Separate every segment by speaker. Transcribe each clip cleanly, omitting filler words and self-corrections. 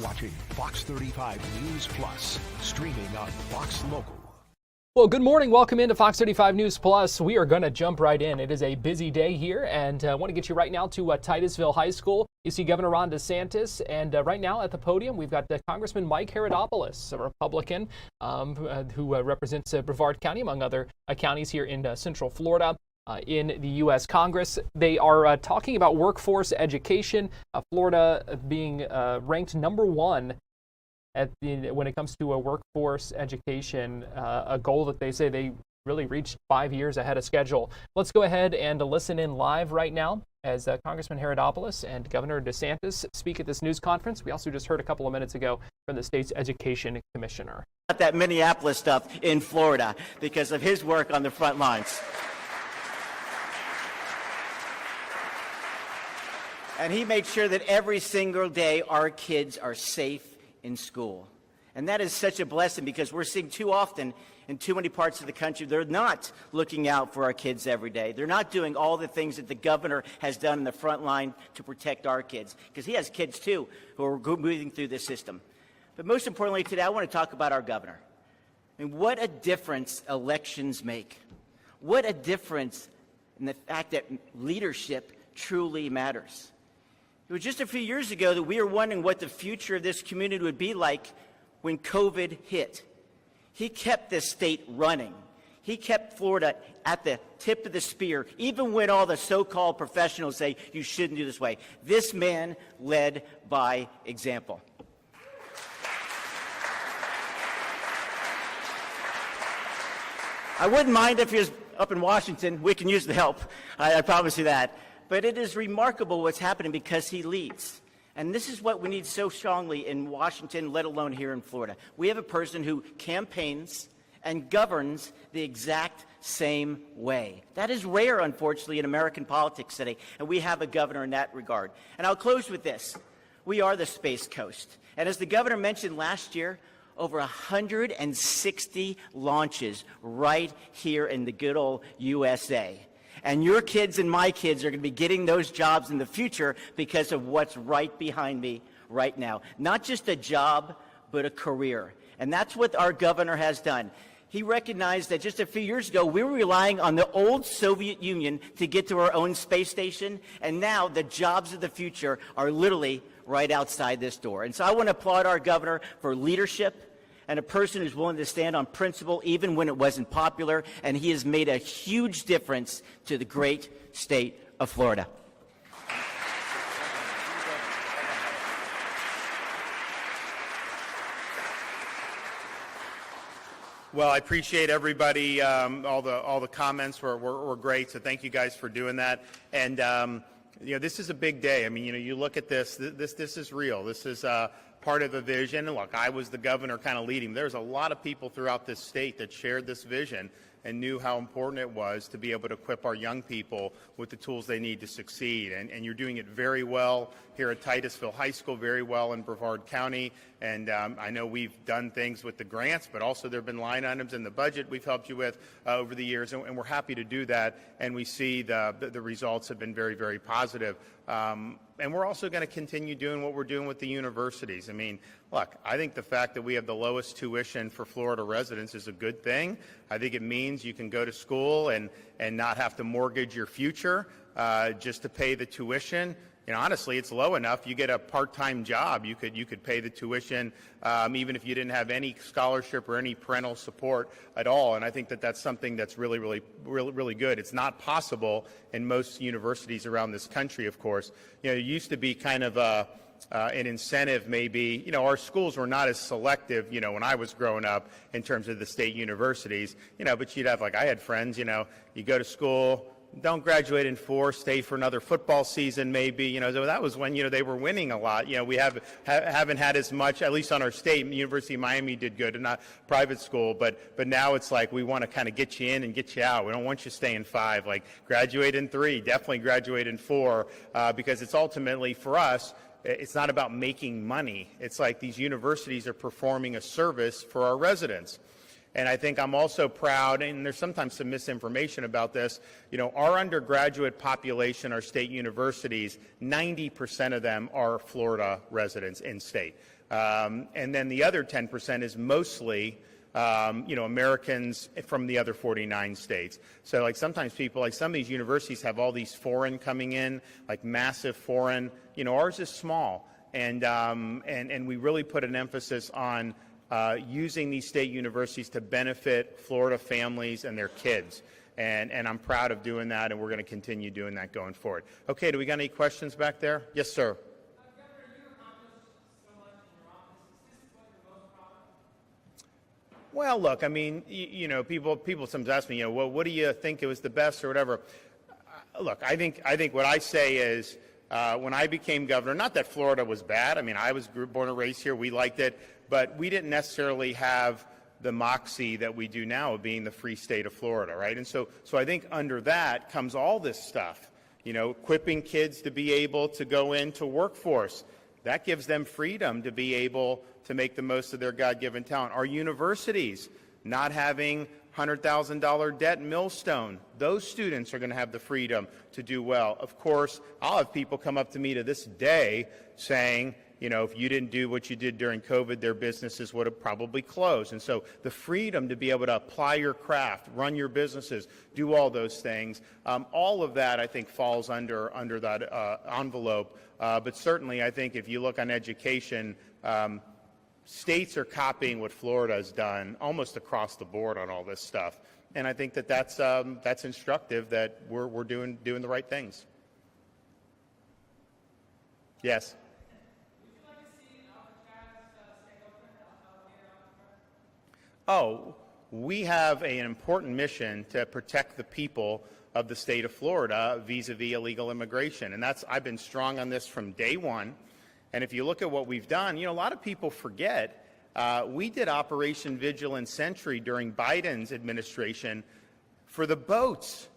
Speaker 1: watching Fox 35 News Plus, streaming on Fox Local.
Speaker 2: Well, good morning. Welcome into Fox 35 News Plus. We are going to jump right in. It is a busy day here, and I want to get you right now to Titusville High School. You see Governor Ron DeSantis, and right now at the podium, we've got Congressman Mike Herodopoulos, a Republican who represents Brevard County, among other counties here in Central Florida. In the U.S. Congress. They are talking about workforce education, Florida being ranked number one when it comes to a workforce education, a goal that they say they really reached 5 years ahead of schedule. Let's go ahead and listen in live right now as Congressman Herodopoulos and Governor DeSantis speak at this news conference. We also just heard a couple of minutes ago from the state's education commissioner.
Speaker 3: That Minneapolis stuff in Florida because of his work on the front lines. And he makes sure that every single day our kids are safe in school. And that is such a blessing because we're seeing too often in too many parts of the country, they're not looking out for our kids every day. They're not doing all the things that the governor has done in the front line to protect our kids. Because he has kids, too, who are moving through this system. But most importantly today, I want to talk about our governor. I mean, what a difference elections make. What a difference in the fact that leadership truly matters. It was just a few years ago that we were wondering what the future of this community would be like when COVID hit. He kept this state running. He kept Florida at the tip of the spear, even when all the so-called professionals say you shouldn't do this way. This man led by example. I wouldn't mind if he was up in Washington. We can use the help. I promise you that. But it is remarkable what's happening because he leads. And this is what we need so strongly in Washington, let alone here in Florida. We have a person who campaigns and governs the exact same way. That is rare, unfortunately, in American politics today, and we have a governor in that regard. And I'll close with this. We are the Space Coast. And as the governor mentioned last year, over 160 launches right here in the good old USA. And your kids and my kids are going to be getting those jobs in the future because of what's right behind me right now. Not just a job, but a career. And that's what our governor has done. He recognized that just a few years ago, we were relying on the old Soviet Union to get to our own space station. And now the jobs of the future are literally right outside this door. And so I want to applaud our governor for leadership and a person who's willing to stand on principle even when it wasn't popular, and he has made a huge difference to the great state of Florida.
Speaker 4: Well, I appreciate everybody. All the comments were great, so thank you guys for doing that. And this is a big day. I mean, you look at this. This is real. This is part of the vision. And look, I was the governor kind of leading. There's a lot of people throughout this state that shared this vision and knew how important it was to be able to equip our young people with the tools they need to succeed. And you're doing it very well here at Titusville High School, very well in Brevard County. And I know we've done things with the grants, but also there have been line items in the budget we've helped you with over the years, and we're happy to do that. And we see the results have been very, very positive. And we're also going to continue doing what we're doing with the universities. I mean, look, I think the fact that we have the lowest tuition for Florida residents is a good thing. I think it means you can go to school and not have to mortgage your future just to pay the tuition. Honestly, it's low enough. You get a part-time job, you could pay the tuition even if you didn't have any scholarship or any parental support at all. And I think that that's something that's really, really, really, really good. It's not possible in most universities around this country, of course. It used to be kind of an incentive, maybe. Our schools were not as selective, when I was growing up in terms of the state universities. But you'd have, like, I had friends. You go to school. Don't graduate in 4, stay for another football season maybe. So that was when, they were winning a lot. We haven't had as much, at least on our state. University of Miami did good, and not private school. But now it's like we want to kind of get you in and get you out. We don't want you to stay in 5. Like, graduate in 3, definitely graduate in 4, because it's ultimately, for us, it's not about making money. It's like these universities are performing a service for our residents. And I think I'm also proud, and there's sometimes some misinformation about this, our undergraduate population, our state universities, 90% of them are Florida residents in state. And then the other 10% is mostly Americans from the other 49 states. So like sometimes people, like some of these universities have all these foreign coming in, like massive foreign. Ours is small. And we really put an emphasis on using these state universities to benefit Florida families and their kids. And I'm proud of doing that, and we're going to continue doing that going forward. Okay, do we got any questions back there? Yes, sir. Well, look, I mean, people sometimes ask me, well, what do you think it was the best or whatever? Look, I think what I say is when I became governor, not that Florida was bad. I mean, I was born and raised here. We liked it, but we didn't necessarily have the moxie that we do now of being the free state of Florida, right? And so I think under that comes all this stuff, equipping kids to be able to go into workforce. That gives them freedom to be able to make the most of their God-given talent. Our universities not having $100,000 debt millstone. Those students are going to have the freedom to do well. Of course, I'll have people come up to me to this day saying, if you didn't do what you did during COVID, their businesses would have probably closed. And so the freedom to be able to apply your craft, run your businesses, do all those things, all of that, I think, falls under that envelope. But certainly, I think if you look on education, states are copying what Florida has done almost across the board on all this stuff. And I think that's instructive that we're doing the right things. Yes. Oh, we have an important mission to protect the people of the state of Florida vis-a-vis illegal immigration. And I've been strong on this from day one. And if you look at what we've done, a lot of people forget, we did Operation Vigilant Sentry during Biden's administration for the boats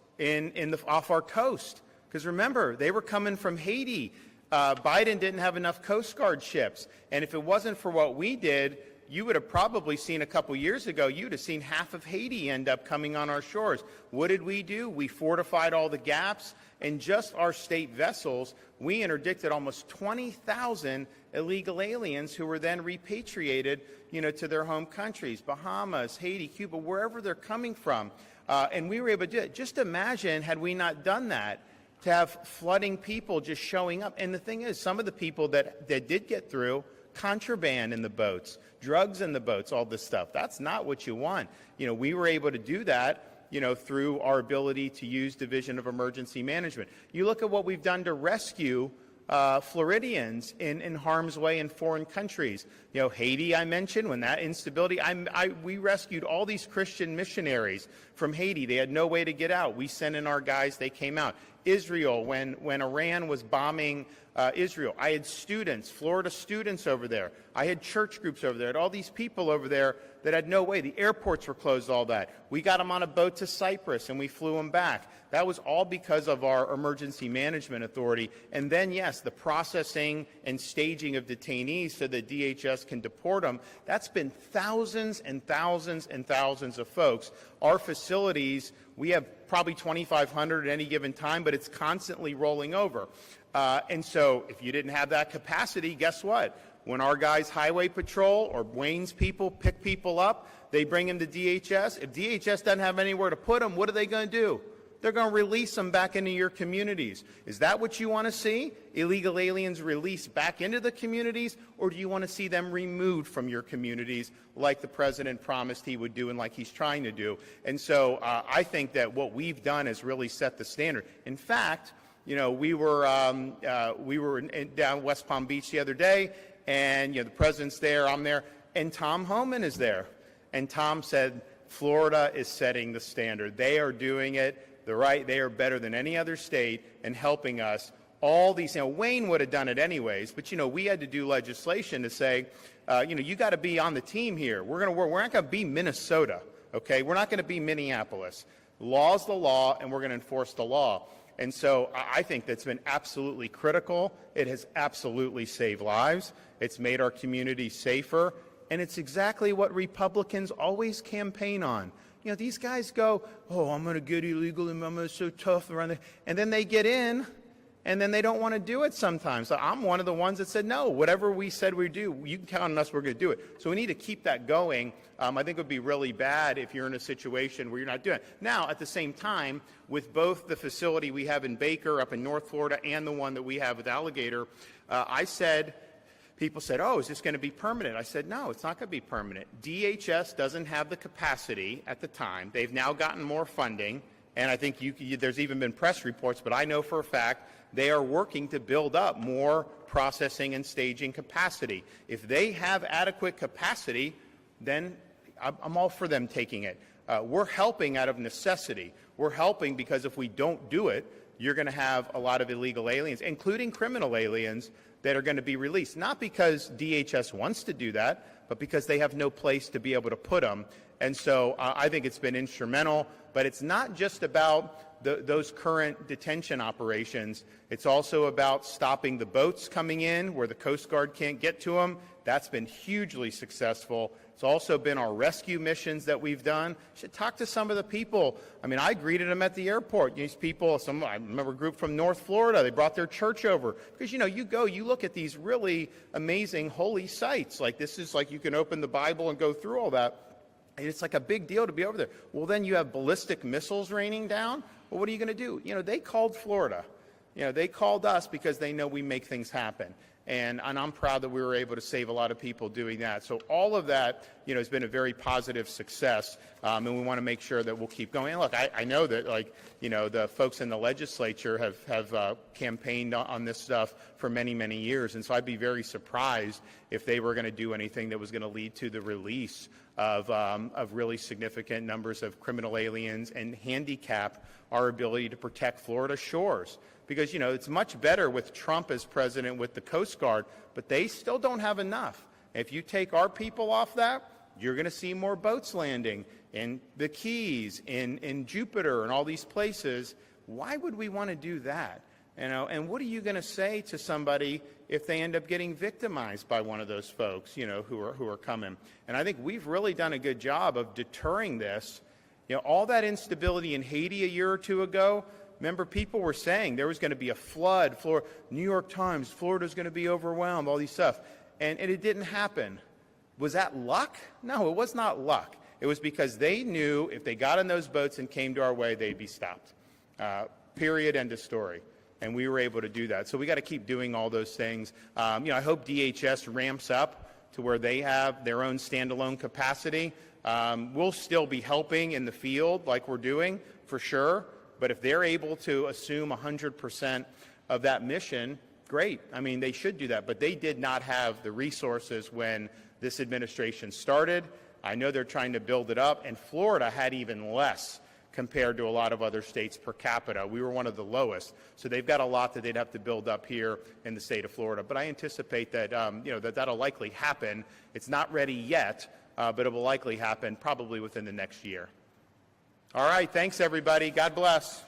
Speaker 4: off our coast. Because remember, they were coming from Haiti. Biden didn't have enough Coast Guard ships. And if it wasn't for what we did, you would have probably seen a couple years ago, you'd have seen half of Haiti end up coming on our shores. What did we do? We fortified all the gaps, and just our state vessels, we interdicted almost 20,000 illegal aliens who were then repatriated, to their home countries, Bahamas, Haiti, Cuba, wherever they're coming from. And we were able to do it. Just imagine had we not done that, to have flooding people just showing up. And the thing is, some of the people that did get through, contraband in the boats, drugs in the boats, all this stuff. That's not what you want. We were able to do that, through our ability to use Division of Emergency Management. You look at what we've done to rescue Floridians in harm's way in foreign countries. Haiti, I mentioned, when that instability, we rescued all these Christian missionaries from Haiti. They had no way to get out. We sent in our guys, they came out. Israel, when Iran was bombing Israel, I had students, Florida students over there. I had church groups over there. I had all these people over there that had no way. The airports were closed, all that. We got them on a boat to Cyprus, and we flew them back. That was all because of our emergency management authority. And then, yes, the processing and staging of detainees so that DHS can deport them. That's been thousands and thousands and thousands of folks. Our facilities, we have probably 2,500 at any given time, but it's constantly rolling over. And so if you didn't have that capacity, guess what? When our guys highway patrol or Wayne's people pick people up, they bring them to DHS. If DHS doesn't have anywhere to put them, what are they going to do? They're going to release them back into your communities. Is that what you want to see? Illegal aliens released back into the communities? Or do you want to see them removed from your communities like the president promised he would do and like he's trying to do? And so I think that what we've done is really set the standard. In fact, we were down West Palm Beach the other day, and the president's there, I'm there, and Tom Homan is there. And Tom said, Florida is setting the standard. They are doing it. They are better than any other state in helping us. All these, Wayne would have done it anyways, but we had to do legislation to say, you got to be on the team here. We're not going to be Minnesota, okay? We're not going to be Minneapolis. Law's the law, and we're going to enforce the law. And so I think that's been absolutely critical. It has absolutely saved lives. It's made our communities safer. And it's exactly what Republicans always campaign on. These guys go, oh, I'm going to get illegal and I'm going to so tough around there. And then they get in and then they don't want to do it sometimes. So I'm one of the ones that said, no, whatever we said we do, you can count on us, we're going to do it. So we need to keep that going. I think it would be really bad if you're in a situation where you're not doing it. Now, at the same time, with both the facility we have in Baker up in North Florida and the one that we have with Alligator, people said, oh, is this going to be permanent? I said, no, it's not going to be permanent. DHS doesn't have the capacity at the time. They've now gotten more funding, and I think there's even been press reports, but I know for a fact they are working to build up more processing and staging capacity. If they have adequate capacity, then I'm all for them taking it. We're helping out of necessity. We're helping because if we don't do it, you're going to have a lot of illegal aliens, including criminal aliens, that are going to be released. Not because DHS wants to do that, but because they have no place to be able to put them. And so I think it's been instrumental, but it's not just about those current detention operations. It's also about stopping the boats coming in where the Coast Guard can't get to them. That's been hugely successful. It's also been our rescue missions that we've done. You should talk to some of the people. I mean, I greeted them at the airport. These people, I remember a group from North Florida, they brought their church over. Because, you look at these really amazing holy sites. Like, this is like you can open the Bible and go through all that. And it's like a big deal to be over there. Well, then you have ballistic missiles raining down. Well, what are you going to do? They called Florida. They called us because they know we make things happen. And I'm proud that we were able to save a lot of people doing that. So all of that, has been a very positive success, and we want to make sure that we'll keep going. And look, I know that, the folks in the legislature have campaigned on this stuff for many, many years, and so I'd be very surprised if they were going to do anything that was going to lead to the release of really significant numbers of criminal aliens and handicap our ability to protect Florida shores. Because, it's much better with Trump as president with the Coast Guard, but they still don't have enough. If you take our people off that, you're going to see more boats landing in the Keys, in Jupiter, and all these places. Why would we want to do that? And what are you going to say to somebody if they end up getting victimized by one of those folks, who are coming? And I think we've really done a good job of deterring this. All that instability in Haiti a year or two ago, remember, people were saying there was going to be a flood. New York Times, Florida's going to be overwhelmed, all these stuff. And it didn't happen. Was that luck? No, it was not luck. It was because they knew if they got on those boats and came to our way, they'd be stopped. Period, end of story. And we were able to do that. So we got to keep doing all those things. I hope DHS ramps up to where they have their own standalone capacity. We'll still be helping in the field like we're doing, for sure. But if they're able to assume 100% of that mission, great. I mean, they should do that. But they did not have the resources when this administration started. I know they're trying to build it up. And Florida had even less compared to a lot of other states per capita. We were one of the lowest. So they've got a lot that they'd have to build up here in the state of Florida. But I anticipate that, that'll likely happen. It's not ready yet, but it will likely happen probably within the next year. All right, thanks, everybody. God bless.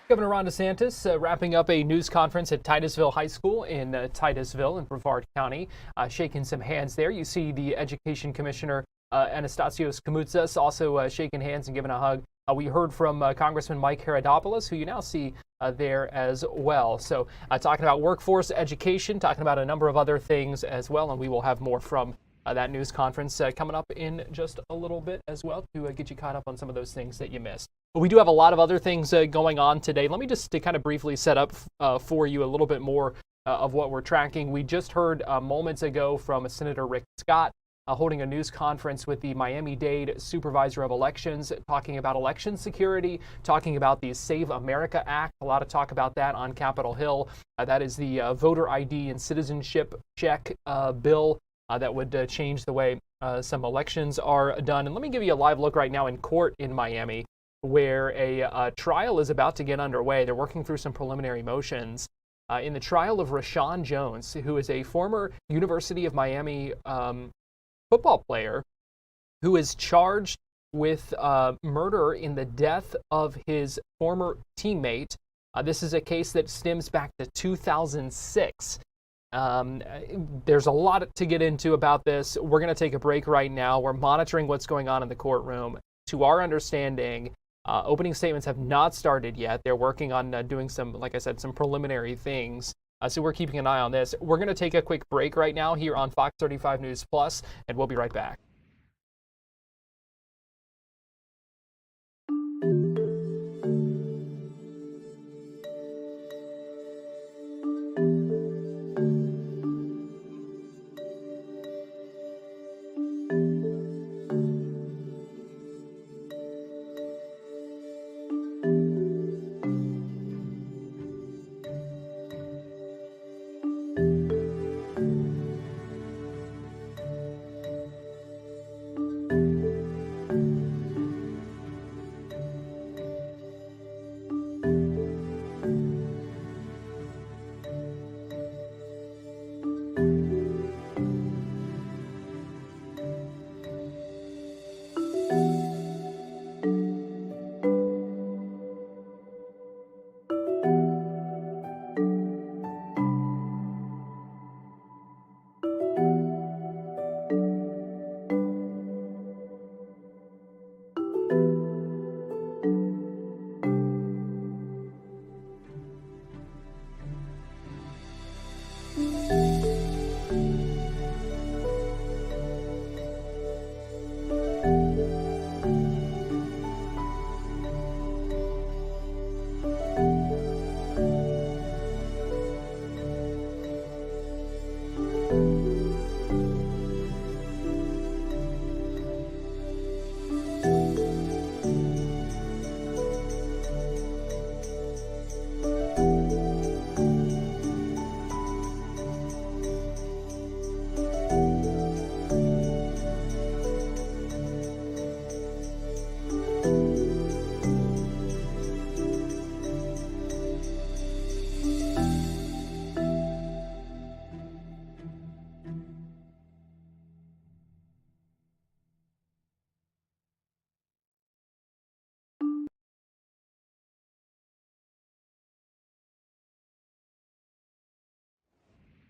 Speaker 2: Governor Ron DeSantis wrapping up a news conference at Titusville High School in Titusville in Brevard County, shaking some hands there. You see the Education Commissioner Anastasios Kamoutsas also shaking hands and giving a hug. We heard from Congressman Mike Herodopoulos, who you now see there as well. So talking about workforce education, talking about a number of other things as well, and we will have more from that news conference coming up in just a little bit as well to get you caught up on some of those things that you missed. But we do have a lot of other things going on today. Let me just to kind of briefly set up for you a little bit more of what we're tracking. We just heard moments ago from Senator Rick Scott holding a news conference with the Miami-Dade Supervisor of Elections, talking about election security, talking about the Save America Act. A lot of talk about that on Capitol Hill. That is the voter ID and citizenship check bill that would change the way some elections are done. And let me give you a live look right now in court in Miami, where a trial is about to get underway. They're working through some preliminary motions in the trial of Rashawn Jones, who is a former University of Miami football player who is charged with murder in the death of his former teammate. This is a case that stems back to 2006. There's a lot to get into about this. We're going to take a break right now. We're monitoring what's going on in the courtroom. To our understanding, Opening statements have not started yet. They're working on doing some, like I said, some preliminary things. So we're keeping an eye on this. We're going to take a quick break right now here on Fox 35 News Plus, and we'll be right back.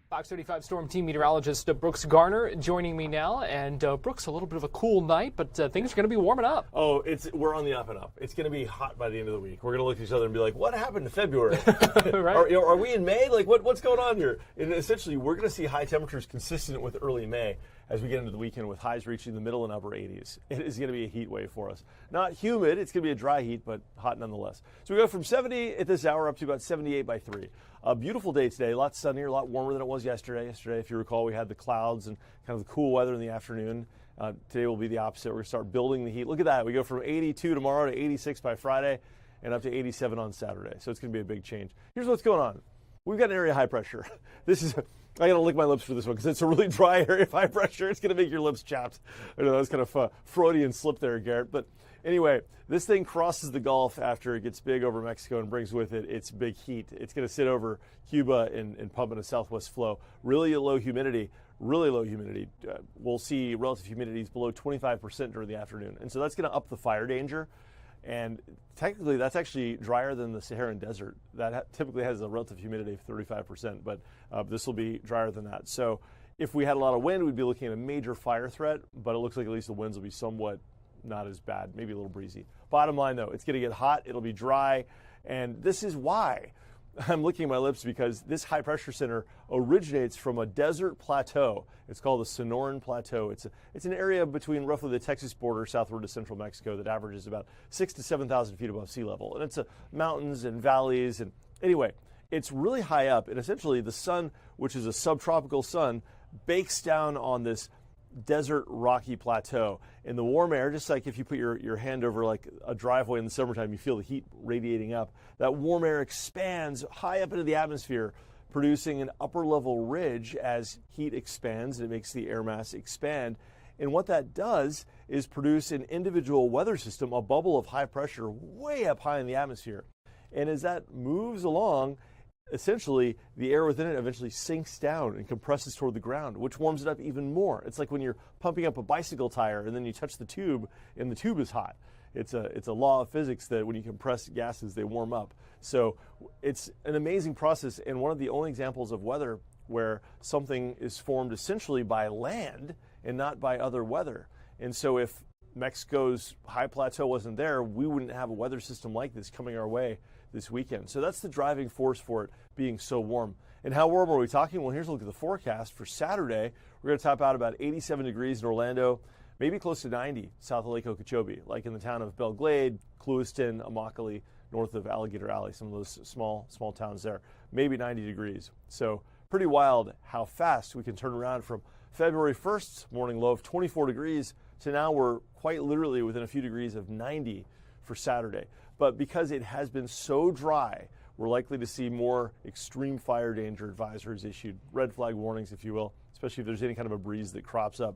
Speaker 2: Fox 35 Storm Team meteorologist Brooks Garner joining me now. And Brooks, a little bit of a cool night, but things are going to be warming up.
Speaker 5: Oh, we're on the up and up. It's going to be hot by the end of the week. We're going to look at each other and be like, what happened to February?
Speaker 2: Right.
Speaker 5: Are we in May? Like, what's going on here? And essentially, we're going to see high temperatures consistent with early May as we get into the weekend with highs reaching the middle and upper 80s. It is going to be a heat wave for us. Not humid. It's going to be a dry heat, but hot nonetheless. So we go from 70 at this hour up to about 78 by 3. A beautiful day today, a lot sunnier, a lot warmer than it was yesterday. Yesterday, if you recall, we had the clouds and kind of the cool weather in the afternoon. Today will be the opposite. We're going to start building the heat. Look at that. We go from 82 tomorrow to 86 by Friday and up to 87 on Saturday. So it's going to be a big change. Here's what's going on. We've got an area of high pressure. I got to lick my lips for this one because it's a really dry area of high pressure. It's going to make your lips chapped. I know that was kind of Freudian slip there, Garrett. But anyway, this thing crosses the Gulf after it gets big over Mexico and brings with it its big heat. It's going to sit over Cuba and pump in a southwest flow. Really low humidity. We'll see relative humidities below 25% during the afternoon. And so that's going to up the fire danger. And technically, that's actually drier than the Saharan desert. That typically has a relative humidity of 35%, but this will be drier than that. So if we had a lot of wind, we'd be looking at a major fire threat, but it looks like at least the winds will be somewhat not as bad, maybe a little breezy. Bottom line, though, it's going to get hot, it'll be dry, and this is why I'm licking my lips, because this high pressure center originates from a desert plateau. It's called the Sonoran Plateau. It's an area between roughly the Texas border southward to central Mexico that averages about 6,000 to 7,000 feet above sea level. And it's mountains and valleys. And anyway, it's really high up. And essentially the sun, which is a subtropical sun, bakes down on this desert rocky plateau. And the warm air, just like if you put your hand over like a driveway in the summertime, you feel the heat radiating up. That warm air expands high up into the atmosphere, producing an upper level ridge as heat expands, and it makes the air mass expand. And what that does is produce an individual weather system, a bubble of high pressure way up high in the atmosphere. And as that moves along, essentially the air within it eventually sinks down and compresses toward the ground, which warms it up even more. It's like when you're pumping up a bicycle tire and then you touch the tube and the tube is hot. It's a law of physics that when you compress gases, they warm up. So it's an amazing process, and one of the only examples of weather where something is formed essentially by land and not by other weather. And so if Mexico's high plateau wasn't there, we wouldn't have a weather system like this coming our way this weekend. So that's the driving force for it being so warm. And how warm are we talking? Well, here's a look at the forecast for Saturday. We're going to top out about 87 degrees in Orlando, maybe close to 90 south of Lake Okeechobee, like in the town of Belle Glade, Clewiston, Immokalee, north of Alligator Alley, some of those small towns there, maybe 90 degrees. So pretty wild how fast we can turn around from February 1st, morning low of 24 degrees, to now we're quite literally within a few degrees of 90 for Saturday. But because it has been so dry, we're likely to see more extreme fire danger advisories issued, red flag warnings, if you will, especially if there's any kind of a breeze that crops up.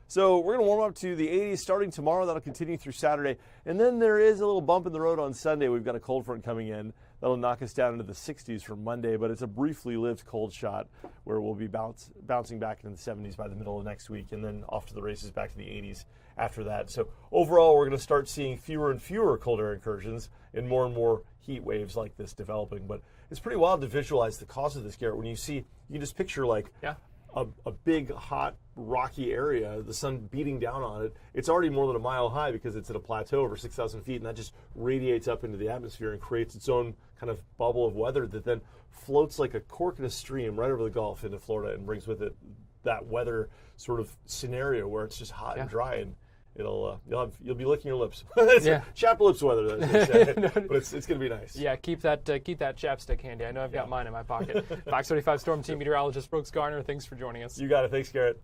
Speaker 5: So we're going to warm up to the 80s starting tomorrow. That'll continue through Saturday. And then there is a little bump in the road on Sunday. We've got a cold front coming in. That'll knock us down into the 60s for Monday, but it's a briefly lived cold shot where we'll be bouncing back into the 70s by the middle of next week, and then off to the races back to the 80s after that. So overall, we're going to start seeing fewer and fewer cold air incursions and more heat waves like this developing. But it's pretty wild to visualize the cause of this, Garrett. When you can just picture like a big, hot, rocky area, the sun beating down on it. It's already more than a mile high because it's at a plateau over 6,000 feet, and that just radiates up into the atmosphere and creates its own kind of bubble of weather that then floats like a cork in a stream right over the Gulf into Florida and brings with it that weather sort of scenario where it's just hot and dry, and you'll be licking your lips. It's chapped lips weather, they say. But it's going to be nice.
Speaker 2: Yeah, keep that chapstick handy. I know I've got mine in my pocket. Fox 35 Storm Team meteorologist Brooks Garner, thanks for joining us.
Speaker 5: You got it. Thanks, Garrett.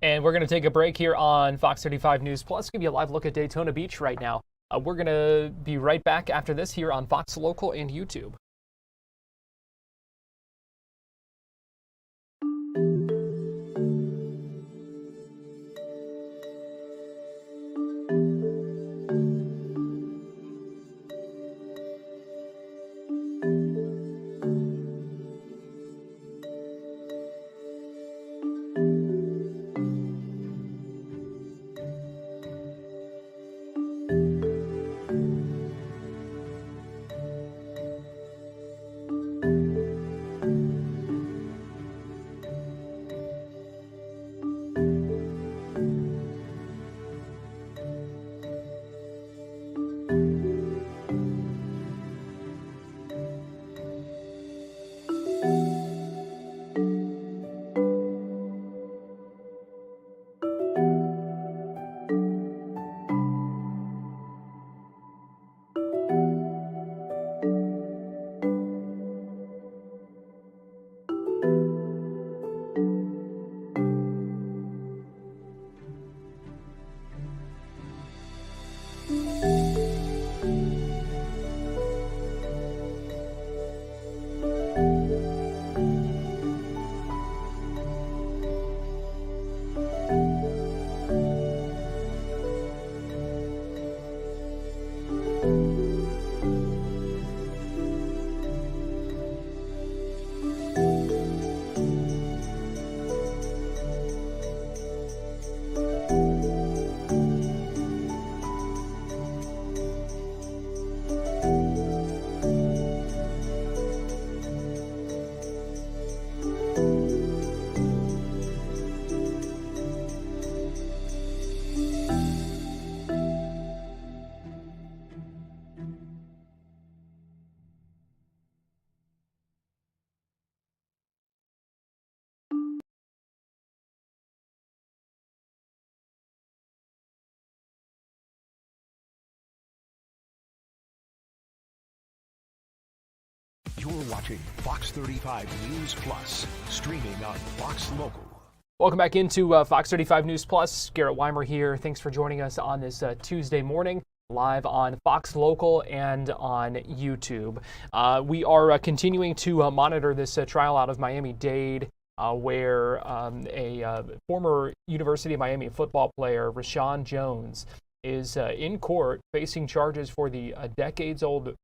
Speaker 2: And we're going to take a break here on Fox 35 News Plus. Give you a live look at Daytona Beach right now. We're going to be right back after this here on Fox Local and YouTube.
Speaker 1: You're watching Fox 35 News Plus, streaming on Fox Local.
Speaker 2: Welcome back into Fox 35 News Plus. Garrett Weimer here. Thanks for joining us on this Tuesday morning, live on Fox Local and on YouTube. We are continuing to monitor this trial out of Miami-Dade, where a former University of Miami football player, Rashawn Jones, is in court facing charges for the decades-old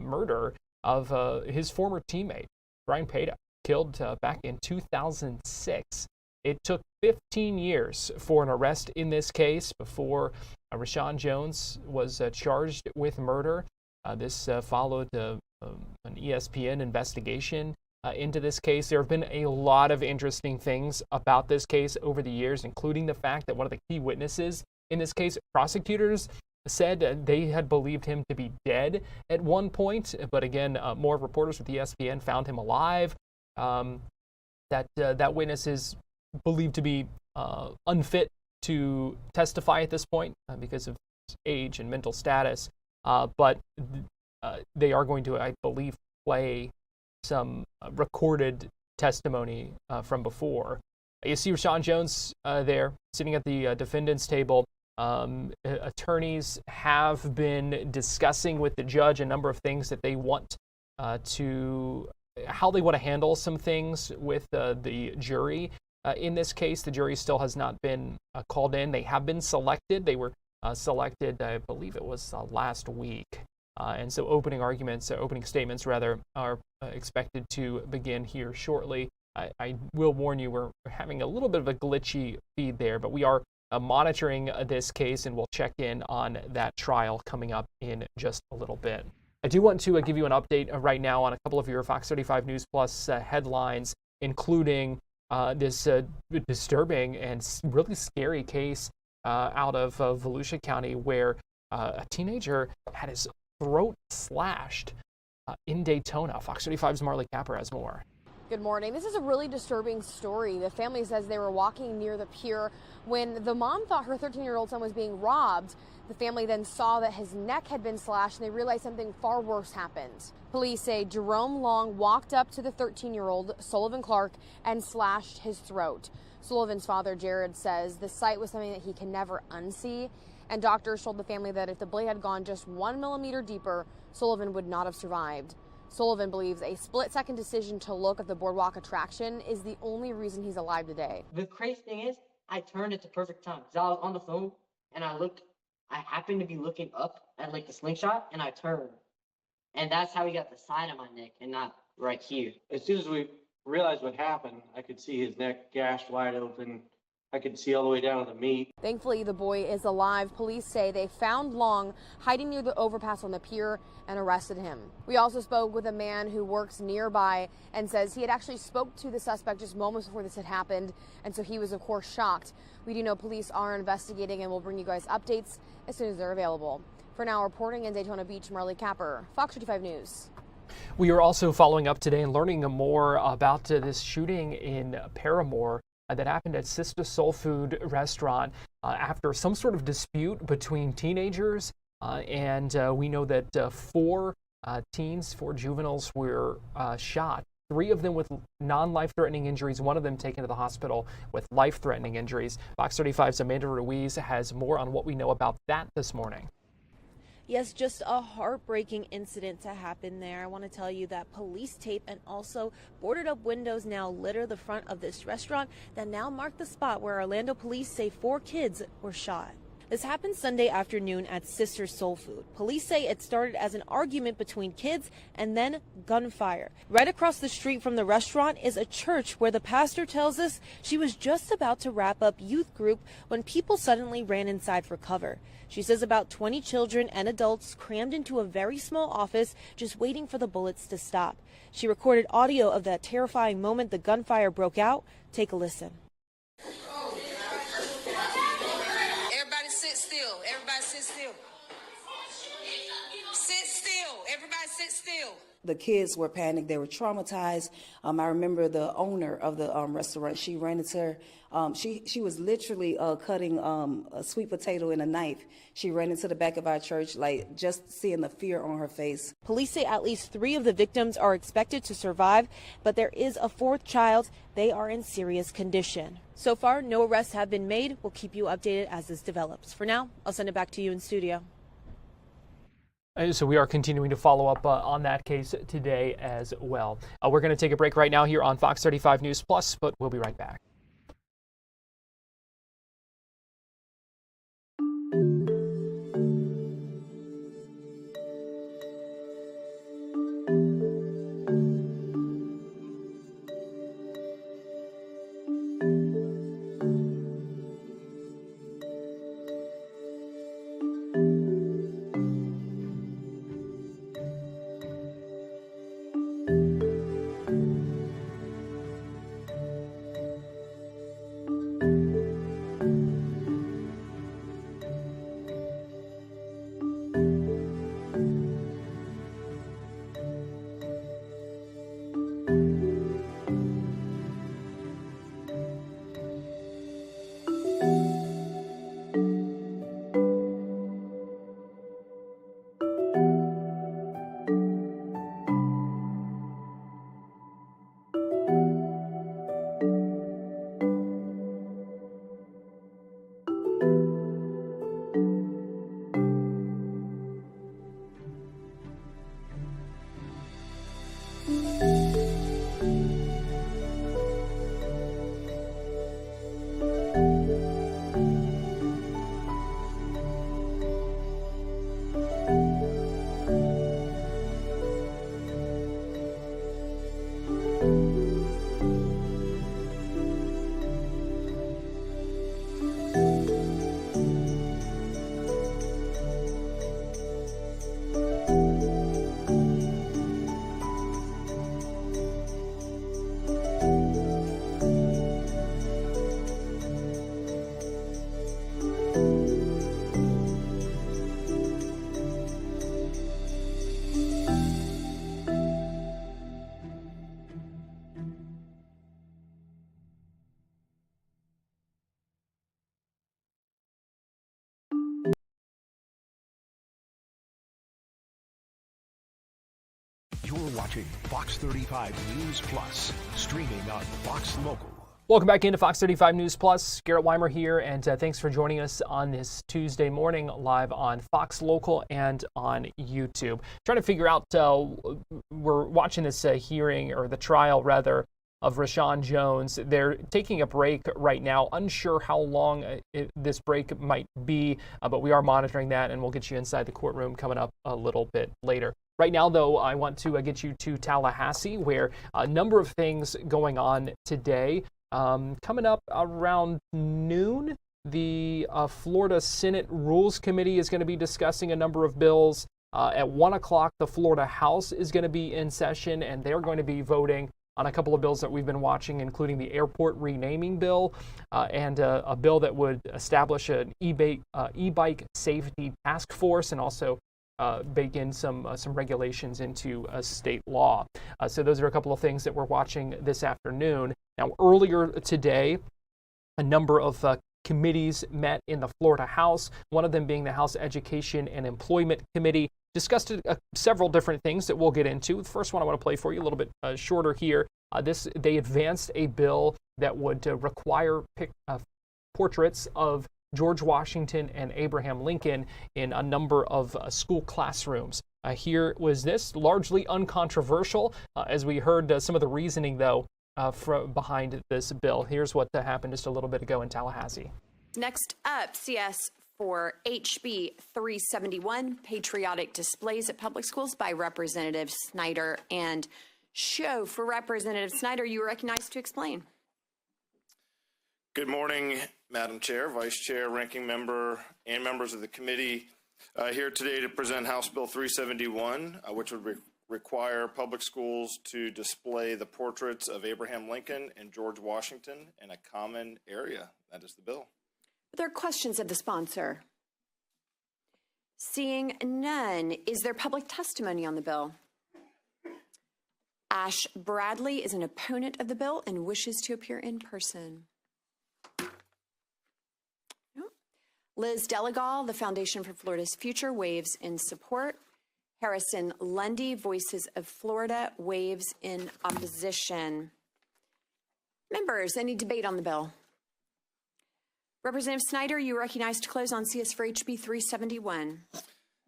Speaker 2: murder of his former teammate, Brian Peta, killed back in 2006. It took 15 years for an arrest in this case before Rashawn Jones was charged with murder. This followed an ESPN investigation into this case. There have been a lot of interesting things about this case over the years, including the fact that one of the key witnesses in this case. Prosecutors said they had believed him to be dead at one point, but again, more reporters with ESPN found him alive. That witness is believed to be unfit to testify at this point because of his age and mental status, but they are going to, I believe, play some recorded testimony from before. You see Rashawn Jones there sitting at the defendant's table. Attorneys have been discussing with the judge a number of things that they want how they want to handle some things with the jury. In this case, the jury still has not been called in. They have been selected. They were selected, I believe it was last week. And so opening statements rather, are expected to begin here shortly. I will warn you, we're having a little bit of a glitchy feed there, but we are monitoring this case, and we'll check in on that trial coming up in just a little bit. I do want to give you an update right now on a couple of your Fox 35 News Plus headlines, including this disturbing and really scary case out of Volusia County, where a teenager had his throat slashed in Daytona. Fox 35's Marley Capper has more.
Speaker 6: Good morning. This is a really disturbing story. The family says they were walking near the pier when the mom thought her 13-year-old son was being robbed. The family then saw that his neck had been slashed, and they realized something far worse happened. Police say Jerome Long walked up to the 13-year-old, Sullivan Clark, and slashed his throat. Sullivan's father, Jared, says the sight was something that he can never unsee, and doctors told the family that if the blade had gone just 1 millimeter deeper, Sullivan would not have survived. Sullivan believes a split-second decision to look at the boardwalk attraction is the only reason he's alive today.
Speaker 7: The crazy thing is, I turned at the perfect time because I was on the phone and I happened to be looking up at like the slingshot, and I turned. And that's how he got the side of my neck and not right here.
Speaker 8: As soon as we realized what happened, I could see his neck gashed wide open. I could see all the way down to the meat.
Speaker 6: Thankfully, the boy is alive. Police say they found Long hiding near the overpass on the pier and arrested him. We also spoke with a man who works nearby and says he had actually spoke to the suspect just moments before this had happened, and so he was, of course, shocked. We do know police are investigating, and we'll bring you guys updates as soon as they're available. For now, reporting in Daytona Beach, Marley Capper, Fox 35 News.
Speaker 2: We are also following up today and learning more about this shooting in Paramore that happened at Sister Soul Food restaurant after some sort of dispute between teenagers. And we know that four juveniles were shot. 3 of them with non-life-threatening injuries, 1 of them taken to the hospital with life-threatening injuries. Fox 35's Amanda Ruiz has more on what we know about that this morning.
Speaker 9: Yes, just a heartbreaking incident to happen there. I want to tell you that police tape and also boarded up windows now litter the front of this restaurant that now mark the spot where Orlando police say 4 kids were shot. This happened Sunday afternoon at Sister Soul Food. Police say it started as an argument between kids and then gunfire. Right across the street from the restaurant is a church where the pastor tells us she was just about to wrap up youth group when people suddenly ran inside for cover. She says about 20 children and adults crammed into a very small office just waiting for the bullets to stop. She recorded audio of that terrifying moment the gunfire broke out. Take a listen.
Speaker 10: Everybody sit still. Everybody sit still. Sit still. Everybody sit still.
Speaker 11: The kids were panicked. They were traumatized. I remember the owner of the restaurant. She ran into her. She was literally cutting a sweet potato in a knife. She ran into the back of our church, like just seeing the fear on her face.
Speaker 9: Police say at least 3 of the victims are expected to survive, but there is a 4th child. They are in serious condition. So far, no arrests have been made. We'll keep you updated as this develops. For now, I'll send it back to you in studio.
Speaker 2: So we are continuing to follow up on that case today as well. We're going to take a break right now here on Fox 35 News Plus, but we'll be right back.
Speaker 1: watching Fox 35 News Plus, streaming on Fox Local.
Speaker 2: Welcome back into Fox 35 News Plus. Garrett Weimer here, and thanks for joining us on this Tuesday morning live on Fox Local and on YouTube. Trying to figure out, we're watching this hearing, or the trial rather, of Rashawn Jones. They're taking a break right now. Unsure how long this break might be, but we are monitoring that, and we'll get you inside the courtroom coming up a little bit later. Right now, though, I want to get you to Tallahassee, where a number of things going on today. Coming up around noon, the Florida Senate Rules Committee is going to be discussing a number of bills. At 1 o'clock, the Florida House is going to be in session, and they're going to be voting on a couple of bills that we've been watching, including the airport renaming bill and a bill that would establish an e-bike safety task force, and also bake in some regulations into state law. So those are a couple of things that we're watching this afternoon. Now, earlier today, a number of committees met in the Florida House, one of them being the House Education and Employment Committee. Discussed several different things that we'll get into. The first one I want to play for you a little bit shorter here. They advanced a bill that would require portraits of George Washington and Abraham Lincoln in a number of school classrooms. Here was this, largely uncontroversial, as we heard some of the reasoning, though, behind this bill. Here's what happened just a little bit ago in Tallahassee.
Speaker 12: Next up, CS for HB 371, patriotic displays at public schools by Representative Snyder and Show. For Representative Snyder, you are recognized to explain.
Speaker 13: Good morning, Madam Chair, Vice Chair, Ranking Member, and members of the committee. Here today to present House Bill 371, which would require public schools to display the portraits of Abraham Lincoln and George Washington in a common area. That is the bill.
Speaker 12: Are there questions of the sponsor? Seeing none, is there public testimony on the bill? Ash Bradley is an opponent of the bill and wishes to appear in person. Liz Delegal, the Foundation for Florida's Future, waves in support. Harrison Lundy, Voices of Florida, waves in opposition. Members, any debate on the bill? Representative Snyder, you are recognized to close on CS for HB 371.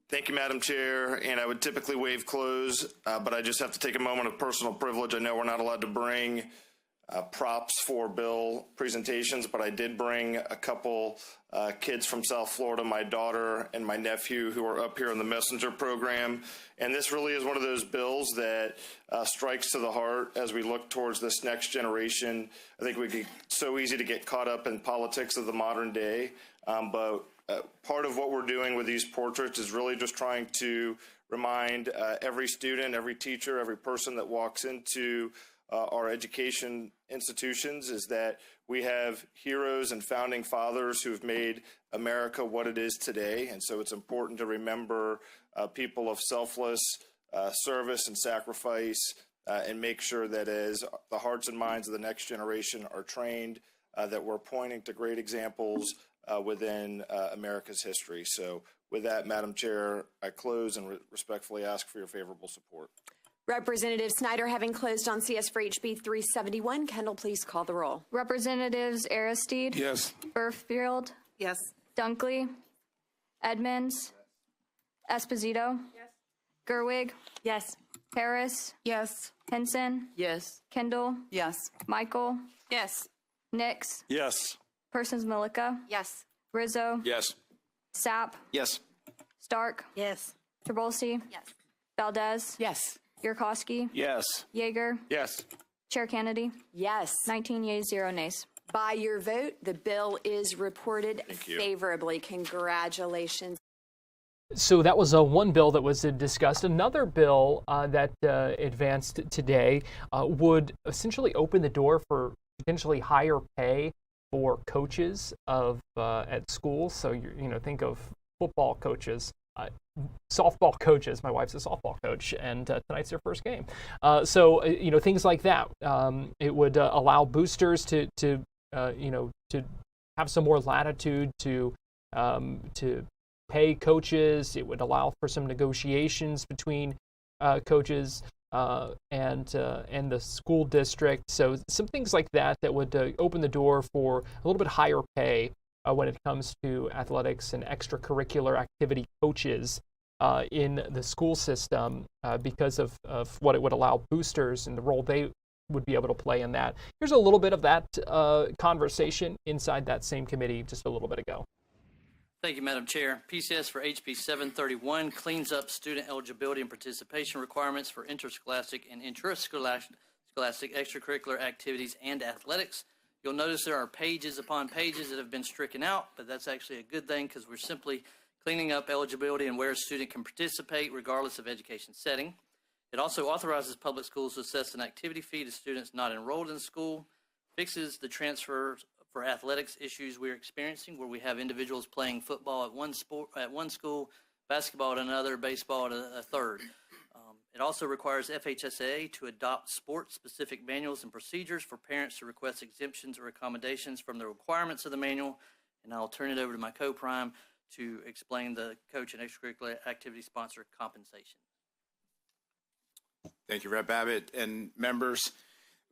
Speaker 13: Thank you, Madam Chair, and I would typically waive close, but I just have to take a moment of personal privilege. I know we're not allowed to bring props for bill presentations, but I did bring a couple kids from South Florida, my daughter and my nephew, who are up here in the messenger program. And this really is one of those bills that strikes to the heart as we look towards this next generation. I think we get so easy to get caught up in politics of the modern day, but part of what we're doing with these portraits is really just trying to remind every student, every teacher, every person that walks into our education institutions is that we have heroes and founding fathers who have made America what it is today. And so it's important to remember people of selfless service and sacrifice and make sure that as the hearts and minds of the next generation are trained, that we're pointing to great examples within America's history. So with that, Madam Chair, I close and respectfully ask for your favorable support.
Speaker 12: Representative Snyder, having closed on CS for HB 371, Kendall, please call the roll.
Speaker 14: Representatives Aristide?
Speaker 13: Yes.
Speaker 14: Burfield?
Speaker 12: Yes.
Speaker 14: Dunkley? Edmonds? Esposito?
Speaker 12: Yes.
Speaker 14: Gerwig?
Speaker 12: Yes.
Speaker 14: Harris?
Speaker 12: Yes.
Speaker 14: Henson?
Speaker 12: Yes.
Speaker 14: Kendall?
Speaker 12: Yes.
Speaker 14: Michael?
Speaker 12: Yes.
Speaker 14: Nix?
Speaker 13: Yes.
Speaker 14: Persons Malika?
Speaker 12: Yes.
Speaker 14: Rizzo?
Speaker 13: Yes.
Speaker 14: Sapp?
Speaker 13: Yes.
Speaker 14: Stark?
Speaker 12: Yes.
Speaker 14: Trabolsi?
Speaker 12: Yes.
Speaker 14: Valdez?
Speaker 12: Yes.
Speaker 14: Yurkowski?
Speaker 13: Yes.
Speaker 14: Yeager?
Speaker 13: Yes.
Speaker 14: Chair Kennedy?
Speaker 12: Yes.
Speaker 14: 19 yeas, 0 nays.
Speaker 12: By your vote, the bill is reported
Speaker 13: Thank you.
Speaker 12: favorably. Congratulations.
Speaker 2: So that was one bill that was discussed. Another bill that advanced today would essentially open the door for potentially higher pay for coaches of at schools. So think of football coaches, softball coaches. My wife's a softball coach, and tonight's their first game. So things like that. It would allow boosters to have some more latitude to pay coaches. It would allow for some negotiations between coaches. and the school district. So some things like that would open the door for a little bit higher pay when it comes to athletics and extracurricular activity coaches in the school system because of what it would allow boosters and the role they would be able to play in that. Here's a little bit of that conversation inside that same committee just a little bit ago.
Speaker 15: Thank you, Madam Chair. PCS for HB 731 cleans up student eligibility and participation requirements for interscholastic and intrascholastic extracurricular activities and athletics. You'll notice there are pages upon pages that have been stricken out, but that's actually a good thing because we're simply cleaning up eligibility and where a student can participate regardless of education setting. It also authorizes public schools to assess an activity fee to students not enrolled in school, fixes the transfer for athletics issues we're experiencing where we have individuals playing football at one school, basketball at another, baseball at a third. It also requires FHSAA to adopt sport-specific manuals and procedures for parents to request exemptions or accommodations from the requirements of the manual. And I'll turn it over to my co-prime to explain the coach and extracurricular activity sponsor compensation.
Speaker 16: Thank you, Rep. Abbott and members.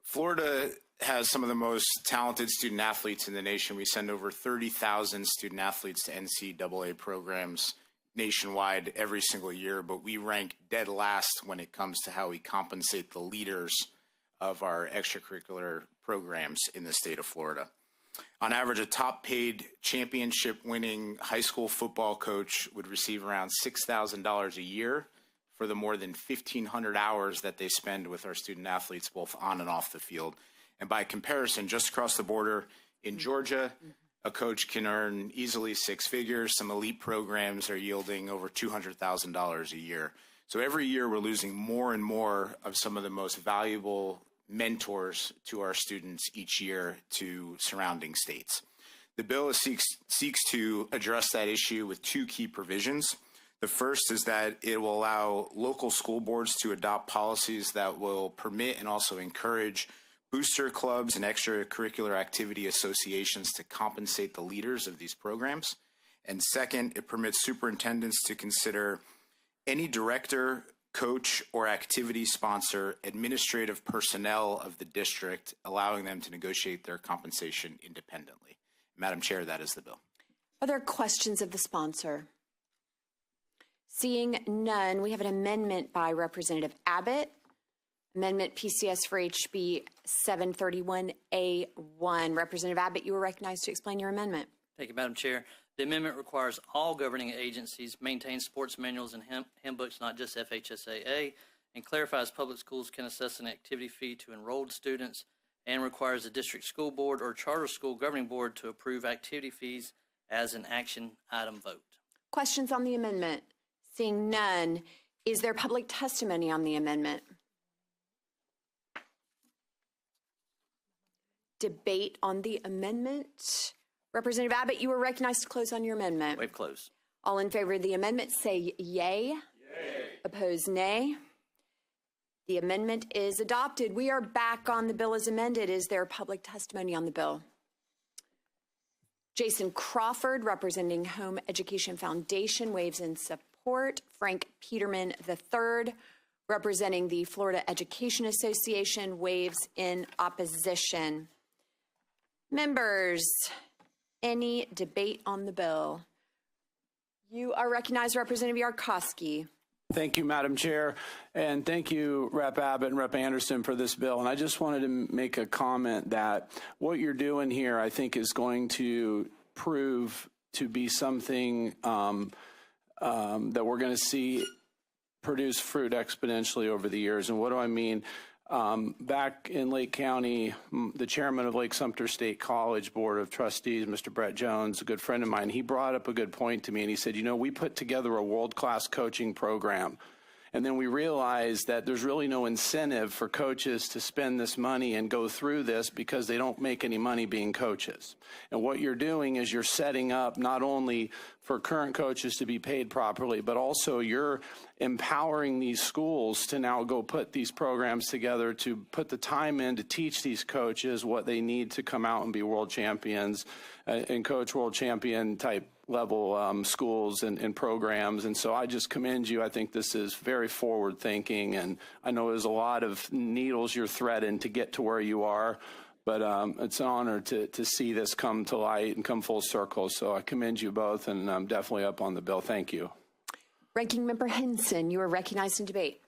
Speaker 16: Florida has some of the most talented student athletes in the nation. We send over 30,000 student athletes to NCAA programs nationwide every single year, but we rank dead last when it comes to how we compensate the leaders of our extracurricular programs in the state of Florida. On average, a top paid championship winning high school football coach would receive around $6,000 a year for the more than 1,500 hours that they spend with our student athletes, both on and off the field. And by comparison, just across the border in Georgia, a coach can earn easily six figures. Some elite programs are yielding over $200,000 a year. So every year we're losing more and more of some of the most valuable mentors to our students each year to surrounding states. The bill seeks to address that issue with two key provisions. The first is that it will allow local school boards to adopt policies that will permit and also encourage booster clubs and extracurricular activity associations to compensate the leaders of these programs. And second, it permits superintendents to consider any director, coach, or activity sponsor administrative personnel of the district, allowing them to negotiate their compensation independently. Madam Chair, that is the bill.
Speaker 12: Are there questions of the sponsor? Seeing none, we have an amendment by Representative Abbott. Amendment PCS for HB 731A1. Representative Abbott, you are recognized to explain your amendment.
Speaker 15: Thank you, Madam Chair. The amendment requires all governing agencies maintain sports manuals and handbooks, not just FHSAA, and clarifies public schools can assess an activity fee to enrolled students and requires the district school board or charter school governing board to approve activity fees as an action item vote.
Speaker 12: Questions on the amendment? Seeing none, is there public testimony on the amendment? Debate on the amendment. Representative Abbott, you are recognized to close on your amendment.
Speaker 15: Waive close.
Speaker 12: All in favor of the amendment say yay. Yay. Opposed, nay. The amendment is adopted. We are back on the bill as amended. Is there public testimony on the bill? Jason Crawford, representing Home Education Foundation, waives in support. Frank Peterman III, representing the Florida Education Association, waives in opposition. Members, any debate on the bill? You are recognized, Representative Yarkowski.
Speaker 17: Thank you, Madam Chair, and thank you, Rep. Abbott and Rep. Anderson, for this bill. And I just wanted to make a comment that what you're doing here, I think, is going to prove to be something that we're going to see produce fruit exponentially over the years. And what do I mean? Back in Lake County, the chairman of Lake Sumter State College Board of Trustees, Mr. Brett Jones, a good friend of mine, he brought up a good point to me, and he said, you know, we put together a world-class coaching program, and then we realized that there's really no incentive for coaches to spend this money and go through this because they don't make any money being coaches. And what you're doing is you're setting up not only for current coaches to be paid properly, but also you're empowering these schools to now go put these programs together, to put the time in to teach these coaches what they need to come out and be world champions and coach world champion type level schools and programs. And so I just commend you. I think this is very forward thinking, and I know there's a lot of needles you're threading to get to where you are, but it's an honor to see this come to light and come full circle. So I commend you both, and I'm definitely up on the bill. Thank you.
Speaker 12: Ranking Member Henson, you are recognized in debate.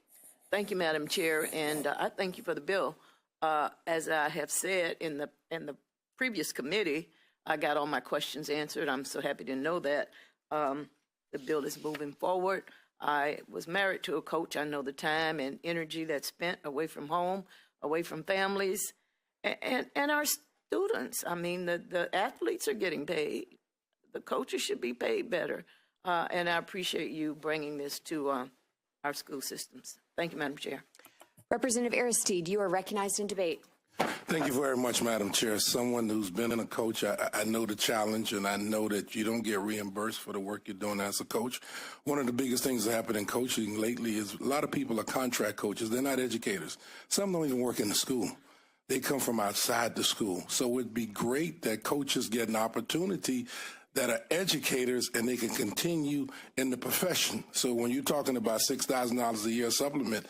Speaker 18: Thank you, Madam Chair, and I thank you for the bill. As I have said in the previous committee, I got all my questions answered. I'm so happy to know that the bill is moving forward. I was married to a coach. I know the time and energy that's spent away from home, away from families, and our students. I mean, the athletes are getting paid. The coaches should be paid better. And I appreciate you bringing this to our school systems. Thank you, Madam Chair.
Speaker 12: Representative Aristide, you are recognized in debate.
Speaker 19: Thank you very much, Madam Chair. As someone who's been a coach, I know the challenge, and I know that you don't get reimbursed for the work you're doing as a coach. One of the biggest things that happened in coaching lately is a lot of people are contract coaches. They're not educators. Some don't even work in the school. They come from outside the school. So it'd be great that coaches get an opportunity that are educators and they can continue in the profession. So when you're talking about $6,000 a year supplement,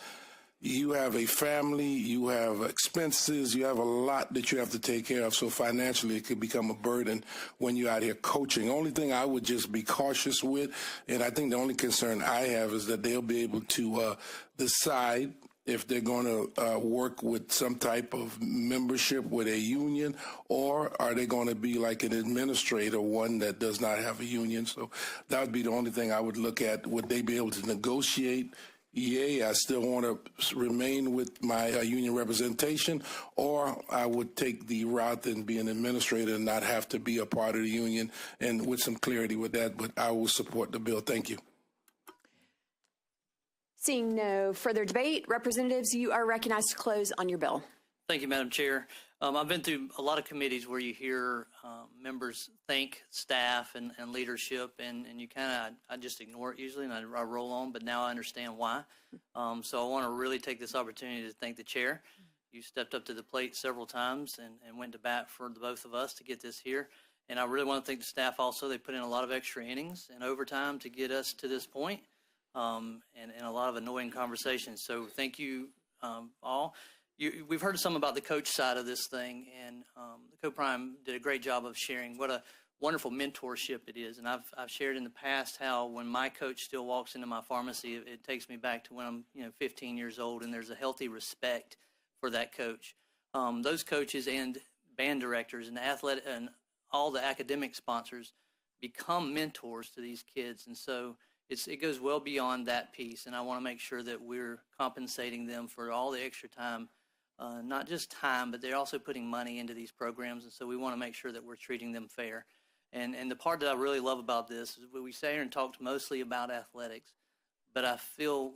Speaker 19: you have a family, you have expenses, you have a lot that you have to take care of. So financially, it could become a burden when you're out here coaching. Only thing I would just be cautious with, and I think the only concern I have is that they'll be able to decide if they're going to work with some type of membership with a union, or are they going to be like an administrator, one that does not have a union. So that would be the only thing I would look at. Would they be able to negotiate? I still want to remain with my union representation, or I would take the route and be an administrator and not have to be a part of the union, and with some clarity with that, but I will support the bill. Thank you.
Speaker 12: Seeing no further debate, representatives, you are recognized to close on your bill.
Speaker 15: Thank you, Madam Chair. I've been through a lot of committees where you hear members thank staff and leadership, and you kind of, I just ignore it usually, and I roll on, but now I understand why. So I want to really take this opportunity to thank the chair. You stepped up to the plate several times and went to bat for the both of us to get this here. And I really want to thank the staff also. They put in a lot of extra innings and overtime to get us to this point, and a lot of annoying conversations. So thank you all. We've heard some about the coach side of this thing, and the Co-Prime did a great job of sharing what a wonderful mentorship it is. And I've shared in the past how when my coach still walks into my pharmacy, it takes me back to when I'm 15 years old, and there's a healthy respect for that coach. Those coaches and band directors and and all the academic sponsors become mentors to these kids, and so it goes well beyond that piece. And I want to make sure that we're compensating them for all the extra time. Not just time, but they're also putting money into these programs, and so we want to make sure that we're treating them fair. And the part that I really love about this is we sat here and talked mostly about athletics, but I feel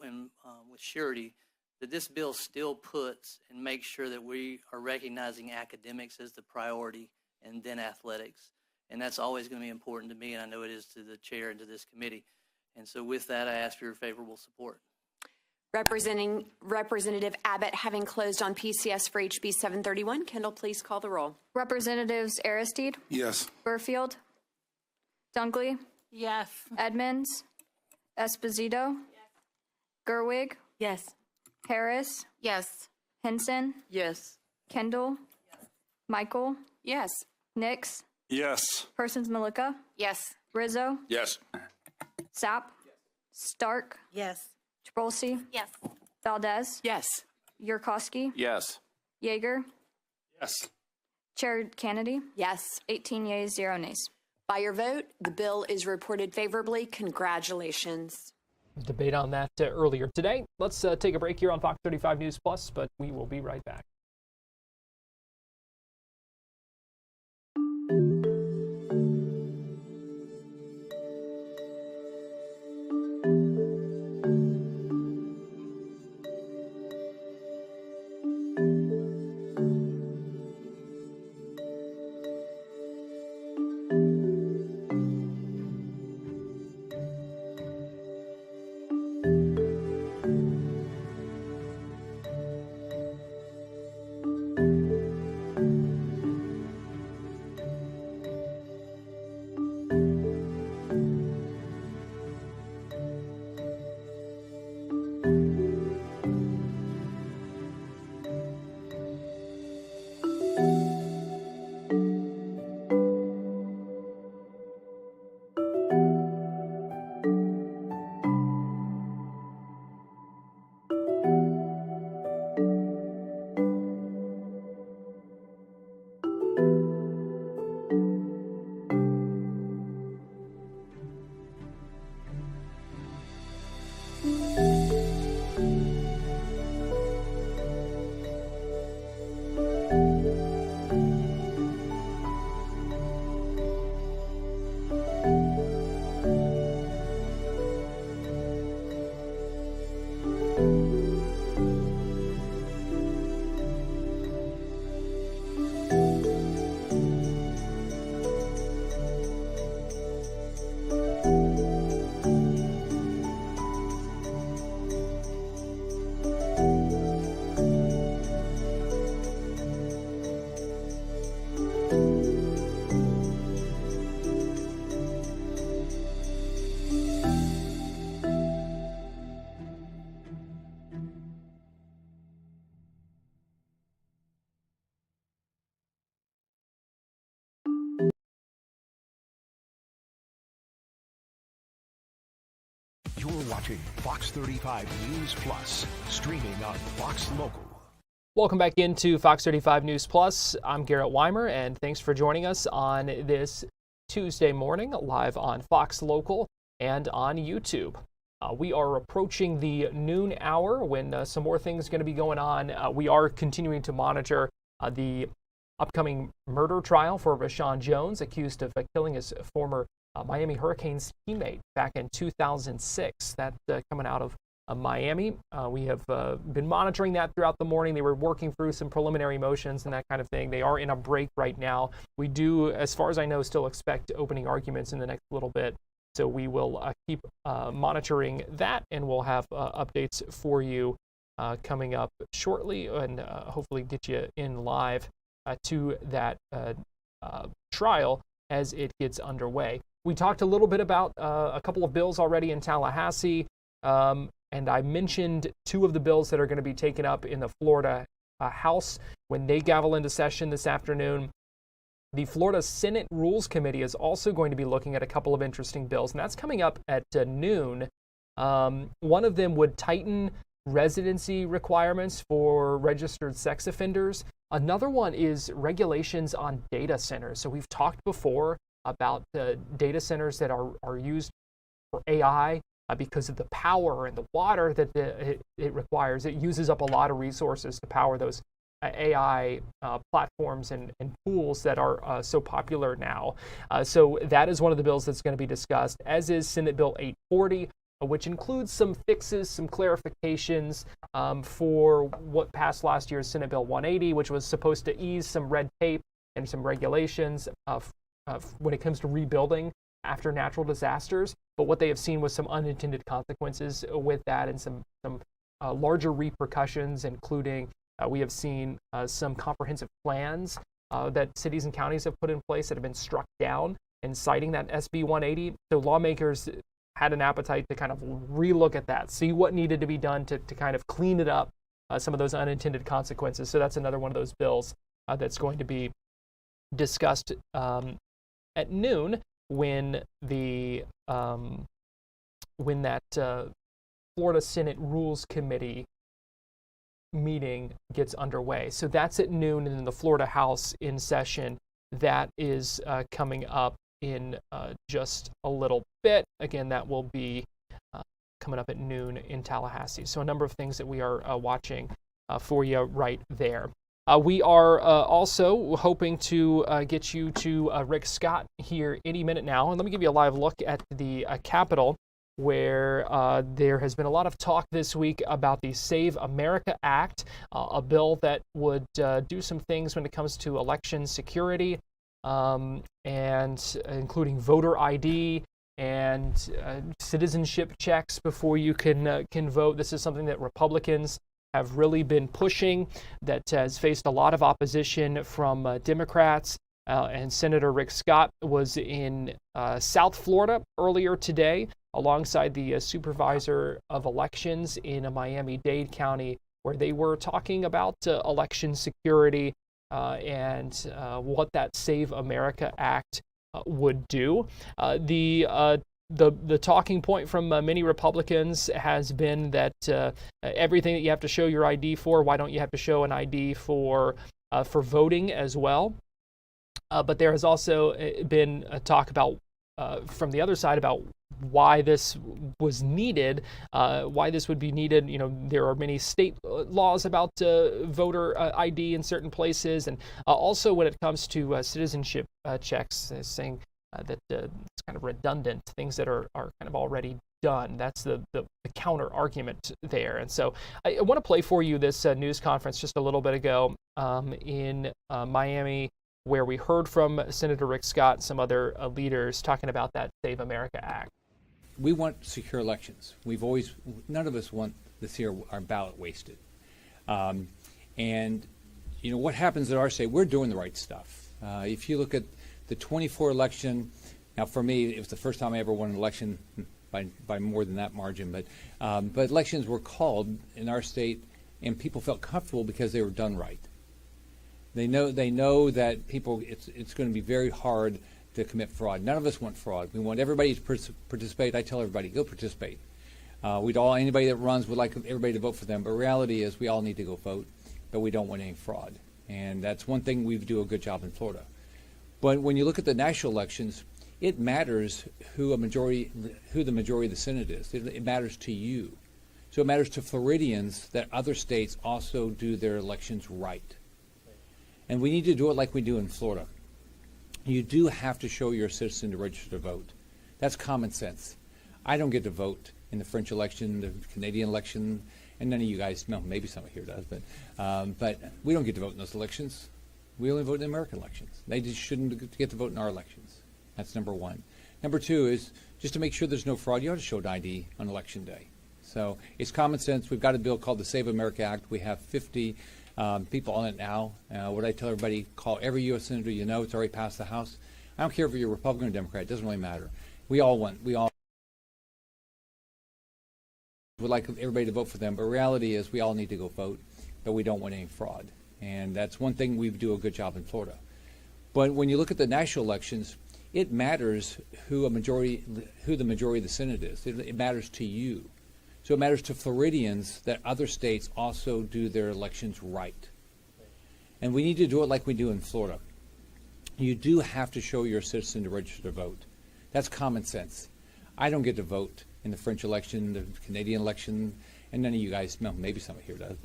Speaker 15: with surety that this bill still puts and makes sure that we are recognizing academics as the priority and then athletics. And that's always going to be important to me, and I know it is to the chair and to this committee. And so with that, I ask for your favorable support.
Speaker 12: Representative Abbott, having closed on PCS for HB 731, Kendall, please call the roll.
Speaker 14: Representatives Aristide?
Speaker 19: Yes.
Speaker 14: Burfield? Dunkley?
Speaker 10: Yes.
Speaker 14: Edmonds? Esposito? Yes. Gerwig?
Speaker 10: Yes.
Speaker 14: Harris?
Speaker 10: Yes.
Speaker 14: Henson?
Speaker 18: Yes.
Speaker 14: Kendall? Yes. Michael?
Speaker 12: Yes.
Speaker 14: Nix?
Speaker 16: Yes.
Speaker 14: Persons Malika?
Speaker 10: Yes.
Speaker 14: Rizzo?
Speaker 16: Yes.
Speaker 14: Sapp? Stark?
Speaker 10: Yes.
Speaker 14: Trabulsi?
Speaker 10: Yes.
Speaker 14: Valdez?
Speaker 18: Yes.
Speaker 14: Yurkowski?
Speaker 16: Yes.
Speaker 14: Yeager?
Speaker 16: Yes.
Speaker 14: Chair Kennedy?
Speaker 12: Yes.
Speaker 14: 18 yeas, 0 nays.
Speaker 12: By your vote, the bill is reported favorably. Congratulations.
Speaker 2: Debate on that earlier today. Let's take a break here on Fox 35 News Plus, but we will be right back.
Speaker 1: watching Fox 35 News Plus, streaming on Fox Local.
Speaker 2: Welcome back into Fox 35 News Plus. I'm Garrett Weimer, and thanks for joining us on this Tuesday morning, live on Fox Local and on YouTube. We are approaching the noon hour when some more things are going to be going on. We are continuing to monitor the upcoming murder trial for Rashawn Jones, accused of killing his former Miami Hurricanes teammate back in 2006. That's coming out of Miami. We have been monitoring that throughout the morning. They were working through some preliminary motions and that kind of thing. They are in a break right now. We do, as far as I know, still expect opening arguments in the next little bit. So we will keep monitoring that, and we'll have updates for you coming up shortly, and hopefully get you in live to that trial as it gets underway. We talked a little bit about a couple of bills already in Tallahassee, and I mentioned two of the bills that are going to be taken up in the Florida House when they gavel into session this afternoon. The Florida Senate Rules Committee is also going to be looking at a couple of interesting bills, and that's coming up at noon. One of them would tighten residency requirements for registered sex offenders. Another one is regulations on data centers. So we've talked before about the data centers that are used for AI because of the power and the water that it requires. It uses up a lot of resources to power those AI platforms and tools that are so popular now. So that is one of the bills that's going to be discussed, as is Senate Bill 840, which includes some fixes, some clarifications for what passed last year's Senate Bill 180, which was supposed to ease some red tape and some regulations when it comes to rebuilding after natural disasters. But what they have seen was some unintended consequences with that, and some larger repercussions, including we have seen some comprehensive plans that cities and counties have put in place that have been struck down, and citing that SB 180. So lawmakers had an appetite to kind of relook at that, see what needed to be done to kind of clean it up, some of those unintended consequences. So that's another one of those bills that's going to be discussed at noon when that Florida Senate Rules Committee meeting gets underway. So that's at noon, and then the Florida House in session, that is coming up in just a little bit. Again, that will be coming up at noon in Tallahassee. So a number of things that we are watching for you right there. We are also hoping to get you to Rick Scott here any minute now. And let me give you a live look at the Capitol, where there has been a lot of talk this week about the Save America Act, a bill that would do some things when it comes to election security, and including voter ID and citizenship checks before you can vote. This is something that Republicans have really been pushing, that has faced a lot of opposition from Democrats. And Senator Rick Scott was in South Florida earlier today alongside the supervisor of elections in Miami-Dade County, where they were talking about election security and what that Save America Act would do. The talking point from many Republicans has been that everything that you have to show your ID for, why don't you have to show an ID for voting as well? But there has also been a talk about from the other side about why this was needed, why this would be needed. You know, there are many state laws about voter ID in certain places, and also when it comes to citizenship checks, saying that it's kind of redundant, things that are kind of already done. That's the counter argument there. And so I want to play for you this news conference just a little bit ago in Miami, where we heard from Senator Rick Scott and some other leaders talking about that Save America Act.
Speaker 20: We want secure elections. None of us want to see our ballot wasted. And, you know, what happens at our state, we're doing the right stuff. If you look at the 24 election, now for me, it was the first time I ever won an election by more than that margin, but elections were called in our state and people felt comfortable because they were done right. They know that people, it's going to be very hard to commit fraud. None of us want fraud. We want everybody to participate. I tell everybody, go participate. Anybody that runs would like everybody to vote for them, but reality is we all need to go vote, but we don't want any fraud. And that's one thing we do a good job in Florida. But when you look at the national elections, it matters who the majority of the Senate is. It matters to you. So it matters to Floridians that other states also do their elections right. And we need to do it like we do in Florida. You do have to show you're a citizen to register to vote. That's common sense. I don't get to vote in the French election, the Canadian election, and none of you guys, no, maybe someone here does, but we don't get to vote in those elections. We only vote in the American elections. They just shouldn't get to vote in our elections. That's number one. Number two is just to make sure there's no fraud, you ought to show an ID on Election Day. So it's common sense. We've got a bill called the Save America Act. We have 50 people on it now. What I tell everybody, call every U.S. senator you know. It's already passed the House. I don't care if you're Republican or Democrat. It doesn't really matter. We all would like everybody to vote for them, but reality is we all need to go vote, but we don't want any fraud. And that's one thing we do a good job in Florida. But when you look at the national elections, it matters who the majority of the Senate is. It matters to you. So it matters to Floridians that other states also do their elections right. And we need to do it like we do in Florida. You do have to show you're a citizen to register to vote. That's common sense. I don't get to vote in the French election, the Canadian election, and none of you guys, no, maybe someone here does,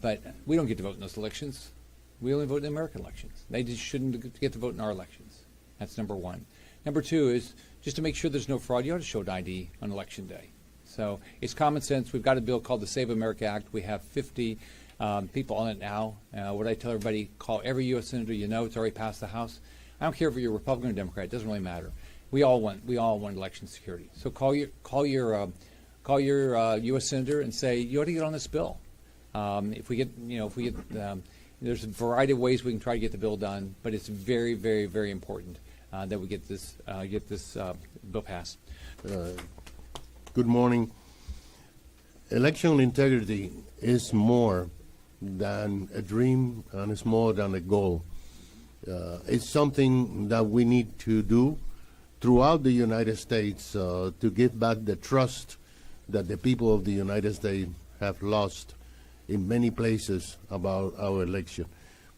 Speaker 20: but we don't get to vote in those elections. We only vote in the American elections. They just shouldn't get to vote in our elections. That's number one. Number two is just to make sure there's no fraud, you ought to show an ID on Election Day. So it's common sense. We've got a bill called the Save America Act. We have 50 people on it now. What I tell everybody, call every U.S. senator you know. It's already passed the House. I don't care if you're Republican or Democrat. It doesn't really matter. We all want election security. So call your U.S. senator and say you ought to get on this bill. There's a variety of ways we can try to get the bill done, but it's very, very, very important that we get this bill passed.
Speaker 21: Good morning. Election integrity is more than a dream, and it's more than a goal. It's something that we need to do throughout the United States to give back the trust that the people of the United States have lost in many places about our election.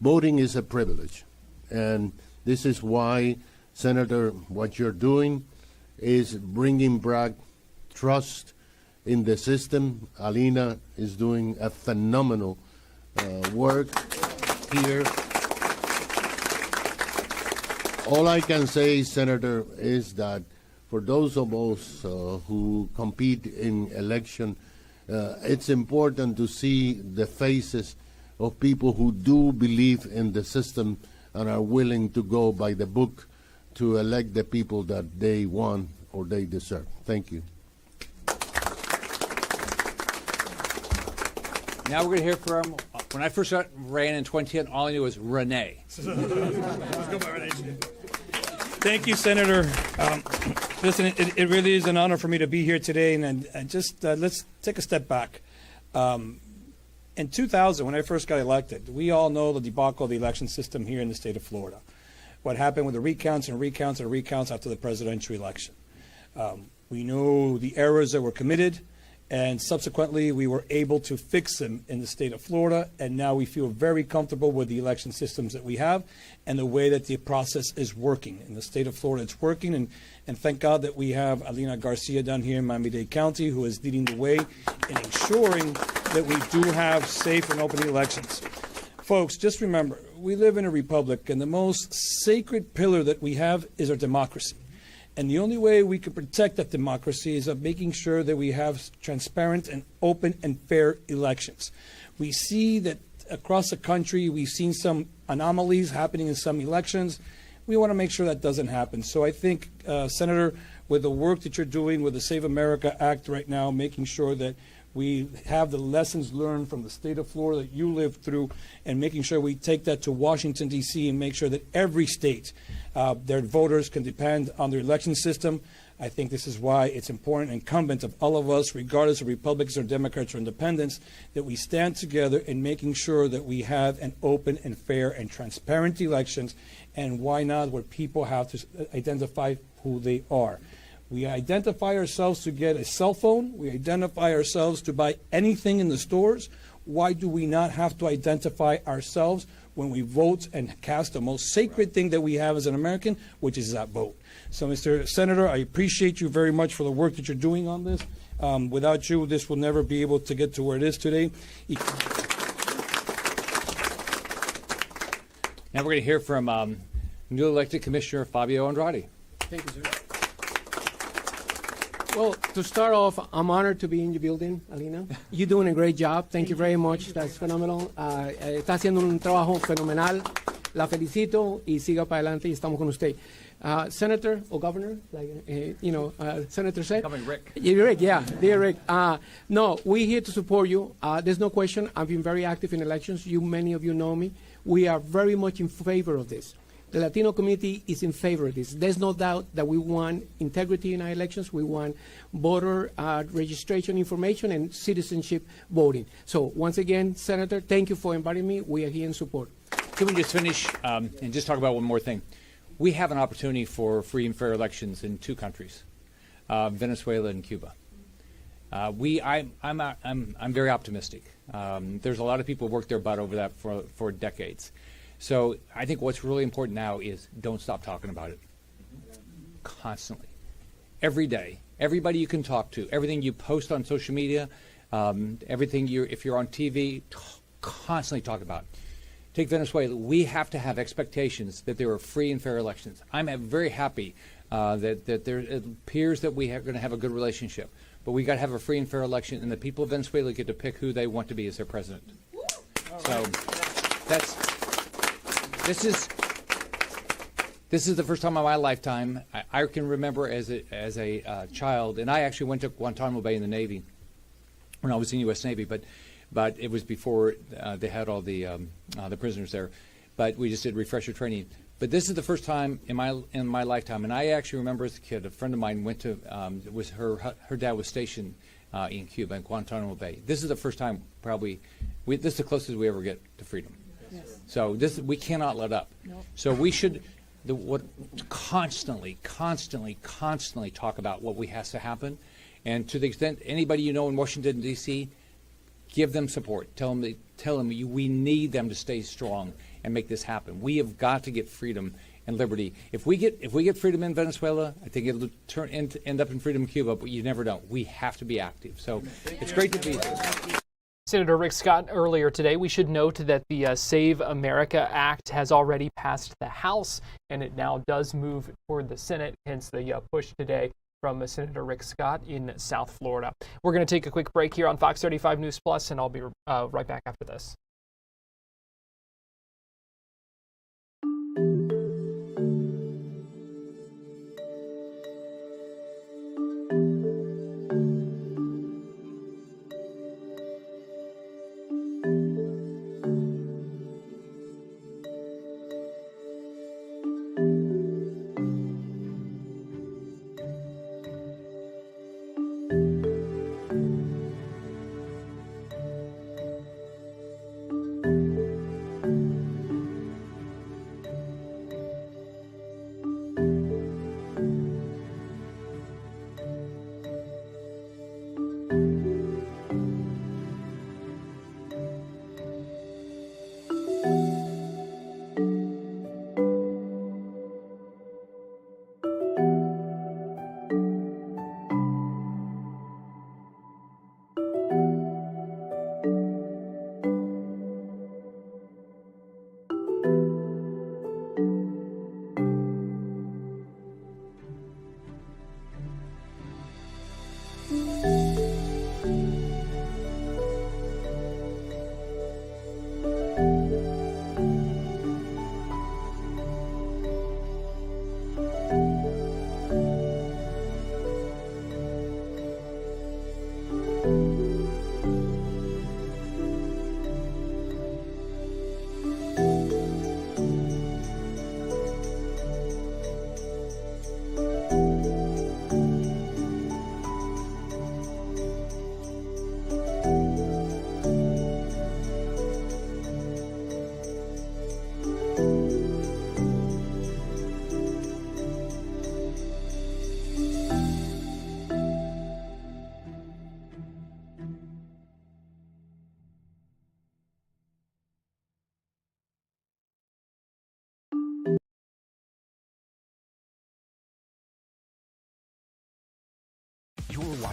Speaker 21: Voting is a privilege, and this is why, Senator, what you're doing is bringing back trust in the system. Alina is doing a phenomenal work here. All I can say, Senator, is that for those of us who compete in election, it's important to see the faces of people who do believe in the system and are willing to go by the book to elect the people that they want or they deserve. Thank you.
Speaker 20: Now we're going to hear from, when I first ran in 2010, all I knew was Renee.
Speaker 22: Let's go by Renee. Thank you, Senator. Listen, it really is an honor for me to be here today, and just let's take a step back. In 2000, when I first got elected, we all know the debacle of the election system here in the state of Florida. What happened with the recounts and recounts and recounts after the presidential election. We know the errors that were committed, and subsequently we were able to fix them in the state of Florida, and now we feel very comfortable with the election systems that we have and the way that the process is working. In the state of Florida, it's working, and thank God that we have Alina Garcia down here in Miami-Dade County who is leading the way in ensuring that we do have safe and open elections. Folks, just remember, we live in a republic, and the most sacred pillar that we have is our democracy. And the only way we can protect that democracy is of making sure that we have transparent and open and fair elections. We see that across the country, we've seen some anomalies happening in some elections. We want to make sure that doesn't happen. So I think, Senator, with the work that you're doing with the Save America Act right now, making sure that we have the lessons learned from the state of Florida that you lived through, and making sure we take that to Washington, D.C., and make sure that every state, their voters can depend on their election system. I think this is why it's important and incumbent of all of us, regardless of Republicans or Democrats or Independents, that we stand together in making sure that we have an open and fair and transparent elections, and why not where people have to identify who they are. We identify ourselves to get a cell phone. We identify ourselves to buy anything in the stores. Why do we not have to identify ourselves when we vote and cast the most sacred thing that we have as an American, which is that vote? So, Mr. Senator, I appreciate you very much for the work that you're doing on this. Without you, this will never be able to get to where it is today.
Speaker 20: Now we're going to hear from newly elected Commissioner Fabio Andrade.
Speaker 3: Thank you, sir. Well, to start off, I'm honored to be in your building, Alina. You're doing a great job. Thank you very much. That's phenomenal. Está haciendo un trabajo fenomenal. La felicito y siga para adelante y estamos con usted. Senator or Governor, Senator said.
Speaker 20: Governor Rick.
Speaker 3: Yeah, Rick, yeah, dear Rick. No, we're here to support you. There's no question. I've been very active in elections. Many of you know me. We are very much in favor of this. The Latino community is in favor of this. There's no doubt that we want integrity in our elections. We want voter registration information and citizenship voting. So once again, Senator, thank you for inviting me. We are here in support.
Speaker 20: Can we just finish and just talk about one more thing? We have an opportunity for free and fair elections in two countries, Venezuela and Cuba. I'm very optimistic. There's a lot of people who worked their butt over that for decades. So I think what's really important now is don't stop talking about it. Constantly. Every day. Everybody you can talk to. Everything you post on social media. Everything if you're on TV, constantly talk about. Take Venezuela. We have to have expectations that there are free and fair elections. I'm very happy that there it appears that we are going to have a good relationship. But we got to have a free and fair election, and the people of Venezuela get to pick who they want to be as their president. So this is the first time in my lifetime I can remember as a child, and I actually went to Guantanamo Bay in the Navy when I was in U.S. Navy, but it was before they had all the prisoners there. But we just did refresher training. But this is the first time in my lifetime, and I actually remember as a kid, a friend of mine went to her dad was stationed in Cuba in Guantanamo Bay. This is the first time probably this is the closest we ever get to freedom. Yes. So we cannot let up. Nope. So we should constantly talk about what has to happen, and to the extent anybody you know in Washington D.C., give them support. Tell them we need them to stay strong and make this happen. We have got to get freedom and liberty. If we get freedom in Venezuela, I think it'll end up in freedom in Cuba. But you never know. We have to be active. So it's great to be here.
Speaker 2: Senator Rick Scott, earlier today, we should note that the Save America Act has already passed the House, and it now does move toward the Senate, hence the push today from Senator Rick Scott in South Florida. We're going to take a quick break here on Fox 35 News Plus, and I'll be right back after this.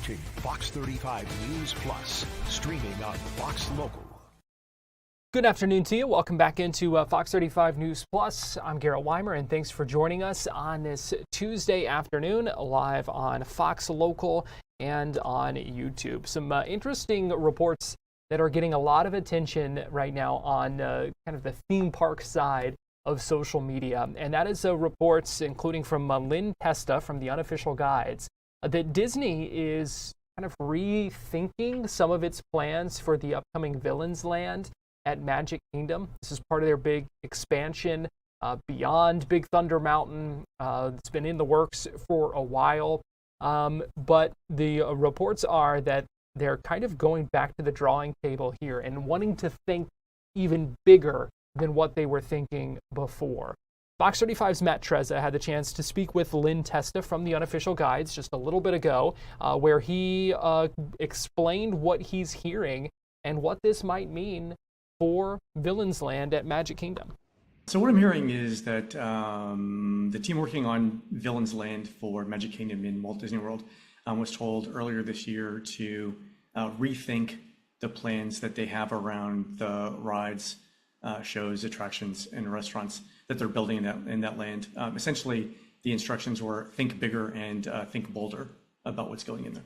Speaker 1: watching Fox 35 News Plus, streaming on Fox Local.
Speaker 2: Good afternoon to you. Welcome back into Fox 35 News Plus. I'm Garrett Weimer, and thanks for joining us on this Tuesday afternoon, live on Fox Local and on YouTube. Some interesting reports that are getting a lot of attention right now on kind of the theme park side of social media, and that is reports including from Lynn Testa from the Unofficial Guides that Disney is kind of rethinking some of its plans for the upcoming Villains Land at Magic Kingdom. This is part of their big expansion beyond Big Thunder Mountain. It's been in the works for a while, but the reports are that they're kind of going back to the drawing table here and wanting to think even bigger than what they were thinking before. Fox 35's Matt Trezza had the chance to speak with Lynn Testa from the Unofficial Guides just a little bit ago, where he explained what he's hearing and what this might mean for Villains Land at Magic Kingdom.
Speaker 4: So what I'm hearing is that the team working on Villains Land for Magic Kingdom in Walt Disney World was told earlier this year to rethink the plans that they have around the rides, shows, attractions, and restaurants that they're building in that land. Essentially, the instructions were think bigger and think bolder about what's going in there.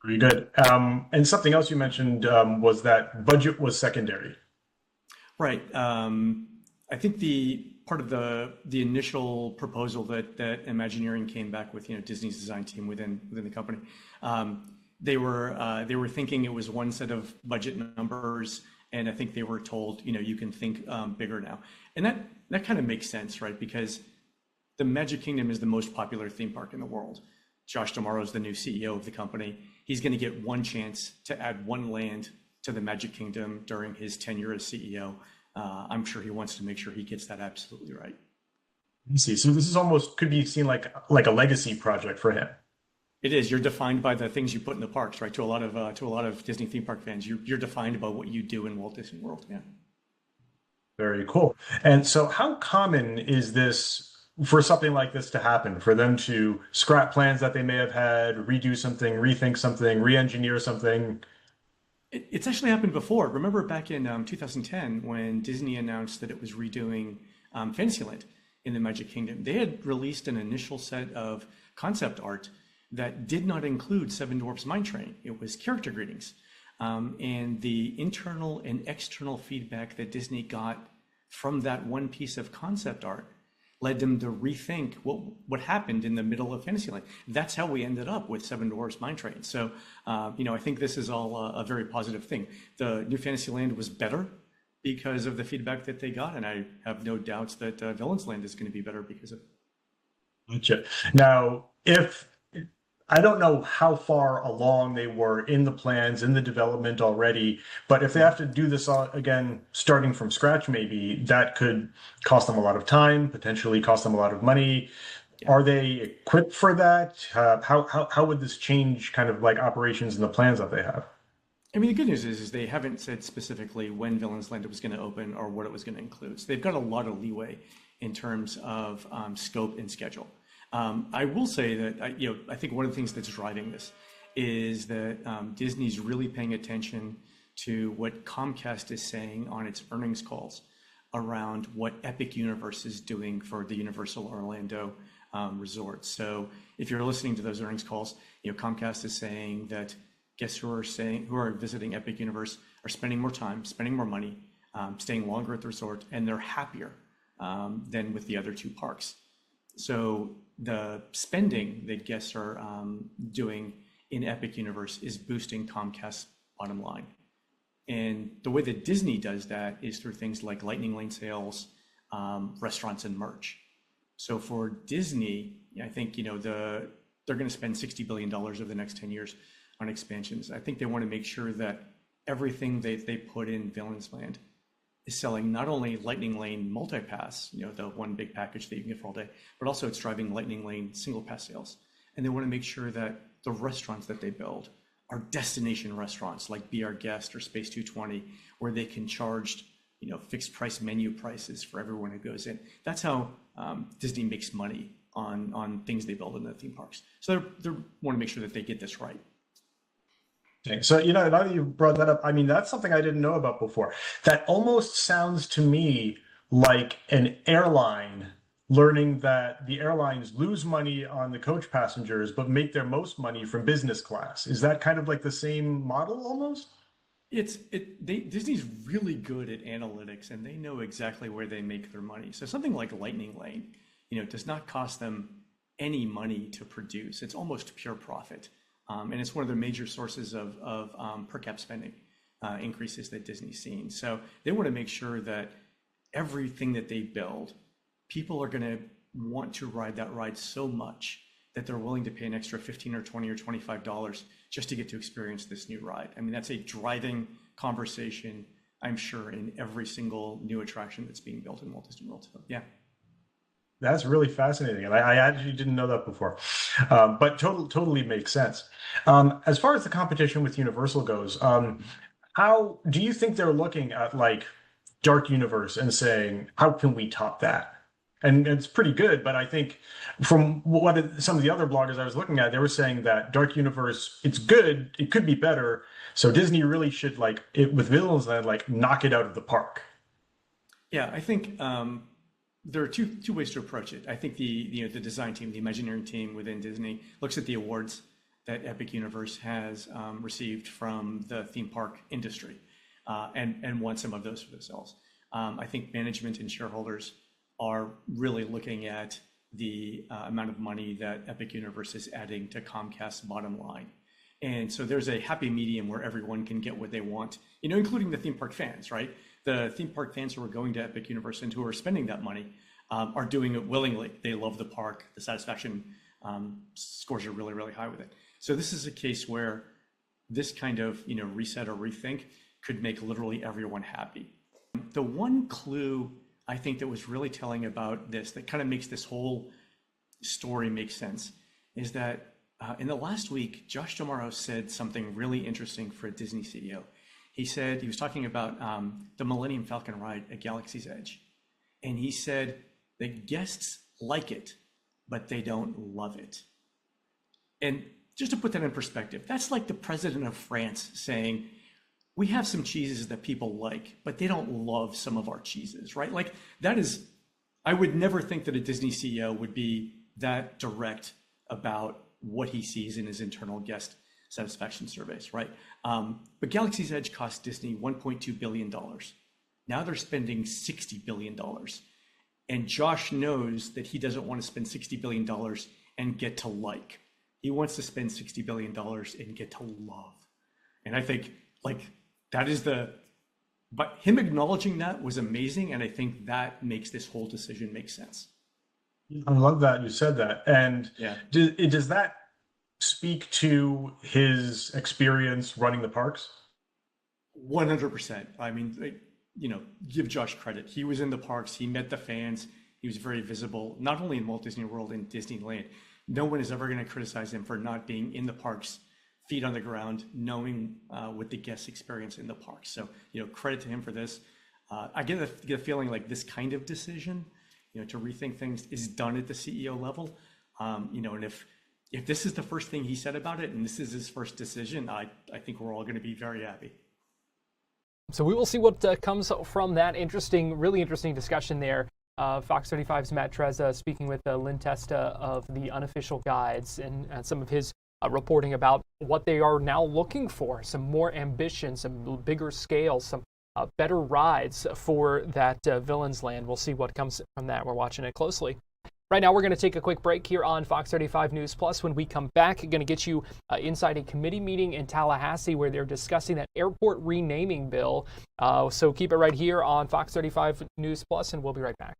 Speaker 5: Very good. And something else you mentioned was that budget was secondary.
Speaker 4: Right. I think the part of the initial proposal that Imagineering came back with, Disney's design team within the company, they were thinking it was one set of budget numbers, and I think they were told, you can think bigger now, and that kind of makes sense, right? Because the Magic Kingdom is the most popular theme park in the world. Josh D'Amaro is the new CEO of the company. He's going to get one chance to add one land to the Magic Kingdom during his tenure as CEO. I'm sure he wants to make sure he gets that absolutely right.
Speaker 5: I see. So this is almost could be seen like a legacy project for him.
Speaker 4: It is. You're defined by the things you put in the parks, right? To a lot of Disney theme park fans, you're defined by what you do in Walt Disney World. Yeah.
Speaker 5: Very cool. And so, how common is this for something like this to happen? For them to scrap plans that they may have had, redo something, rethink something, re-engineer something?
Speaker 4: It's actually happened before. Remember back in 2010 when Disney announced that it was redoing Fantasyland in the Magic Kingdom. They had released an initial set of concept art that did not include Seven Dwarfs Mine Train. It was character greetings. And the internal and external feedback that Disney got from that one piece of concept art led them to rethink what happened in the middle of Fantasyland. That's how we ended up with Seven Dwarfs Mine Train. So, I think this is all a very positive thing. The new Fantasyland was better because of the feedback that they got, and I have no doubts that Villains Land is going to be better because of it.
Speaker 5: Gotcha. Now, I don't know how far along they were in the plans, in the development already, but if they have to do this again, starting from scratch, maybe that could cost them a lot of time, potentially cost them a lot of money. Yeah. Are they equipped for that? How would this change kind of like operations and the plans that they have?
Speaker 4: I mean, the good news is they haven't said specifically when Villains Land was going to open or what it was going to include. So they've got a lot of leeway in terms of scope and schedule. I will say that I think one of the things that's driving this is that Disney's really paying attention to what Comcast is saying on its earnings calls around what Epic Universe is doing for the Universal Orlando resort. So if you're listening to those earnings calls, Comcast is saying that guests who are visiting Epic Universe are spending more time, spending more money, staying longer at the resort, and they're happier than with the other two parks. So the spending that guests are doing in Epic Universe is boosting Comcast's bottom line. And the way that Disney does that is through things like Lightning Lane sales, restaurants, and merch. So for Disney, I think they're going to spend $60 billion over the next 10 years on expansions. I think they want to make sure that everything they put in Villains Land is selling not only Lightning Lane multi-pass, the one big package that you can get for all day, but also it's driving Lightning Lane single pass sales. And they want to make sure that the restaurants that they build are destination restaurants like Be Our Guest or Space 220, where they can charge, fixed price menu prices for everyone who goes in. That's how Disney makes money on things they build in the theme parks. So they want to make sure that they get this right.
Speaker 5: Okay. So, now that you brought that up, I mean, that's something I didn't know about before. That almost sounds to me like an airline learning that the airlines lose money on the coach passengers, but make their most money from business class. Is that kind of like the same model almost?
Speaker 4: Disney's really good at analytics, and they know exactly where they make their money. So something like Lightning Lane, does not cost them any money to produce. It's almost pure profit. And it's one of the major sources of per cap spending increases that Disney's seen. So they want to make sure that everything that they build, people are going to want to ride that ride so much that they're willing to pay an extra $15 or $20 or $25 just to get to experience this new ride. I mean, that's a driving conversation, I'm sure, in every single new attraction that's being built in Walt Disney World. So, yeah.
Speaker 5: That's really fascinating, and I actually didn't know that before, but totally makes sense. As far as the competition with Universal goes, how do you think they're looking at like Dark Universe and saying, how can we top that? And it's pretty good, but I think from what some of the other bloggers I was looking at, they were saying that Dark Universe, it's good, it could be better. So Disney really should, like, with Villains Land, like, knock it out of the park.
Speaker 4: Yeah, I think there are two ways to approach it. I think the design team, the Imagineering team within Disney, looks at the awards that Epic Universe has received from the theme park industry and wants some of those for themselves. I think management and shareholders are really looking at the amount of money that Epic Universe is adding to Comcast's bottom line. And so there's a happy medium where everyone can get what they want, including the theme park fans, right? The theme park fans who are going to Epic Universe and who are spending that money are doing it willingly. They love the park. The satisfaction scores are really, really high with it. So this is a case where this kind of, reset or rethink could make literally everyone happy. The one clue I think that was really telling about this, that kind of makes this whole story make sense, is that in the last week, Josh D'Amaro said something really interesting for a Disney CEO. He said, he was talking about the Millennium Falcon ride at Galaxy's Edge. And he said, the guests like it, but they don't love it. And just to put that in perspective, that's like the president of France saying, we have some cheeses that people like, but they don't love some of our cheeses, right? Like that is, I would never think that a Disney CEO would be that direct about what he sees in his internal guest satisfaction surveys, right? But Galaxy's Edge cost Disney $1.2 billion. Now they're spending $60 billion. And Josh knows that he doesn't want to spend $60 billion and get to like. He wants to spend $60 billion and get to love. And I think that is but him acknowledging that was amazing. And I think that makes this whole decision make sense.
Speaker 5: I love that you said that. And
Speaker 4: yeah.
Speaker 5: Does that speak to his experience running the parks?
Speaker 4: 100%. I mean, give Josh credit. He was in the parks. He met the fans. He was very visible, not only in Walt Disney World and Disneyland. No one is ever going to criticize him for not being in the parks, feet on the ground, knowing what the guests experience in the parks. So, credit to him for this. I get a feeling like this kind of decision, to rethink things is done at the CEO level. And if this is the first thing he said about it, and this is his first decision, I think we're all going to be very happy.
Speaker 2: So we will see what comes from that really interesting discussion there. Fox 35's Matt Trezza speaking with Lynn Testa of the Unofficial Guides and some of his reporting about what they are now looking for, some more ambition, some bigger scale, some better rides for that Villains Land. We'll see what comes from that. We're watching it closely. Right now, we're going to take a quick break here on Fox 35 News Plus. When we come back, we're going to get you inside a committee meeting in Tallahassee where they're discussing that airport renaming bill. So keep it right here on Fox 35 News Plus, and we'll be right back.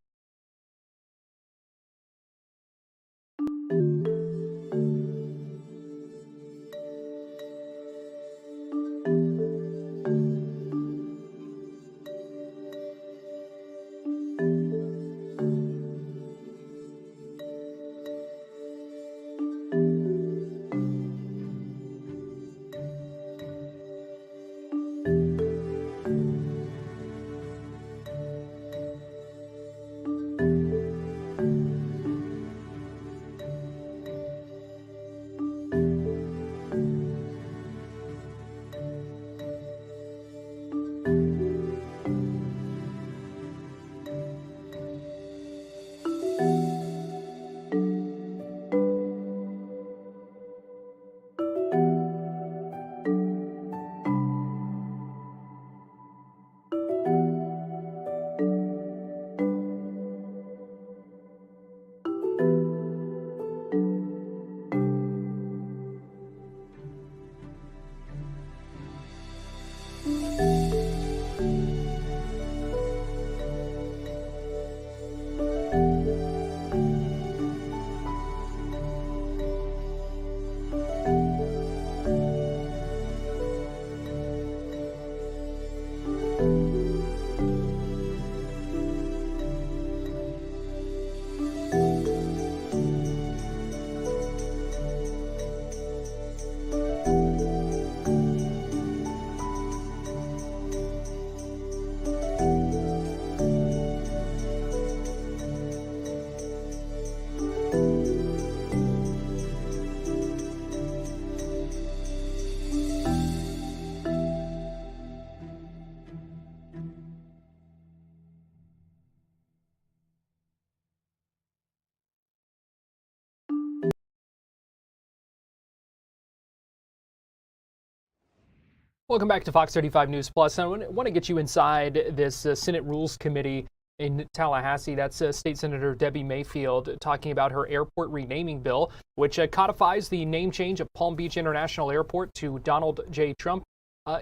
Speaker 2: Welcome back to Fox 35 News Plus. I want to get you inside this Senate Rules Committee in Tallahassee. That's State Senator Debbie Mayfield talking about her airport renaming bill, which codifies the name change of Palm Beach International Airport to Donald J. Trump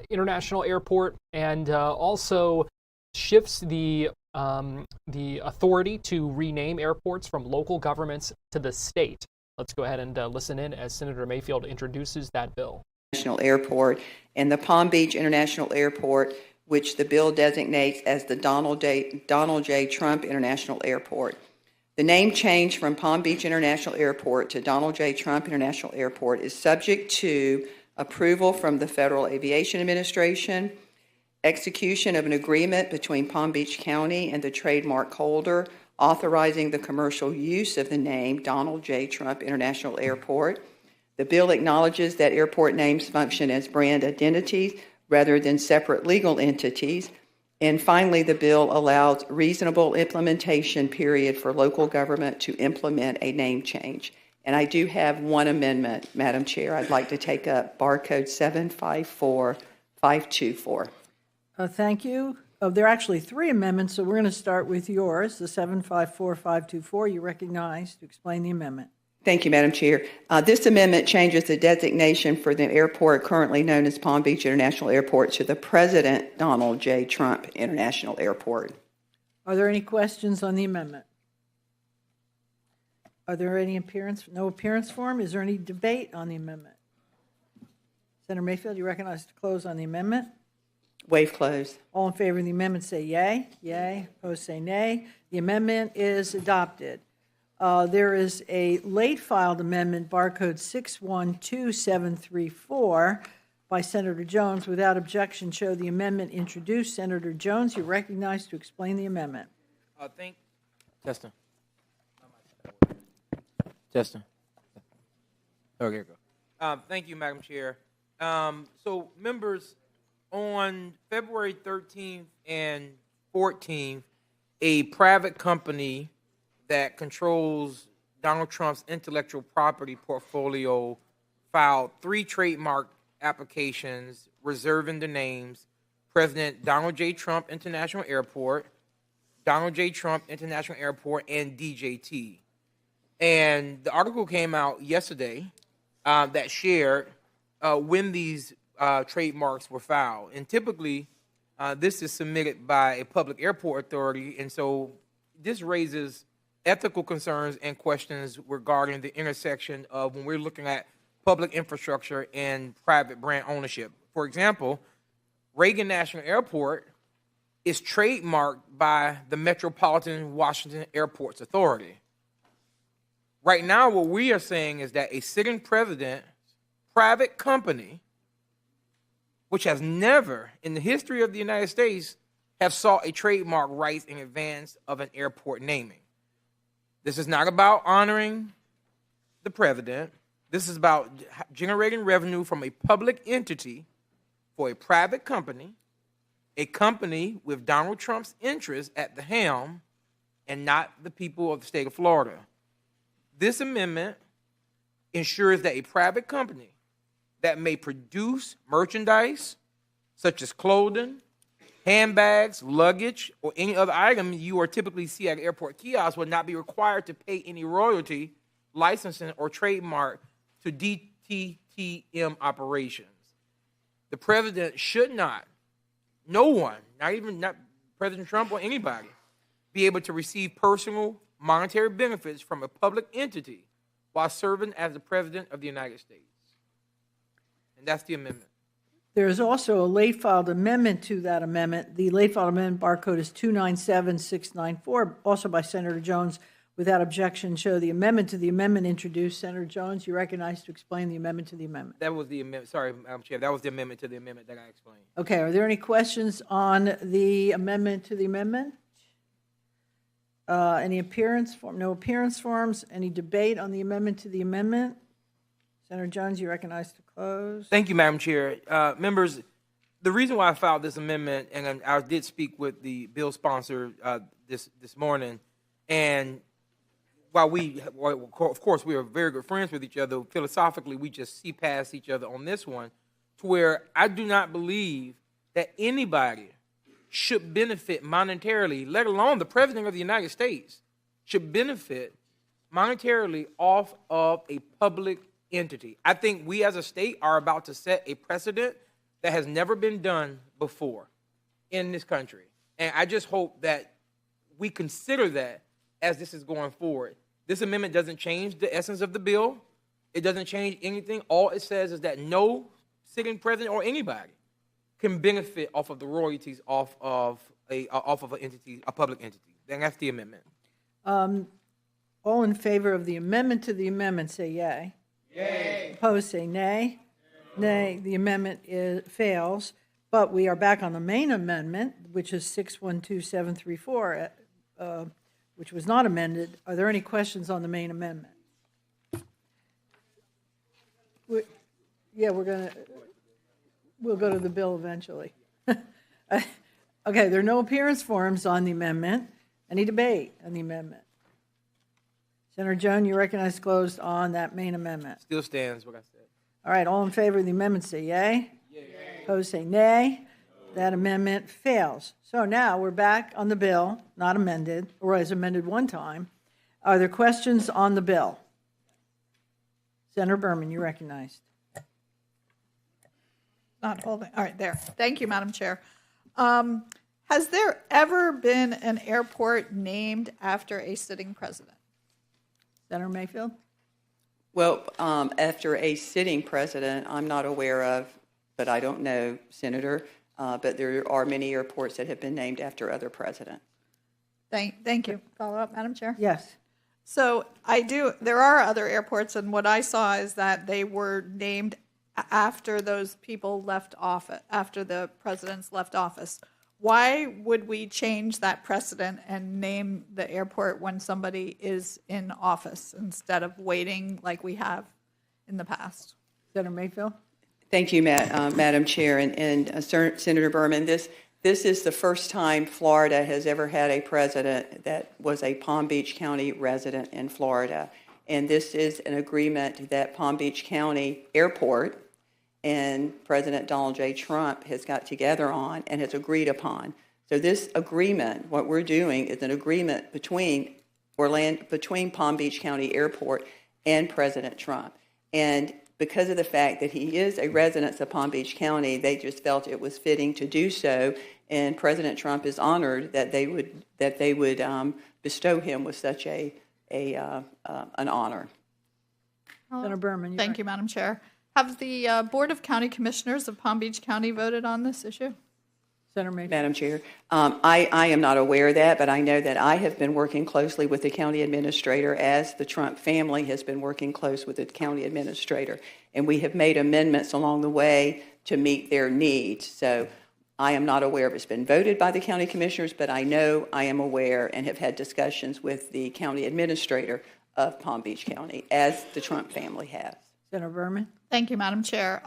Speaker 2: International Airport, and also shifts the authority to rename airports from local governments to the state. Let's go ahead and listen in as Senator Mayfield introduces that bill.
Speaker 7: International Airport and the Palm Beach International Airport, which the bill designates as the Donald J. Trump International Airport. The name change from Palm Beach International Airport to Donald J. Trump International Airport is subject to approval from the Federal Aviation Administration, execution of an agreement between Palm Beach County and the trademark holder authorizing the commercial use of the name Donald J. Trump International Airport. The bill acknowledges that airport names function as brand identities rather than separate legal entities. And finally, the bill allows reasonable implementation period for local government to implement a name change. And I do have one amendment, Madam Chair. I'd like to take up barcode 754524.
Speaker 8: Thank you. There are actually three amendments, so we're going to start with yours, the 754524. You recognize to explain the amendment.
Speaker 7: Thank you, Madam Chair. This amendment changes the designation for the airport currently known as Palm Beach International Airport to the President Donald J. Trump International Airport.
Speaker 8: Are there any questions on the amendment? Are there any no appearance form? Is there any debate on the amendment? Senator Mayfield, you recognize to close on the amendment?
Speaker 7: Waive close.
Speaker 8: All in favor of the amendment say yay. Yay. Opposed say nay. The amendment is adopted. There is a late filed amendment, barcode 612734, by Senator Jones. Without objection, show the amendment introduced. Senator Jones, you recognize to explain the amendment.
Speaker 23: Testing. Okay, go. Thank you, Madam Chair. So, members, on February 13th and 14th, a private company that controls Donald Trump's intellectual property portfolio filed 3 trademark applications reserving the names President Donald J. Trump International Airport, Donald J. Trump International Airport, and DJT. And the article came out yesterday that shared when these trademarks were filed. And typically, this is submitted by a public airport authority, and so this raises ethical concerns and questions regarding the intersection of when we're looking at public infrastructure and private brand ownership. For example, Reagan National Airport is trademarked by the Metropolitan Washington Airports Authority. Right now, what we are saying is that a sitting president, private company, which has never in the history of the United States have sought a trademark rights in advance of an airport naming. This is not about honoring the president. This is about generating revenue from a public entity for a private company, a company with Donald Trump's interests at the helm, and not the people of the state of Florida. This amendment ensures that a private company that may produce merchandise such as clothing, handbags, luggage, or any other item you are typically see at airport kiosks will not be required to pay any royalty, licensing, or trademark to DTTM operations. The president should not, no one, not President Trump or anybody, be able to receive personal monetary benefits from a public entity while serving as the President of the United States. And that's the amendment.
Speaker 8: There is also a late filed amendment to that amendment. The late filed amendment barcode is 297694, also by Senator Jones. Without objection, show the amendment to the amendment introduced. Senator Jones, you recognize to explain the amendment to the amendment.
Speaker 23: That was the amendment. Sorry, Madam Chair. That was the amendment to the amendment that I explained.
Speaker 8: Okay. Are there any questions on the amendment to the amendment? Any appearance form? No appearance forms. Any debate on the amendment to the amendment? Senator Jones, you recognize to close.
Speaker 23: Thank you, Madam Chair. Members, the reason why I filed this amendment, and I did speak with the bill sponsor this morning, and while of course we are very good friends with each other, philosophically we just see past each other on this one, to where I do not believe that anybody should benefit monetarily, let alone the President of the United States, should benefit monetarily off of a public entity. I think we as a state are about to set a precedent that has never been done before in this country. And I just hope that we consider that as this is going forward. This amendment doesn't change the essence of the bill. It doesn't change anything. All it says is that no sitting president or anybody can benefit off of the royalties off of an entity, a public entity. Then that's the amendment.
Speaker 8: All in favor of the amendment to the amendment, say yay. Yay. Opposed, say nay. Nay. The amendment fails. But we are back on the main amendment, which is 612734, which was not amended. Are there any questions on the main amendment? We'll go to the bill eventually. Okay, there are no appearance forms on the amendment. Any debate on the amendment? Senator Jones, you recognize closed on that main amendment.
Speaker 23: Still stands what I said.
Speaker 8: All right, all in favor of the amendment say yay. Yay. Opposed say nay. No. That amendment fails. So now we're back on the bill, not amended, or as amended one time. Are there questions on the bill? Senator Berman, you recognized.
Speaker 6: Not holding. All right, there. Thank you, Madam Chair. Has there ever been an airport named after a sitting president?
Speaker 8: Senator Mayfield?
Speaker 7: Well, after a sitting president, I'm not aware of, but I don't know, Senator, but there are many airports that have been named after other presidents.
Speaker 6: Thank you. Follow up, Madam Chair?
Speaker 8: Yes.
Speaker 6: So there are other airports, and what I saw is that they were named after those people left office, after the presidents left office. Why would we change that precedent and name the airport when somebody is in office instead of waiting like we have in the past?
Speaker 8: Senator Mayfield?
Speaker 7: Thank you, Madam Chair. And Senator Berman, this is the first time Florida has ever had a president that was a Palm Beach County resident in Florida. And this is an agreement that Palm Beach County Airport and President Donald J. Trump has got together on and has agreed upon. So this agreement, what we're doing is an agreement between Palm Beach County Airport and President Trump. And because of the fact that he is a resident of Palm Beach County, they just felt it was fitting to do so. And President Trump is honored that they would bestow him with such an honor.
Speaker 8: Senator Berman.
Speaker 6: Thank you, Madam Chair. Have the Board of County Commissioners of Palm Beach County voted on this issue?
Speaker 8: Senator Mayfield.
Speaker 7: Madam Chair, I am not aware of that, but I know that I have been working closely with the county administrator as the Trump family has been working close with the county administrator. And we have made amendments along the way to meet their needs. So I am not aware if it's been voted by the county commissioners, but I know I am aware and have had discussions with the county administrator of Palm Beach County, as the Trump family has.
Speaker 8: Senator Berman.
Speaker 6: Thank you, Madam Chair.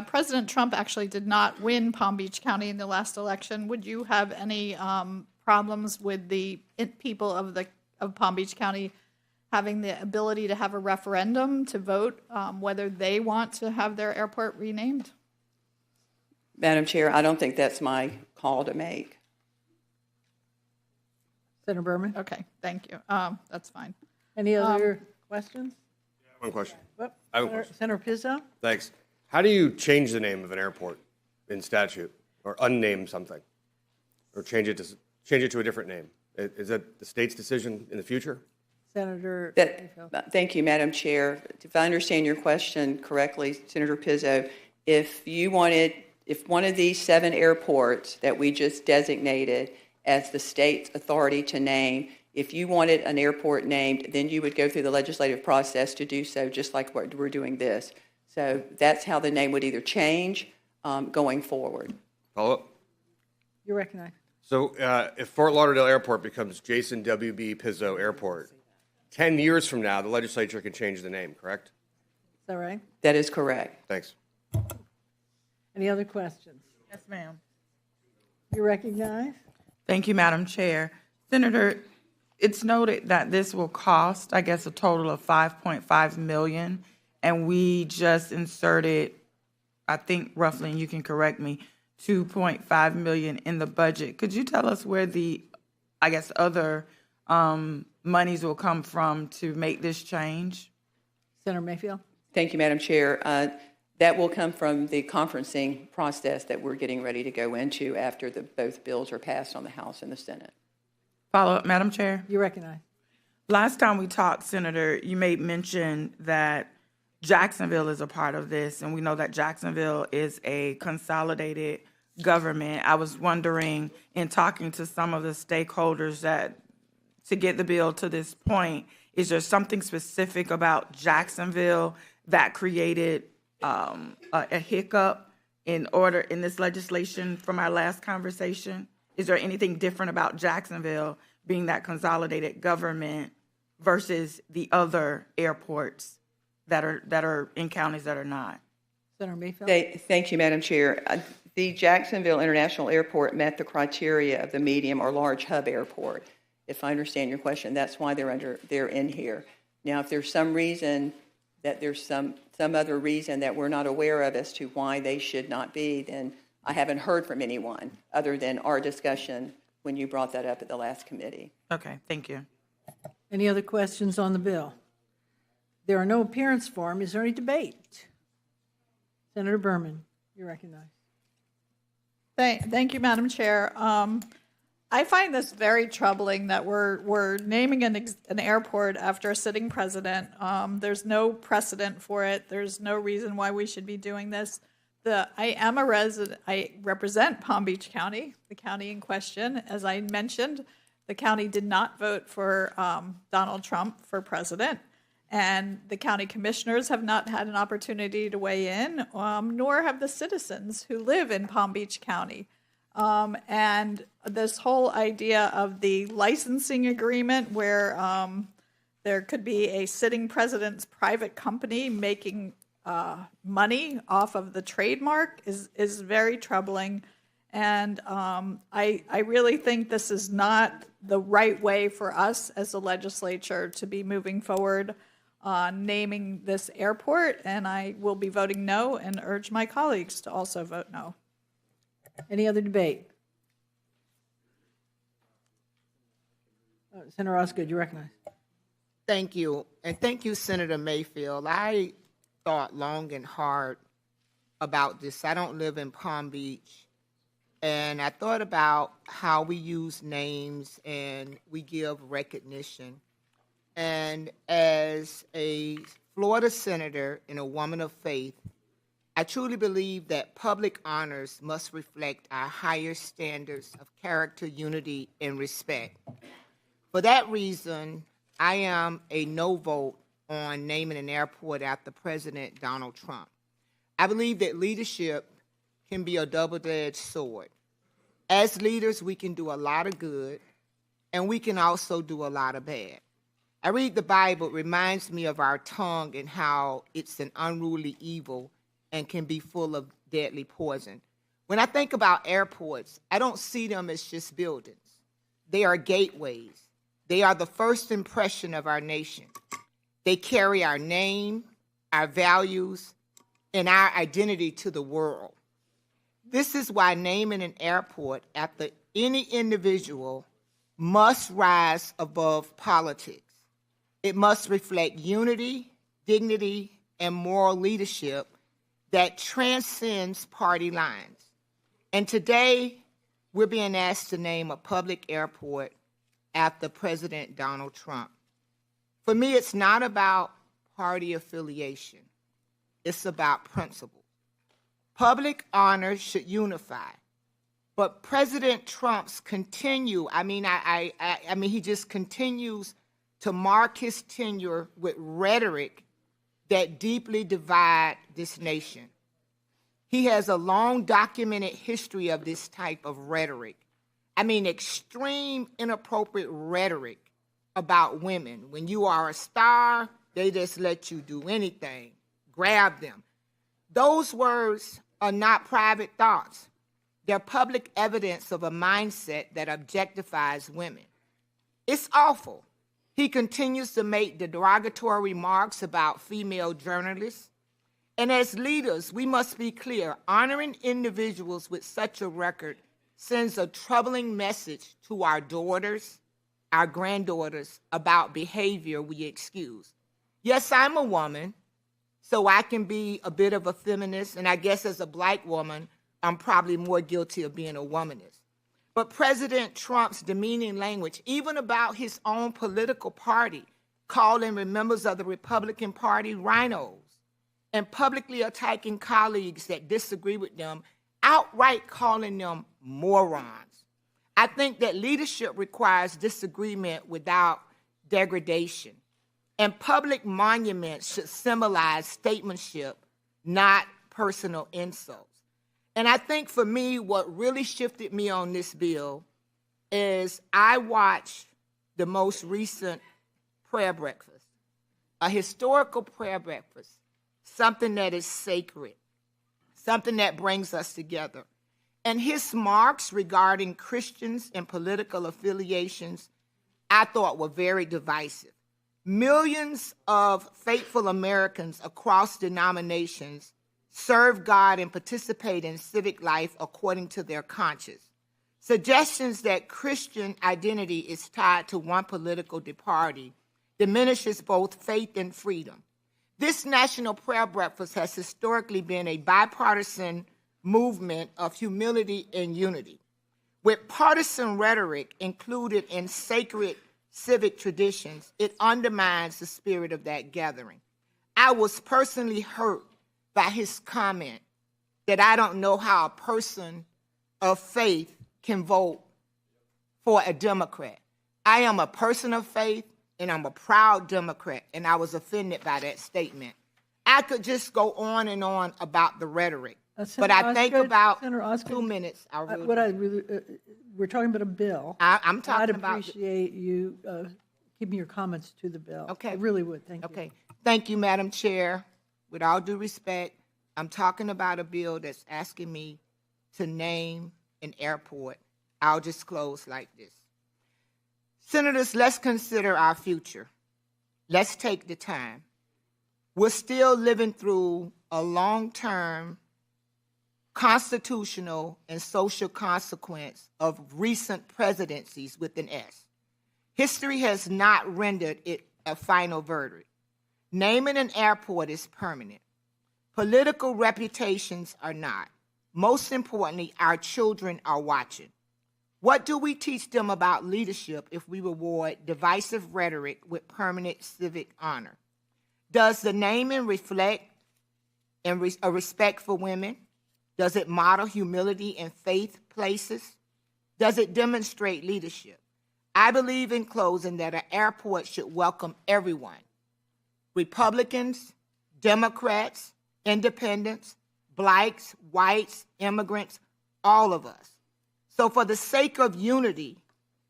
Speaker 6: President Trump actually did not win Palm Beach County in the last election. Would you have any problems with the people of Palm Beach County having the ability to have a referendum to vote whether they want to have their airport renamed?
Speaker 7: Madam Chair, I don't think that's my call to make.
Speaker 8: Senator Berman.
Speaker 6: Okay, thank you. That's fine.
Speaker 8: Any other questions?
Speaker 9: One question.
Speaker 8: I have a question. Senator Pizzo?
Speaker 9: Thanks. How do you change the name of an airport in statute, or unname something, or change it to a different name? Is that the state's decision in the future?
Speaker 8: Senator.
Speaker 7: Thank you, Madam Chair. If I understand your question correctly, Senator Pizzo, if one of these 7 airports that we just designated as the state's authority to name, if you wanted an airport named, then you would go through the legislative process to do so, just like what we're doing this. So that's how the name would either change going forward.
Speaker 9: Follow up?
Speaker 8: You're recognized.
Speaker 9: So if Fort Lauderdale Airport becomes Jason W.B. Pizzo Airport, 10 years from now, the legislature can change the name, correct?
Speaker 8: Is that right?
Speaker 7: That is correct.
Speaker 9: Thanks.
Speaker 8: Any other questions?
Speaker 11: Yes, ma'am.
Speaker 8: You're recognized.
Speaker 11: Thank you, Madam Chair. Senator, it's noted that this will cost, I guess, a total of $5.5 million, and we just inserted I think roughly, and you can correct me, $2.5 million in the budget. Could you tell us where the, I guess, other monies will come from to make this change?
Speaker 8: Senator Mayfield?
Speaker 7: Thank you, Madam Chair. That will come from the conferencing process that we're getting ready to go into after both bills are passed on the House and the Senate.
Speaker 11: Follow up, Madam Chair.
Speaker 8: You recognize.
Speaker 11: Last time we talked, Senator, you made mention that Jacksonville is a part of this, and we know that Jacksonville is a consolidated government. I was wondering, in talking to some of the stakeholders, that to get the bill to this point, is there something specific about Jacksonville that created a hiccup in this legislation from our last conversation? Is there anything different about Jacksonville being that consolidated government versus the other airports that are in counties that are not?
Speaker 8: Senator Mayfield?
Speaker 7: Thank you, Madam Chair. The Jacksonville International Airport met the criteria of the medium or large hub airport. If I understand your question, that's why they're in here. Now, if there's some reason that there's some other reason that we're not aware of as to why they should not be, then I haven't heard from anyone other than our discussion when you brought that up at the last committee.
Speaker 11: Okay, thank you.
Speaker 8: Any other questions on the bill? There are no appearance form. Is there any debate? Senator Berman, you recognize.
Speaker 6: Thank you, Madam Chair. I find this very troubling that we're naming an airport after a sitting president. There's no precedent for it. There's no reason why we should be doing this. I am a resident. I represent Palm Beach County, the county in question. As I mentioned, the county did not vote for Donald Trump for president, and the county commissioners have not had an opportunity to weigh in, nor have the citizens who live in Palm Beach County. And this whole idea of the licensing agreement where there could be a sitting president's private company making money off of the trademark is very troubling. And I really think this is not the right way for us as a legislature to be moving forward on naming this airport. And I will be voting no and urge my colleagues to also vote no.
Speaker 8: Any other debate? Senator Osgood, you recognize.
Speaker 13: Thank you. And thank you, Senator Mayfield. I thought long and hard about this. I don't live in Palm Beach. And I thought about how we use names and we give recognition. And as a Florida senator and a woman of faith, I truly believe that public honors must reflect our higher standards of character, unity, and respect. For that reason, I am a no vote on naming an airport after President Donald Trump. I believe that leadership can be a double-edged sword. As leaders, we can do a lot of good, and we can also do a lot of bad. I read the Bible, it reminds me of our tongue and how it's an unruly evil and can be full of deadly poison. When I think about airports, I don't see them as just buildings. They are gateways. They are the first impression of our nation. They carry our name, our values, and our identity to the world. This is why naming an airport after any individual must rise above politics. It must reflect unity, dignity, and moral leadership that transcends party lines. And today, we're being asked to name a public airport after President Donald Trump. For me, it's not about party affiliation. It's about principle. Public honor should unify. But President Trump's he just continues to mark his tenure with rhetoric that deeply divide this nation. He has a long documented history of this type of rhetoric. Extreme inappropriate rhetoric about women. When you are a star, they just let you do anything, grab them. Those words are not private thoughts. They're public evidence of a mindset that objectifies women. It's awful. He continues to make derogatory remarks about female journalists. And as leaders, we must be clear. Honoring individuals with such a record sends a troubling message to our daughters, our granddaughters, about behavior we excuse. Yes, I'm a woman, so I can be a bit of a feminist, and I guess as a black woman, I'm probably more guilty of being a womanist. But President Trump's demeaning language, even about his own political party, calling members of the Republican Party rhinos, and publicly attacking colleagues that disagree with them, outright calling them morons. I think that leadership requires disagreement without degradation. And public monuments should symbolize statesmanship, not personal insults. And I think for me, what really shifted me on this bill is I watched the most recent prayer breakfast, a historical prayer breakfast, something that is sacred, something that brings us together. And his marks regarding Christians and political affiliations, I thought were very divisive. Millions of faithful Americans across denominations serve God and participate in civic life according to their conscience. Suggestions that Christian identity is tied to one political party diminishes both faith and freedom. This National Prayer Breakfast has historically been a bipartisan movement of humility and unity. With partisan rhetoric included in sacred civic traditions, it undermines the spirit of that gathering. I was personally hurt by his comment that I don't know how a person of faith can vote for a Democrat. I am a person of faith, and I'm a proud Democrat, and I was offended by that statement. I could just go on and on about the rhetoric, but I think about
Speaker 8: Senator Osgood,
Speaker 13: 2 minutes.
Speaker 8: We're talking about a bill.
Speaker 13: I'm talking
Speaker 8: I'd
Speaker 13: about.
Speaker 8: appreciate you keeping your comments to the bill.
Speaker 13: Okay.
Speaker 8: I really would. Thank you.
Speaker 13: Okay. Thank you, Madam Chair. With all due respect, I'm talking about a bill that's asking me to name an airport. I'll just close like this. Senators, let's consider our future. Let's take the time. We're still living through a long-term constitutional and social consequence of recent presidencies with an S. History has not rendered it a final verdict. Naming an airport is permanent. Political reputations are not. Most importantly, our children are watching. What do we teach them about leadership if we reward divisive rhetoric with permanent civic honor? Does the naming reflect a respect for women? Does it model humility in faith places? Does it demonstrate leadership? I believe in closing that an airport should welcome everyone. Republicans, Democrats, independents, blacks, whites, immigrants, all of us. So for the sake of unity,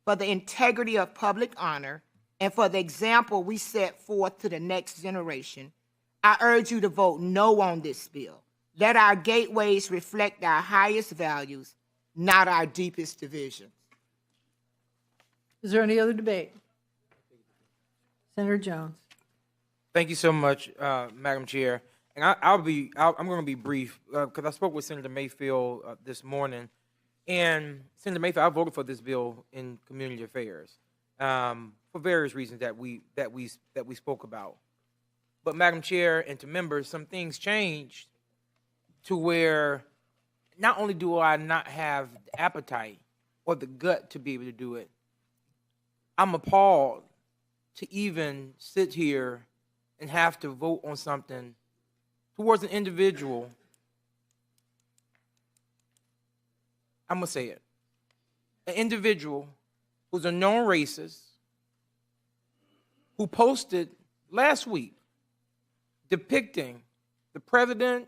Speaker 13: for the integrity of public honor, and for the example we set forth to the next generation, I urge you to vote no on this bill. Let our gateways reflect our highest values, not our deepest divisions.
Speaker 8: Is there any other debate? Senator Jones.
Speaker 23: Thank you so much, Madam Chair. And I'm going to be brief because I spoke with Senator Mayfield this morning, and Senator Mayfield, I voted for this bill in Community Affairs for various reasons that we spoke about. But Madam Chair and to members, some things changed to where not only do I not have the appetite or the gut to be able to do it, I'm appalled to even sit here and have to vote on something towards an individual. I'm going to say it. An individual who's a known racist who posted last week depicting the president,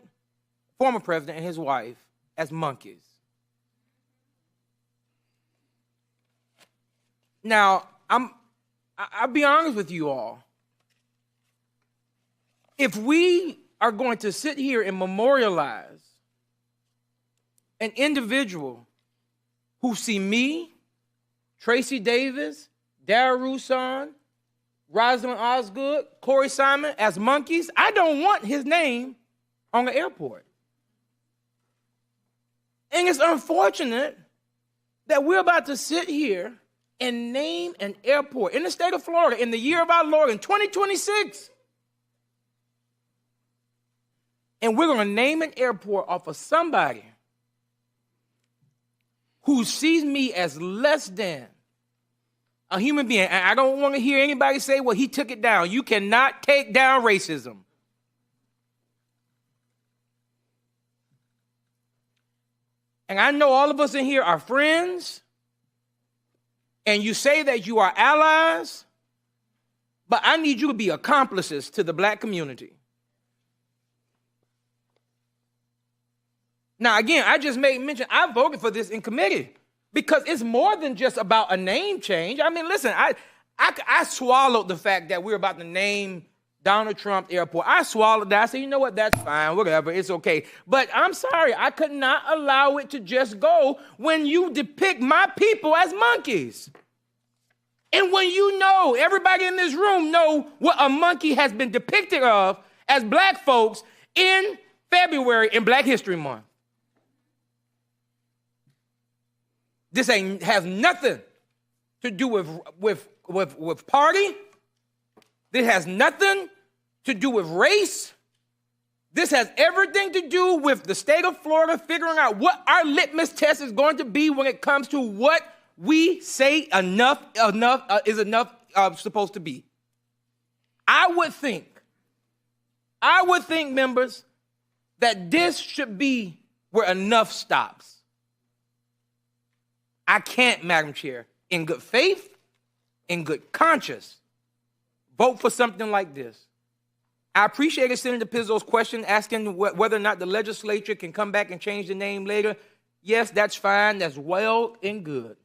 Speaker 23: former president, and his wife as monkeys. Now, I'll be honest with you all. If we are going to sit here and memorialize an individual who see me, Tracy Davis, Darrell Rousson, Rosalind Osgood, Corey Simon as monkeys, I don't want his name on the airport. And it's unfortunate that we're about to sit here and name an airport in the state of Florida in the year of our Lord in 2026. And we're going to name an airport off of somebody who sees me as less than a human being. And I don't want to hear anybody say, well, he took it down. You cannot take down racism. And I know all of us in here are friends, and you say that you are allies, but I need you to be accomplices to the black community. Now, again, I just made mention, I voted for this in committee because it's more than just about a name change. I mean, listen, I swallowed the fact that we're about to name Donald Trump Airport. I swallowed that. I said, you know what, that's fine, whatever, it's okay. But I'm sorry, I could not allow it to just go when you depict my people as monkeys. And when you know, everybody in this room know what a monkey has been depicted of as black folks in February in Black History Month. This has nothing to do with party. This has nothing to do with race. This has everything to do with the state of Florida figuring out what our litmus test is going to be when it comes to what we say enough is enough supposed to be. I would think, members, that this should be where enough stops. I can't, Madam Chair, in good faith, in good conscience, vote for something like this. I appreciated Senator Pizzo's question asking whether or not the legislature can come back and change the name later. Yes, that's fine. That's well and good.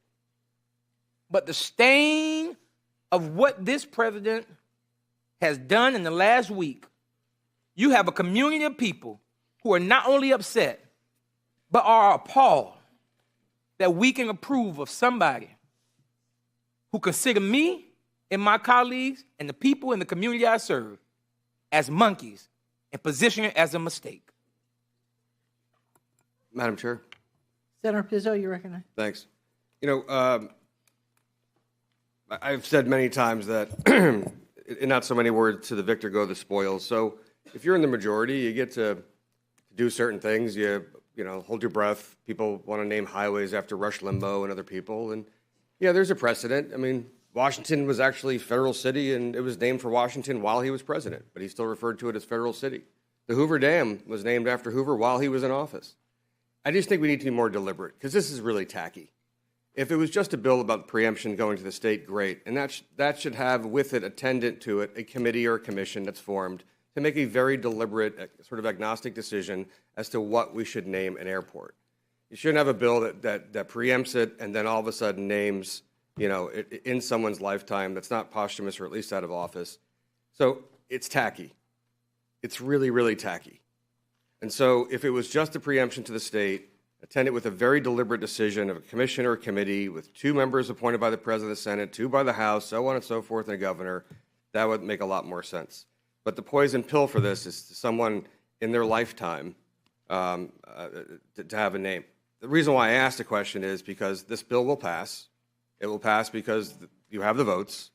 Speaker 23: But the stain of what this president has done in the last week, you have a community of people who are not only upset, but are appalled that we can approve of somebody who consider me and my colleagues and the people in the community I serve as monkeys and position it as a mistake.
Speaker 9: Madam Chair.
Speaker 8: Senator Pizzo, you recognize?
Speaker 9: Thanks. You know, I've said many times that, in not so many words, to the victor go the spoils. So if you're in the majority, you get to do certain things. You know, hold your breath. People want to name highways after Rush Limbaugh and other people. And yeah, there's a precedent. I mean, Washington was actually federal city, and it was named for Washington while he was president, but he still referred to it as federal city. The Hoover Dam was named after Hoover while he was in office. I just think we need to be more deliberate, because this is really tacky. If it was just a bill about preemption going to the state, great. And that should have with it, attendant to it, a committee or a commission that's formed to make a very deliberate, sort of agnostic decision as to what we should name an airport. You shouldn't have a bill that preempts it and then all of a sudden names, you know, in someone's lifetime that's not posthumous or at least out of office. So it's tacky. It's really, really tacky. And so if it was just a preemption to the state, attended with a very deliberate decision of a commission or a committee with 2 members appointed by the President of the Senate, 2 by the House, so on and so forth, and a governor, that would make a lot more sense. But the poison pill for this is someone in their lifetime to have a name. The reason why I asked the question is because this bill will pass. It will pass because you have the votes.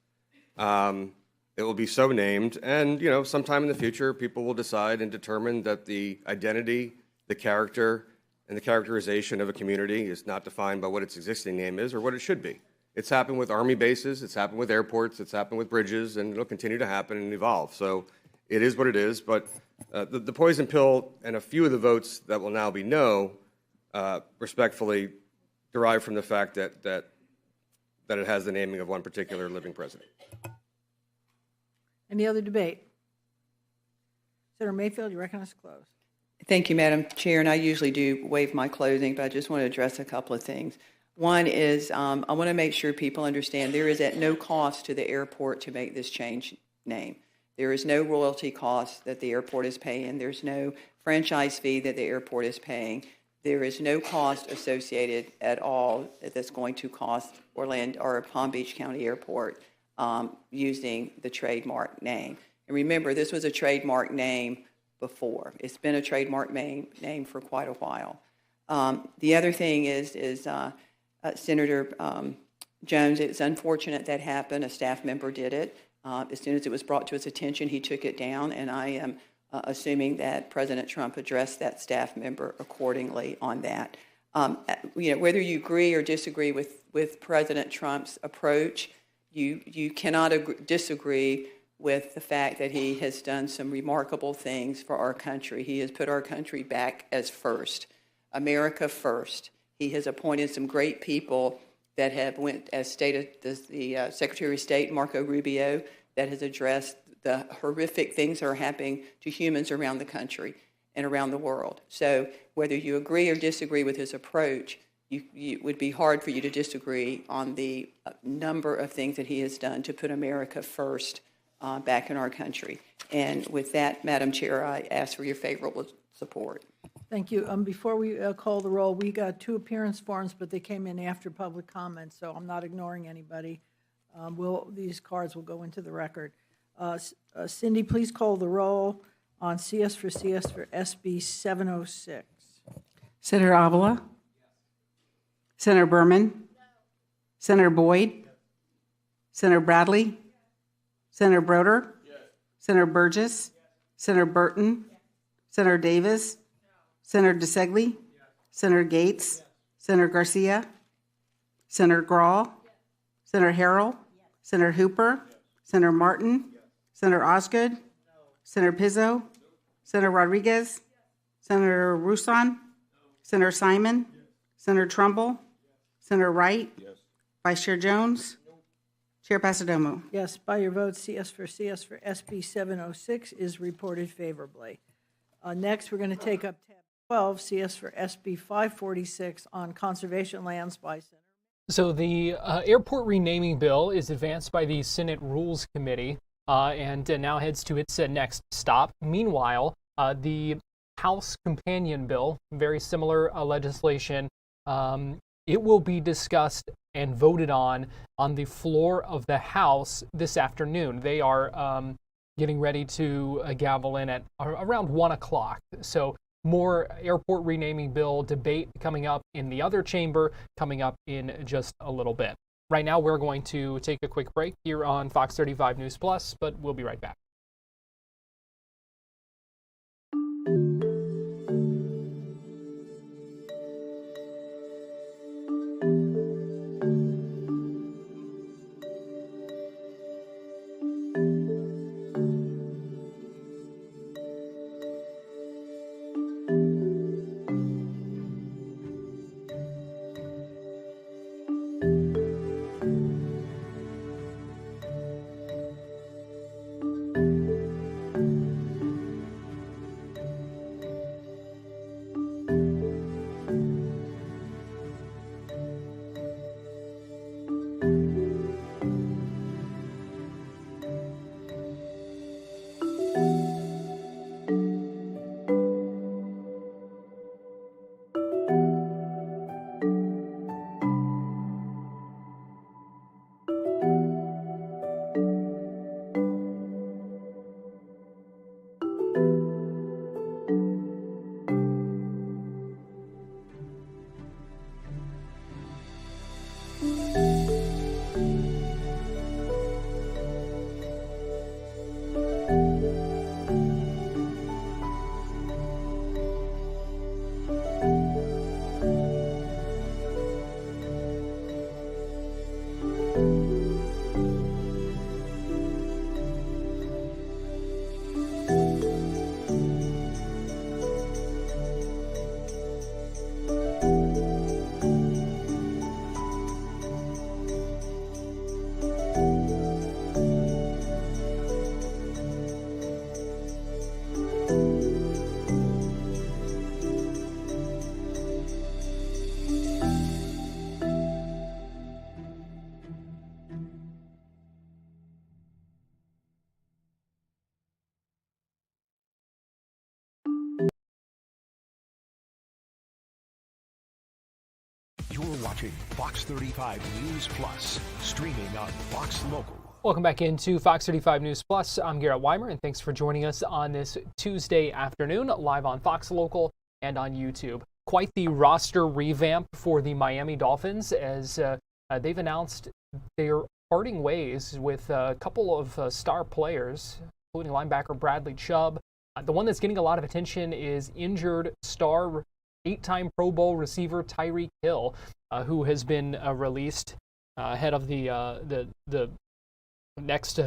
Speaker 9: It will be so named, and you know, sometime in the future, people will decide and determine that the identity, the character, and the characterization of a community is not defined by what its existing name is or what it should be. It's happened with Army bases, it's happened with airports, it's happened with bridges, and it'll continue to happen and evolve. So it is what it is, but the poison pill and a few of the votes that will now be no, respectfully, derive from the fact that it has the naming of one particular living president.
Speaker 8: Any other debate? Senator Mayfield, you recognize close.
Speaker 7: Thank you, Madam Chair, and I usually do waive my closing, but I just want to address a couple of things. One is I want to make sure people understand there is at no cost to the airport to make this change name. There is no royalty cost that the airport is paying. There's no franchise fee that the airport is paying. There is no cost associated at all that's going to cost Orlando or Palm Beach County Airport using the trademark name. And remember, this was a trademark name before. It's been a trademark name for quite a while. The other thing is Senator Jones, it's unfortunate that happened. A staff member did it. As soon as it was brought to his attention, he took it down, and I am assuming that President Trump addressed that staff member accordingly on that. Whether you agree or disagree with President Trump's approach, you cannot disagree with the fact that he has done some remarkable things for our country. He has put our country back as first, America first. He has appointed some great people that have went, as stated, the Secretary of State, Marco Rubio, that has addressed the horrific things that are happening to humans around the country and around the world. So whether you agree or disagree with his approach, it would be hard for you to disagree on the number of things that he has done to put America first back in our country. And with that, Madam Chair, I ask for your favorable support.
Speaker 8: Thank you. Before we call the roll, we got 2 appearance forms, but they came in after public comment, so I'm not ignoring anybody. These cards will go into the record. Cindy, please call the roll on CS for SB 706.
Speaker 15: Senator Avila? Senator Berman? Senator Boyd? Senator Bradley? Senator Broder? Senator Burgess? Senator Burton? Senator Davis? Senator DeSegli? Senator Gates? Senator Garcia? Senator Grawl? Senator Harrell? Senator Hooper? Senator Martin? Senator Osgood? Senator Pizzo? Senator Rodriguez? Senator Rouson? Senator Simon? Senator Trumbull? Senator Wright? Vice Chair Jones? Chair Pasadomo?
Speaker 8: Yes, by your vote, CS for SB 706 is reported favorably. Next, we're going to take up tab 12, CS for SB 546 on conservation lands by Senator.
Speaker 2: So the airport renaming bill is advanced by the Senate Rules Committee and now heads to its next stop. Meanwhile, the House companion bill, very similar legislation, it will be discussed and voted on the floor of the House this afternoon. They are getting ready to gavel in at around 1 o'clock. So more airport renaming bill debate coming up in the other chamber, coming up in just a little bit. Right now, we're going to take a quick break here on Fox 35 News Plus, but we'll be right back.
Speaker 1: You're watching Fox 35 News Plus, streaming on Fox Local.
Speaker 2: Welcome back into Fox 35 News Plus. I'm Garrett Weimer, and thanks for joining us on this Tuesday afternoon, live on Fox Local and on YouTube. Quite the roster revamp for the Miami Dolphins, as they've announced they're parting ways with a couple of star players, including linebacker Bradley Chubb. The one that's getting a lot of attention is injured star 8-time Pro Bowl receiver Tyreek Hill, who has been released ahead of the next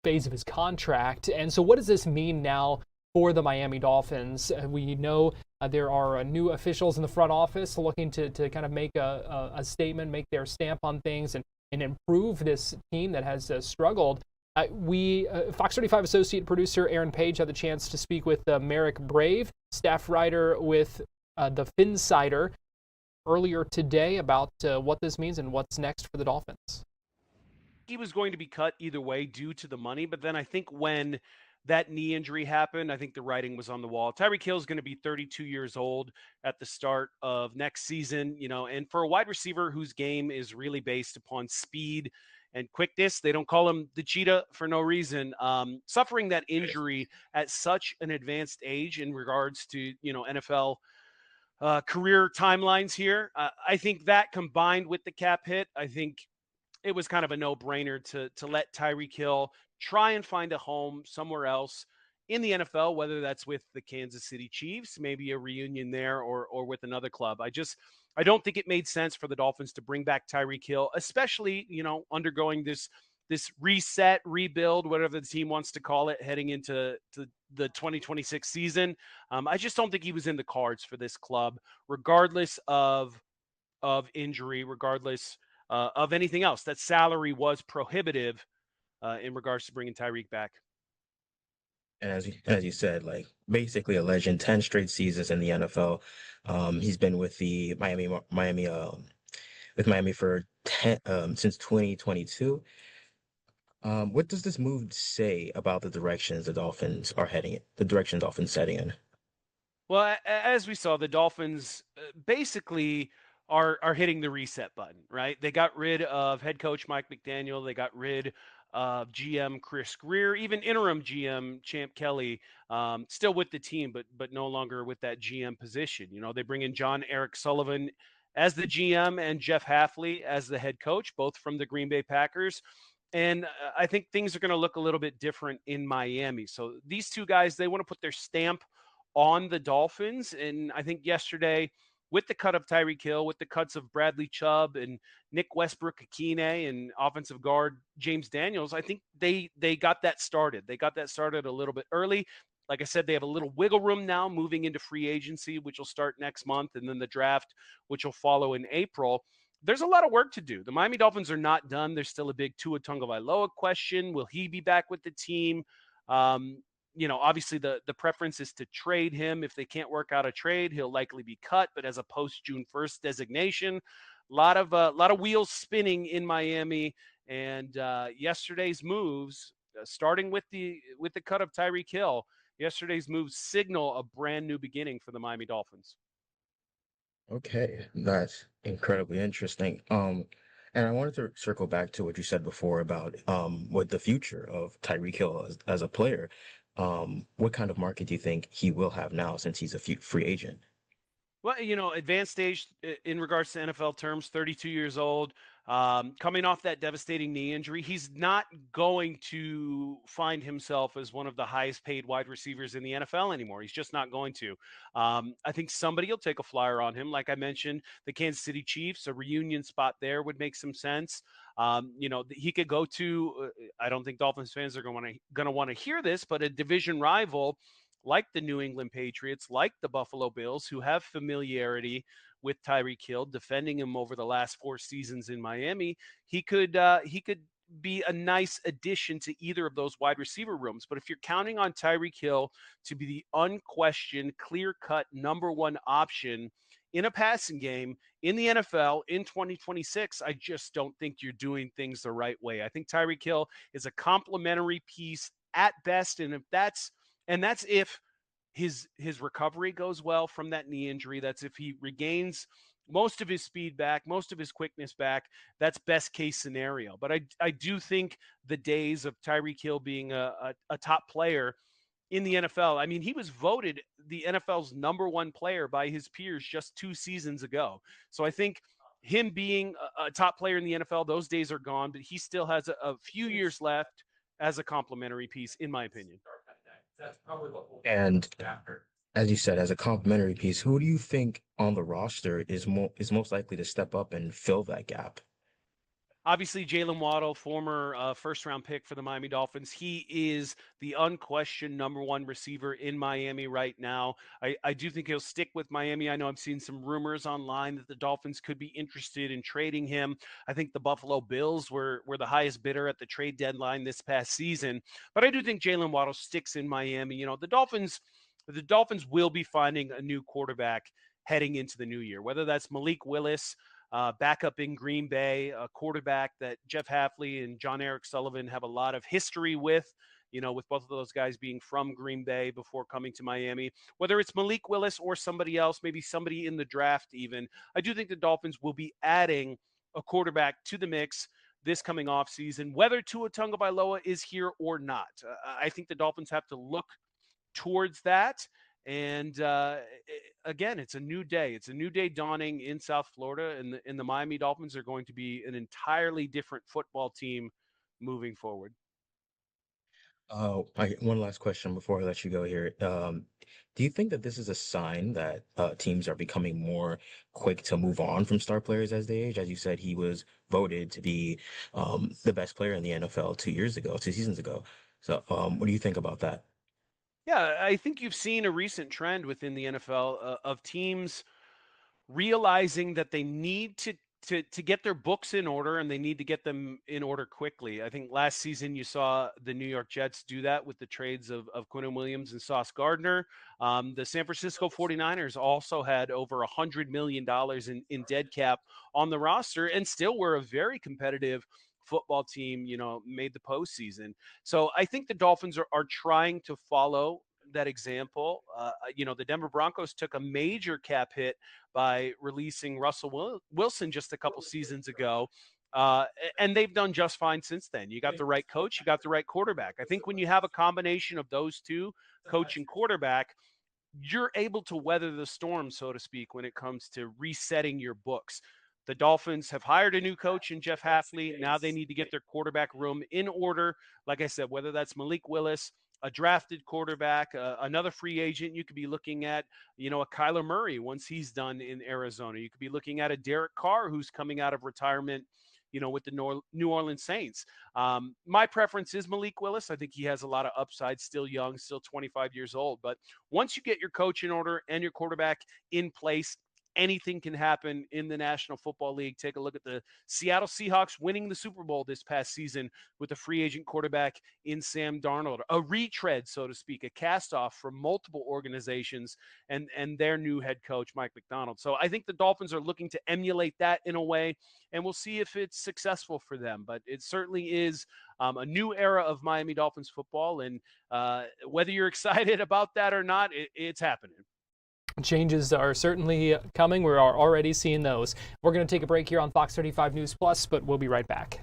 Speaker 2: phase of his contract. And so what does this mean now for the Miami Dolphins? We know there are new officials in the front office looking to kind of make a statement, make their stamp on things, and improve this team that has struggled. Fox 35 associate producer Aaron Page had the chance to speak with Merrick Brave, staff writer with the Finsider, earlier today about what this means and what's next for the Dolphins.
Speaker 10: He was going to be cut either way due to the money, but then I think when that knee injury happened, I think the writing was on the wall. Tyreek Hill is going to be 32 years old at the start of next season, and for a wide receiver whose game is really based upon speed and quickness, they don't call him the cheetah for no reason. Suffering that injury at such an advanced age in regards to, NFL career timelines here, I think that combined with the cap hit, I think it was kind of a no-brainer to let Tyreek Hill try and find a home somewhere else in the NFL, whether that's with the Kansas City Chiefs, maybe a reunion there, or with another club. I don't think it made sense for the Dolphins to bring back Tyreek Hill, especially, undergoing this reset, rebuild, whatever the team wants to call it, heading into the 2026 season. I just don't think he was in the cards for this club, regardless of injury, regardless of anything else. That salary was prohibitive in regards to bringing Tyreek back.
Speaker 17: And as you said, like basically a legend, 10 straight seasons in the NFL. He's been with the Miami for 10 since 2022. What does this move say about the directions the Dolphins are heading in, the direction Dolphins setting in?
Speaker 10: Well, as we saw, the Dolphins basically are hitting the reset button, right? They got rid of head coach Mike McDaniel. They got rid of GM Chris Greer, even interim GM Champ Kelly, still with the team, but no longer with that GM position. They bring in John Eric Sullivan as the GM and Jeff Hafley as the head coach, both from the Green Bay Packers. And I think things are going to look a little bit different in Miami. So these two guys, they want to put their stamp on the Dolphins. And I think yesterday, with the cut of Tyreek Hill, with the cuts of Bradley Chubb and Nick Westbrook-Akine and offensive guard James Daniels, I think they got that started. They got that started a little bit early. Like I said, they have a little wiggle room now moving into free agency, which will start next month, and then the draft, which will follow in April. There's a lot of work to do. The Miami Dolphins are not done. There's still a big Tua Tagovailoa question. Will he be back with the team? Obviously the preference is to trade him. If they can't work out a trade, he'll likely be cut, but as a post-June 1st designation, a lot of wheels spinning in Miami. And yesterday's moves, starting with the cut of Tyreek Hill, yesterday's moves signal a brand new beginning for the Miami Dolphins.
Speaker 17: Okay, that's incredibly interesting. And I wanted to circle back to what you said before about what the future of Tyreek Hill as a player. What kind of market do you think he will have now since he's a free agent?
Speaker 10: Well, advanced age in regards to NFL terms, 32 years old, coming off that devastating knee injury. He's not going to find himself as one of the highest paid wide receivers in the NFL anymore. He's just not going to. I think somebody will take a flyer on him. Like I mentioned, the Kansas City Chiefs, a reunion spot there would make some sense. He could go to, I don't think Dolphins fans are going to want to hear this, but a division rival like the New England Patriots, like the Buffalo Bills, who have familiarity with Tyreek Hill, defending him over the last 4 seasons in Miami. He could be a nice addition to either of those wide receiver rooms. But if you're counting on Tyreek Hill to be the unquestioned, clear-cut number one option in a passing game in the NFL in 2026, I just don't think you're doing things the right way. I think Tyreek Hill is a complementary piece at best, and that's if his recovery goes well from that knee injury. That's if he regains most of his speed back, most of his quickness back. That's best case scenario. But I do think the days of Tyreek Hill being a top player in the NFL, I mean, he was voted the NFL's #1 player by his peers just 2 seasons ago. So I think him being a top player in the NFL, those days are gone, but he still has a few years left as a complimentary piece, in my opinion.
Speaker 17: And as you said, as a complimentary piece, who do you think on the roster is most likely to step up and fill that gap?
Speaker 10: Obviously, Jalen Waddle, former first-round pick for the Miami Dolphins, he is the unquestioned #1 receiver in Miami right now. I do think he'll stick with Miami. I know I'm seeing some rumors online that the Dolphins could be interested in trading him. I think the Buffalo Bills were the highest bidder at the trade deadline this past season. But I do think Jalen Waddle sticks in Miami. You know, the Dolphins will be finding a new quarterback heading into the new year, whether that's Malik Willis, backup in Green Bay, a quarterback that Jeff Hafley and John Eric Sullivan have a lot of history with, you know, with both of those guys being from Green Bay before coming to Miami. Whether it's Malik Willis or somebody else, maybe somebody in the draft even, I do think the Dolphins will be adding a quarterback to the mix this coming off season, whether Tua Tagovailoa is here or not. I think the Dolphins have to look towards that. And again, it's a new day. It's a new day dawning in South Florida, and the Miami Dolphins are going to be an entirely different football team moving forward.
Speaker 17: One last question before I let you go here. Do you think that this is a sign that teams are becoming more quick to move on from star players as they age? As you said, he was voted to be the best player in the NFL 2 seasons ago. So, what do you think about that?
Speaker 10: Yeah, I think you've seen a recent trend within the NFL of teams realizing that they need to get their books in order, and they need to get them in order quickly. I think last season you saw the New York Jets do that with the trades of Quinnen Williams and Sauce Gardner. The San Francisco 49ers also had over $100 million in dead cap on the roster, and still were a very competitive football team, you know, made the postseason. So I think the Dolphins are trying to follow that example. You know, the Denver Broncos took a major cap hit by releasing Russell Wilson just a couple seasons ago. And they've done just fine since then. You got the right coach, you got the right quarterback. I think when you have a combination of those two, coach and quarterback, you're able to weather the storm, so to speak, when it comes to resetting your books. The Dolphins have hired a new coach in Jeff Hafley. Now they need to get their quarterback room in order. Like I said, whether that's Malik Willis, a drafted quarterback, another free agent, you could be looking at, you know, a Kyler Murray once he's done in Arizona. You could be looking at a Derek Carr who's coming out of retirement, you know, with the New Orleans Saints. My preference is Malik Willis. I think he has a lot of upside, still young, still 25 years old. But once you get your coach in order and your quarterback in place, anything can happen in the National Football League. Take a look at the Seattle Seahawks winning the Super Bowl this past season with a free agent quarterback in Sam Darnold, a retread, so to speak, a cast-off from multiple organizations and their new head coach, Mike Macdonald. So I think the Dolphins are looking to emulate that in a way, and we'll see if it's successful for them. But it certainly is a new era of Miami Dolphins football, and whether you're excited about that or not, it's happening.
Speaker 2: Changes are certainly coming. We are already seeing those. We're going to take a break here on Fox 35 News Plus, but we'll be right back.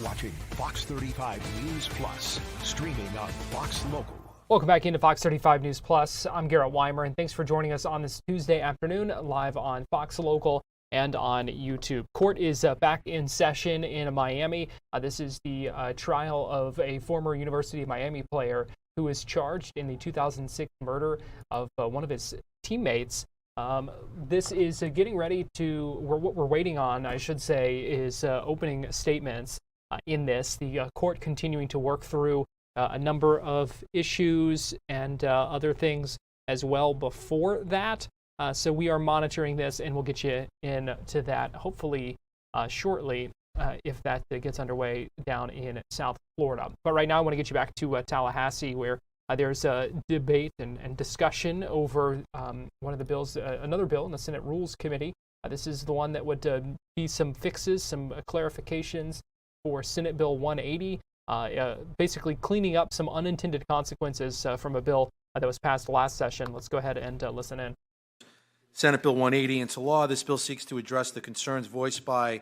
Speaker 1: watching Fox 35 News Plus, streaming on Fox Local.
Speaker 2: Welcome back into Fox 35 News Plus. I'm Garrett Weimer, and thanks for joining us on this Tuesday afternoon, live on Fox Local and on YouTube. Court is back in session in Miami. This is the trial of a former University of Miami player who was charged in the 2006 murder of one of his teammates. This is getting ready to, what we're waiting on, I should say, is opening statements in this. The court continuing to work through a number of issues and other things as well before that. So we are monitoring this, and we'll get you into that hopefully shortly if that gets underway down in South Florida. But right now I want to get you back to Tallahassee, where there's a debate and discussion over one of the bills, another bill in the Senate Rules Committee. This is the one that would be some fixes, some clarifications for Senate Bill 180. Basically cleaning up some unintended consequences from a bill that was passed last session. Let's go ahead and listen in.
Speaker 16: Senate Bill 180 into law. This bill seeks to address the concerns voiced by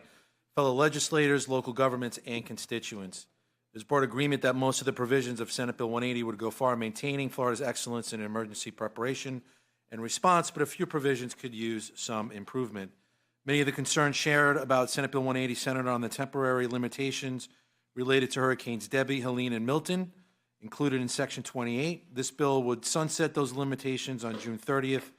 Speaker 16: fellow legislators, local governments, and constituents. There's broad agreement that most of the provisions of Senate Bill 180 would go far in maintaining Florida's excellence in emergency preparation and response, but a few provisions could use some improvement. Many of the concerns shared about Senate Bill 180 centered on the temporary limitations related to Hurricanes Debbie, Helene, and Milton, included in Section 28. This bill would sunset those limitations on June 30th,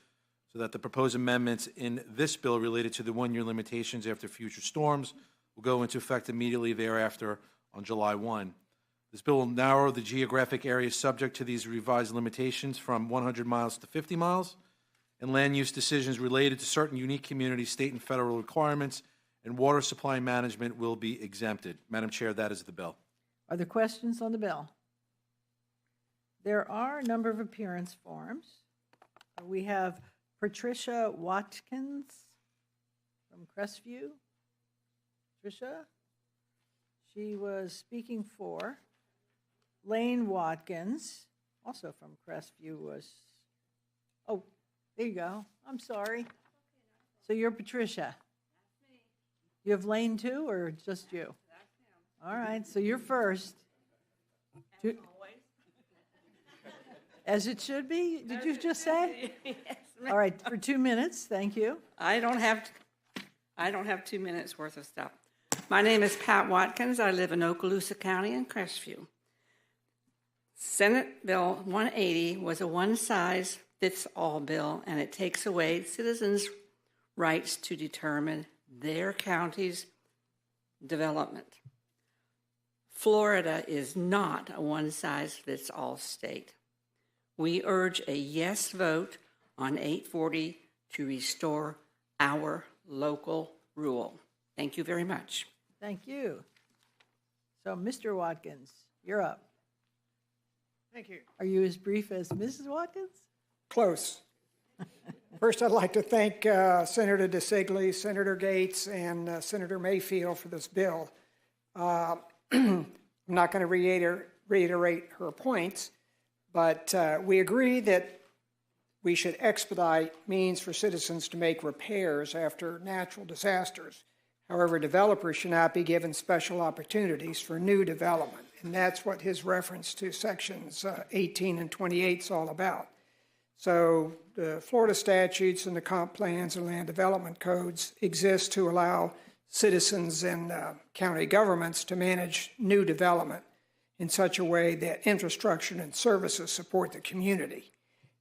Speaker 16: so that the proposed amendments in this bill related to the one-year limitations after future storms will go into effect immediately thereafter on July 1. This bill will narrow the geographic area subject to these revised limitations from 100 miles to 50 miles, and land use decisions related to certain unique communities, state and federal requirements, and water supply management will be exempted. Madam Chair, that is the bill.
Speaker 8: Are there questions on the bill? There are a number of appearance forms. We have Patricia Watkins from Crestview. Patricia, she was speaking for. Lane Watkins, also from Crestview, was, oh, there you go. I'm sorry. So you're Patricia. You have Lane too, or just you? All right, so you're first. As it should be? Did you just say?
Speaker 18: Yes, ma'am.
Speaker 8: All right, for 2 minutes, thank you.
Speaker 18: I don't have 2 minutes worth of stuff. My name is Pat Watkins. I live in Okaloosa County in Crestview. Senate Bill 180 was a one-size-fits-all bill, and it takes away citizens' rights to determine their county's development. Florida is not a one-size-fits-all state. We urge a yes vote on 840 to restore our local rule. Thank you very much.
Speaker 8: Thank you. So, Mr. Watkins, you're up.
Speaker 19: Thank you.
Speaker 8: Are you as brief as Mrs. Watkins?
Speaker 19: Close. First, I'd like to thank Senator DeSigley, Senator Gates, and Senator Mayfield for this bill. I'm not going to reiterate her points, but we agree that we should expedite means for citizens to make repairs after natural disasters. However, developers should not be given special opportunities for new development, and that's what his reference to sections 18 and 28 is all about. So the Florida statutes and the comp plans and land development codes exist to allow citizens and county governments to manage new development in such a way that infrastructure and services support the community.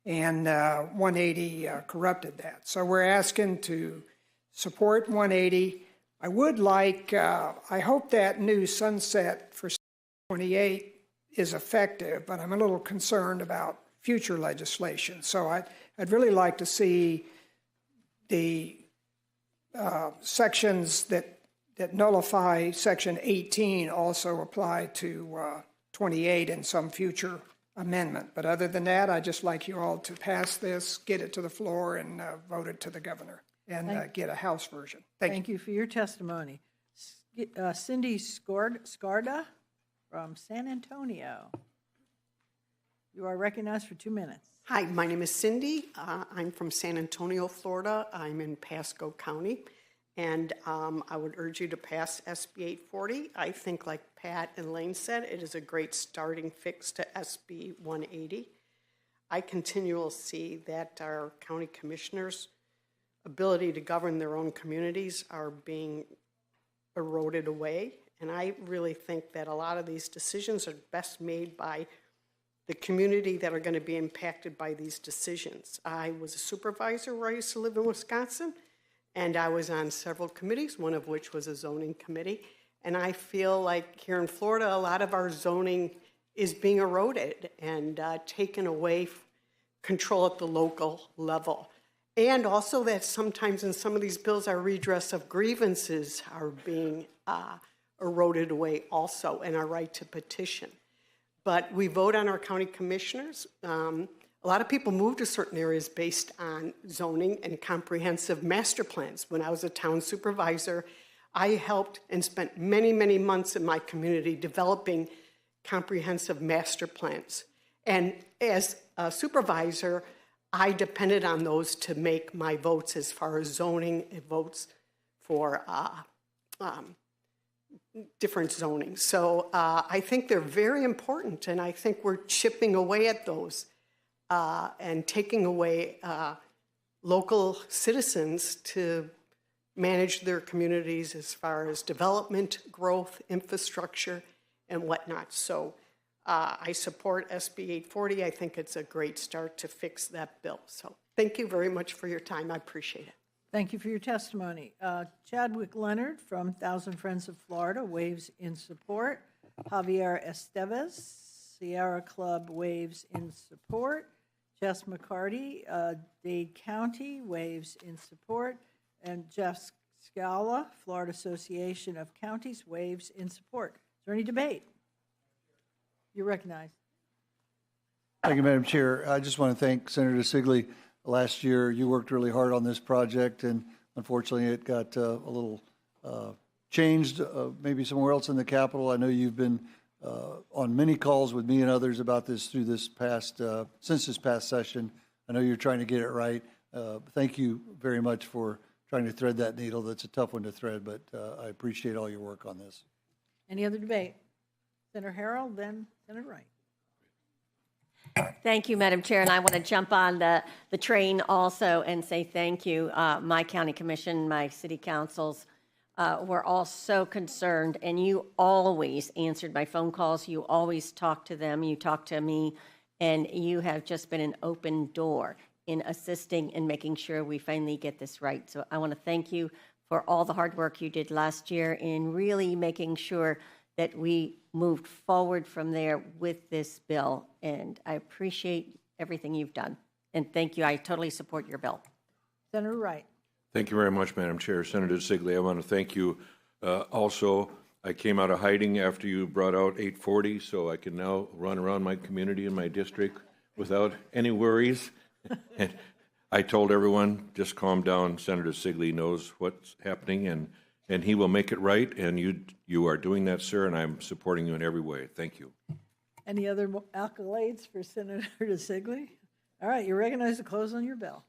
Speaker 19: And 180 corrupted that. So we're asking to support 180. I would like, I hope that new sunset for 28 is effective, but I'm a little concerned about future legislation. So I'd really like to see the sections that nullify Section 18 also apply to 28 in some future amendment. But other than that, I'd just like you all to pass this, get it to the floor, and vote it to the governor, and get a House version.
Speaker 8: Thank you for your testimony. Cindy Scarda from San Antonio. You are recognized for 2 minutes.
Speaker 24: Hi, my name is Cindy. I'm from San Antonio, Florida. I'm in Pasco County.
Speaker 12: And I would urge you to pass SB 840. I think, like Pat and Lane said, it is a great starting fix to SB 180. I continually see that our county commissioners' ability to govern their own communities are being eroded away. And I really think that a lot of these decisions are best made by the community that are going to be impacted by these decisions. I was a supervisor where I used to live in Wisconsin, and I was on several committees, one of which was a zoning committee. And I feel like here in Florida, a lot of our zoning is being eroded and taken away control at the local level. And also that sometimes in some of these bills, our redress of grievances are being eroded away also, and our right to petition. But we vote on our county commissioners. A lot of people move to certain areas based on zoning and comprehensive master plans. When I was a town supervisor, I helped and spent many, many months in my community developing comprehensive master plans. And as a supervisor, I depended on those to make my votes as far as zoning and votes for different zonings. So I think they're very important, and I think we're chipping away at those and taking away local citizens to manage their communities as far as development, growth, infrastructure, and whatnot. So I support SB 840. I think it's a great start to fix that bill. So thank you very much for your time. I appreciate it.
Speaker 8: Thank you for your testimony. Chadwick Leonard from Thousand Friends of Florida waves in support. Javier Estevez, Sierra Club waves in support. Jess McCarty, Dade County waves in support. And Jeff Scala, Florida Association of Counties, waves in support. Is there any debate? You're recognized.
Speaker 14: Thank you, Madam Chair. I just want to thank Senator Sigley. Last year, you worked really hard on this project, and unfortunately, it got a little changed, maybe somewhere else in the Capitol. I know you've been on many calls with me and others about this through this past, since this past session. I know you're trying to get it right. Thank you very much for trying to thread that needle. That's a tough one to thread, but I appreciate all your work on this.
Speaker 8: Any other debate? Senator Harrell, then Senator Wright.
Speaker 21: Thank you, Madam Chair, and I want to jump on the train also and say thank you. My county commission, my city councils were all so concerned, and you always answered my phone calls. You always talked to them. You talked to me, and you have just been an open door in assisting and making sure we finally get this right. So I want to thank you for all the hard work you did last year in really making sure that we moved forward from there with this bill. And I appreciate everything you've done. And thank you. I totally support your bill.
Speaker 8: Senator Wright.
Speaker 24: Thank you very much, Madam Chair. Senator Sigley, I want to thank you. Also, I came out of hiding after you brought out 840, so I can now run around my community and my district without any worries. And I told everyone, just calm down. Senator Sigley knows what's happening, and he will make it right, and you are doing that, sir, and I'm supporting you in every way. Thank you.
Speaker 8: Any other accolades for Senator Sigley? All right, you're recognized to close on your bill.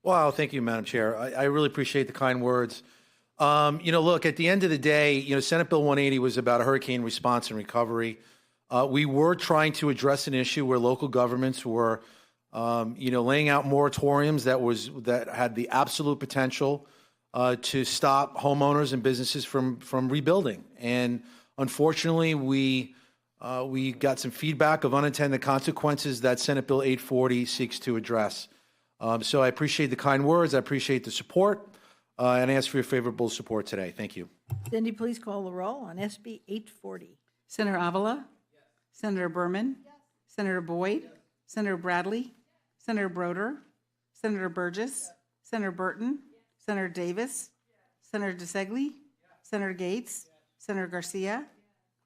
Speaker 22: Wow, thank you, Madam Chair. I really appreciate the kind words. Look, at the end of the day, Senate Bill 180 was about a hurricane response and recovery. We were trying to address an issue where local governments were, laying out moratoriums that had the absolute potential to stop homeowners and businesses from rebuilding. And unfortunately, we got some feedback of unintended consequences that Senate Bill 840 seeks to address. So I appreciate the kind words. I appreciate the support, and I ask for your favorable support today. Thank you.
Speaker 8: Cindy, please call the roll on SB 840.
Speaker 15: Senator Avila? Yes. Senator Berman? Yes. Senator Boyd? Yes. Senator Bradley? Senator Broder? Senator Burgess? Yes. Senator Burton? Yes. Senator Davis? Yes. Senator DeSegli? Yes. Senator Gates? Yes. Senator Garcia? Yes.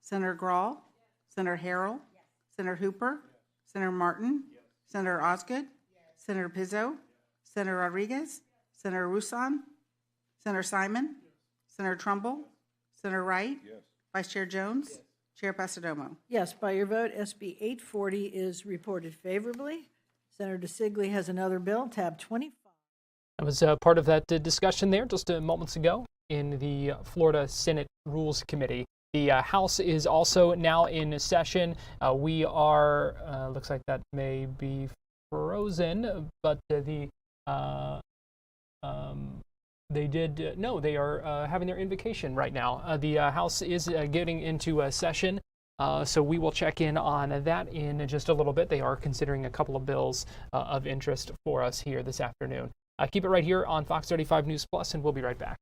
Speaker 15: Senator Grawl? Yes. Senator Harrell? Yes. Senator Hooper? Yes. Senator Martin? Yes. Senator Osgood? Yes. Senator Pizzo? Yes. Senator Rodriguez? Yes. Senator Roussan? Senator Simon? Yes. Senator Trumbull? Senator Wright? Yes. Vice Chair Jones? Yes. Chair Pasadomo?
Speaker 8: Yes, by your vote, SB 840 is reported favorably. Senator DeSigli has another bill, tab 25.
Speaker 2: That was part of that discussion there just moments ago. in the Florida Senate Rules Committee. The House is also now in session. We are, looks like that may be frozen, but they did, no, they are having their invocation right now. The House is getting into session, so we will check in on that in just a little bit. They are considering a couple of bills of interest for us here this afternoon. Keep it right here on Fox 35 News Plus, and we'll be right back.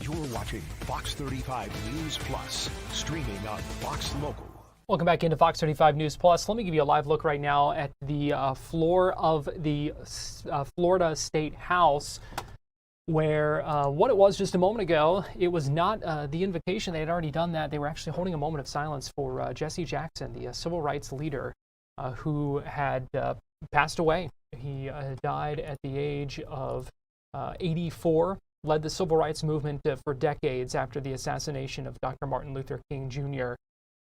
Speaker 1: You're watching Fox 35 News Plus, streaming on Fox Local.
Speaker 2: Welcome back into Fox 35 News Plus. Let me give you a live look right now at the floor of the Florida State House, where what it was just a moment ago, it was not the invocation. They had already done that. They were actually holding a moment of silence for Jesse Jackson, the civil rights leader who had passed away. He died at the age of 84. Led the civil rights movement for decades after the assassination of Dr. Martin Luther King Jr.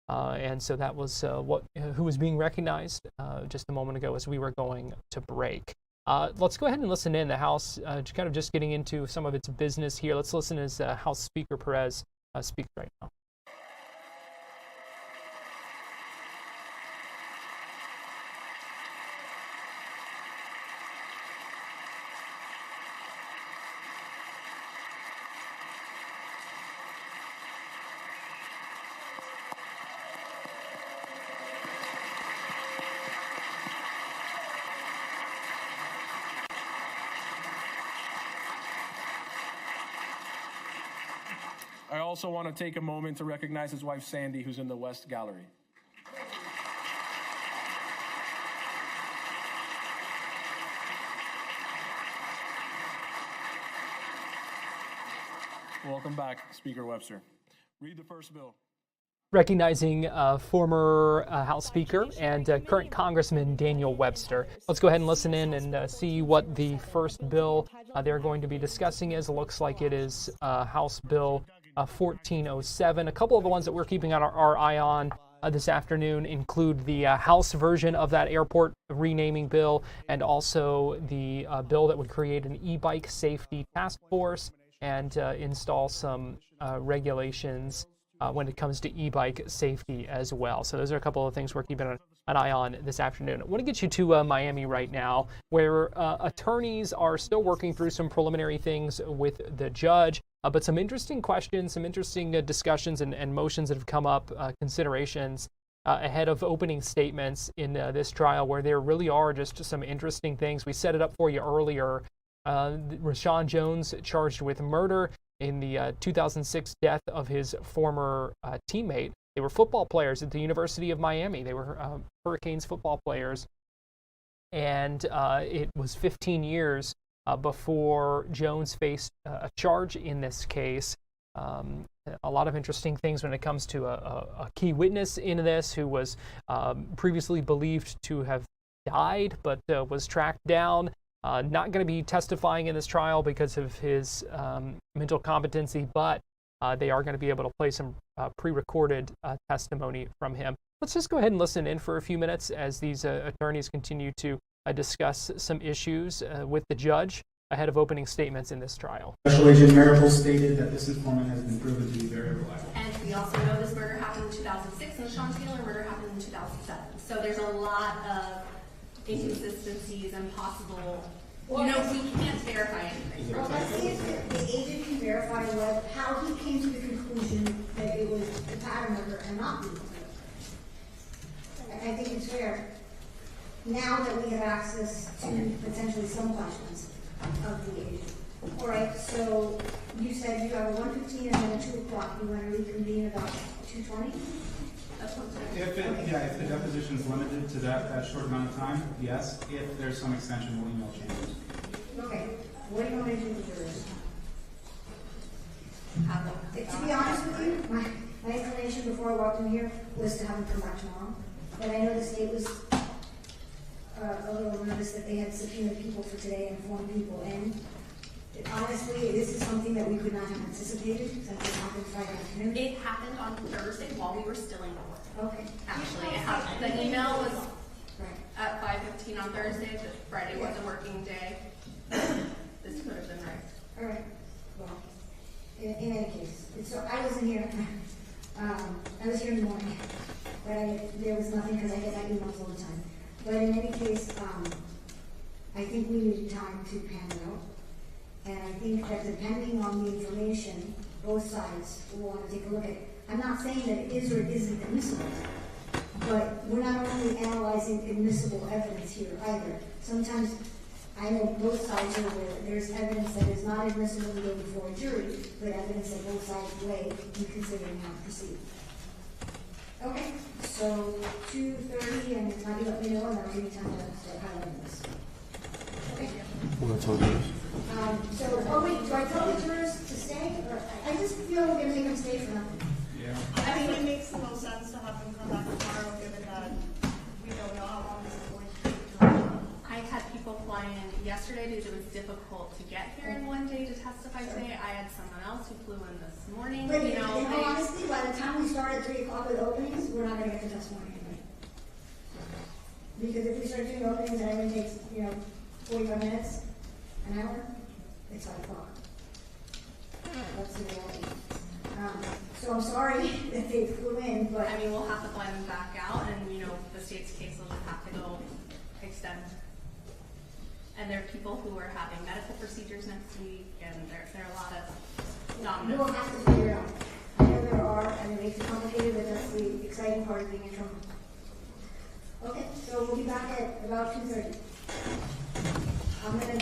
Speaker 2: And so that was who was being recognized just a moment ago as we were going to break. Let's go ahead and listen in. The House kind of just getting into some of its business here. Let's listen as House Speaker Perez speaks right now.
Speaker 3: I also want to take a moment to recognize his wife, Sandy, who's in the West Gallery. Welcome back, Speaker Webster. Read the first bill.
Speaker 2: Recognizing former House Speaker and current Congressman Daniel Webster. Let's go ahead and listen in and see what the first bill they're going to be discussing is. It looks like it is House Bill 1407. A couple of the ones that we're keeping our eye on this afternoon include the House version of that airport renaming bill, and also the bill that would create an e-bike safety task force and install some regulations when it comes to e-bike safety as well. So those are a couple of things we're keeping an eye on this afternoon. I want to get you to Miami right now, where attorneys are still working through some preliminary things with the judge, but some interesting questions, some interesting discussions and motions that have come up, considerations ahead of opening statements in this trial, where there really are just some interesting things. We set it up for you earlier. Rashawn Jones charged with murder in the 2006 death of his former teammate. They were football players at the University of Miami. They were Hurricanes football players. And it was 15 years before Jones faced a charge in this case. A lot of interesting things when it comes to a key witness in this who was previously believed to have died, but was tracked down. Not going to be testifying in this trial because of his mental competency, but they are going to be able to play some pre-recorded testimony from him. Let's just go ahead and listen in for a few minutes as these attorneys continue to discuss some issues with the judge ahead of opening statements in this trial.
Speaker 4: Special Agent Marable stated that this informant has been proven to be very reliable.
Speaker 5: And we also know this murder happened in 2006 and the Sean Taylor murder happened in 2007. So there's a lot of inconsistencies and possible, we can't verify anything.
Speaker 11: Well, let's see if the agent can verify how he came to the conclusion that it was the pattern murder and not the murder. I think it's fair, now that we have access to potentially some questions of the agent. All right, so you said you have a 1:15 and then a 2 o'clock. You want to reconvene about 2:20?
Speaker 4: If the deposition is limited to that short amount of time, yes. If there's some extension, we'll email changes.
Speaker 11: Okay. What do you want me to do with yours? To be honest with you, my inclination before I walked in here was to have him come back tomorrow. But I know the state was a little nervous that they had subpoenaed people for today and informed people. And honestly, this is something that we could not have anticipated since it happened Friday afternoon.
Speaker 5: It happened on Thursday while we were still in court.
Speaker 11: Okay.
Speaker 5: Actually, it happened. The email was at 5:15 on Thursday, but Friday was a working day. This could have been right.
Speaker 11: All right. Well, in any case, so I wasn't here. I was here in the morning, but there was nothing because I get my emails all the time. But in any case, I think we need time to pan it out. And I think that depending on the information, both sides will want to take a look at it. I'm not saying that it is or isn't admissible, but we're not only analyzing admissible evidence here either. Sometimes I know both sides are aware that there's evidence that is not admissible to go before a jury, but evidence that both sides weigh in considering how to proceed. Okay, so 2:30, and now you let me know, and I'll give you time to start highlighting this. Okay. Do I tell the jurors to stay? Or I just feel we're going to make them stay for nothing.
Speaker 4: Yeah.
Speaker 5: I mean, it makes the most sense to have them come back tomorrow, given that we don't know how long this is going to take. I had people fly in yesterday because it was difficult to get here in one day to testify today. I had someone else who flew in this morning.
Speaker 11: But honestly, by the time we start at 3 o'clock with openings, we're not going to get the testimony anyway. Because if we start doing openings and everything takes, 45 minutes, an hour, it's 5 o'clock. That's the reality. So I'm sorry that they flew in, but
Speaker 5: I mean, we'll have to fly them back out, and the state's case will just have to go extend. And there are people who are having medical procedures next week, and there are a lot of dominoes.
Speaker 11: we'll have to figure it out. I know there are, and it makes it complicated, but that's the exciting part of being in trouble. Okay, so we'll be back at about 2:30. I'm gonna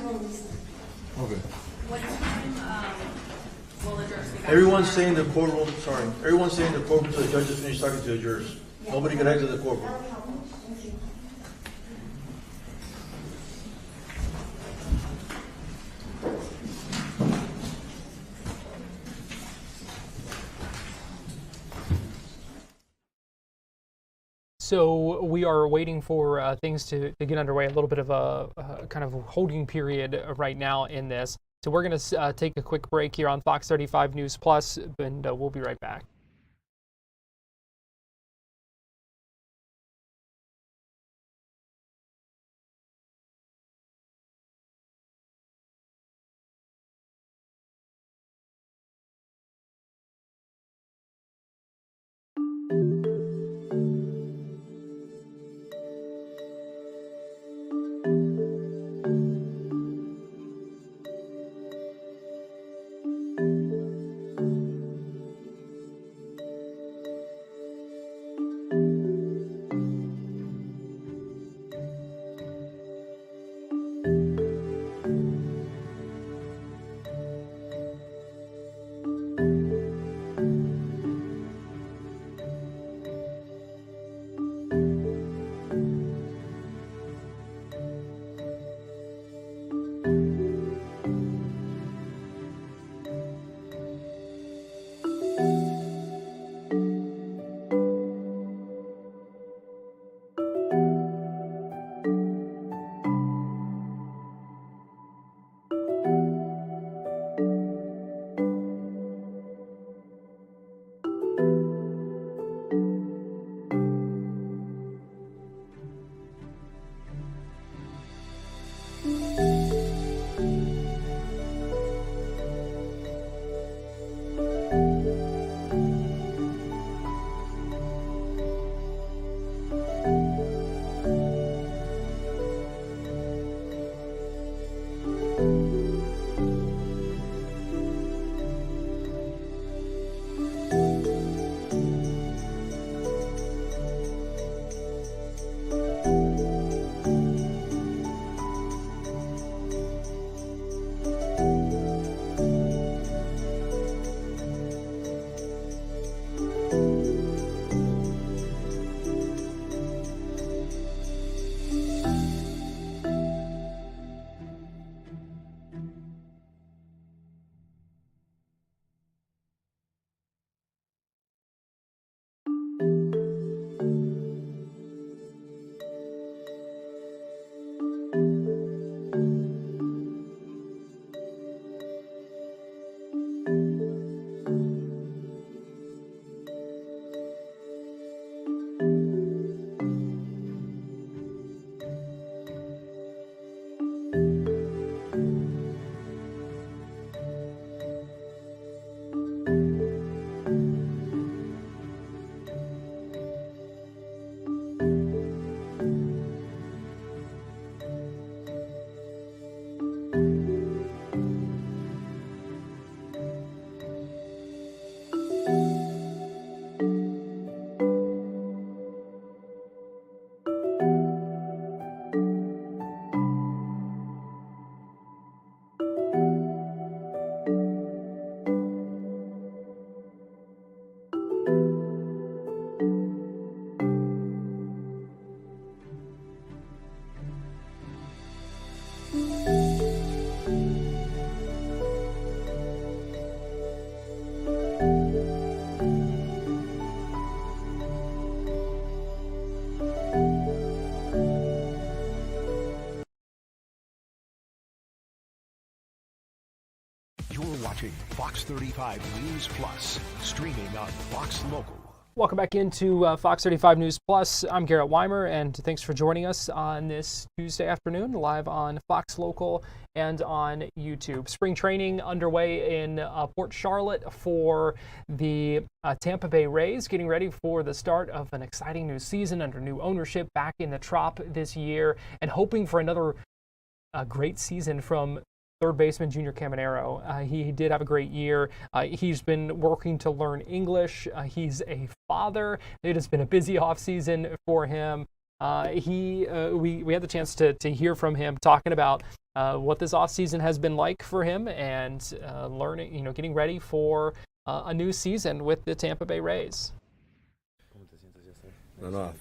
Speaker 11: go listen.
Speaker 16: Okay.
Speaker 5: What time will the jurors be back?
Speaker 16: Everyone's stay in the courtroom, sorry. Everyone's stay in the courtroom until the judge is finished talking to the jurors. Nobody can exit the courtroom.
Speaker 11: That'll be helpful. Thank you.
Speaker 2: So we are waiting for things to get underway, a little bit of a kind of holding period right now in this. So we're going to take a quick break here on Fox 35 News Plus, and we'll be right back.
Speaker 1: watching Fox 35 News Plus, streaming on Fox Local.
Speaker 2: Welcome back into Fox 35 News Plus. I'm Garrett Weimer, and thanks for joining us on this Tuesday afternoon, live on Fox Local and on YouTube. Spring training underway in Port Charlotte for the Tampa Bay Rays, getting ready for the start of an exciting new season under new ownership back in the Trop this year, and hoping for another great season from third baseman Junior Caminero. He did have a great year. He's been working to learn English. He's a father. It has been a busy offseason for him. We had the chance to hear from him talking about what this offseason has been like for him and learning, getting ready for a new season with the Tampa Bay Rays.
Speaker 6: I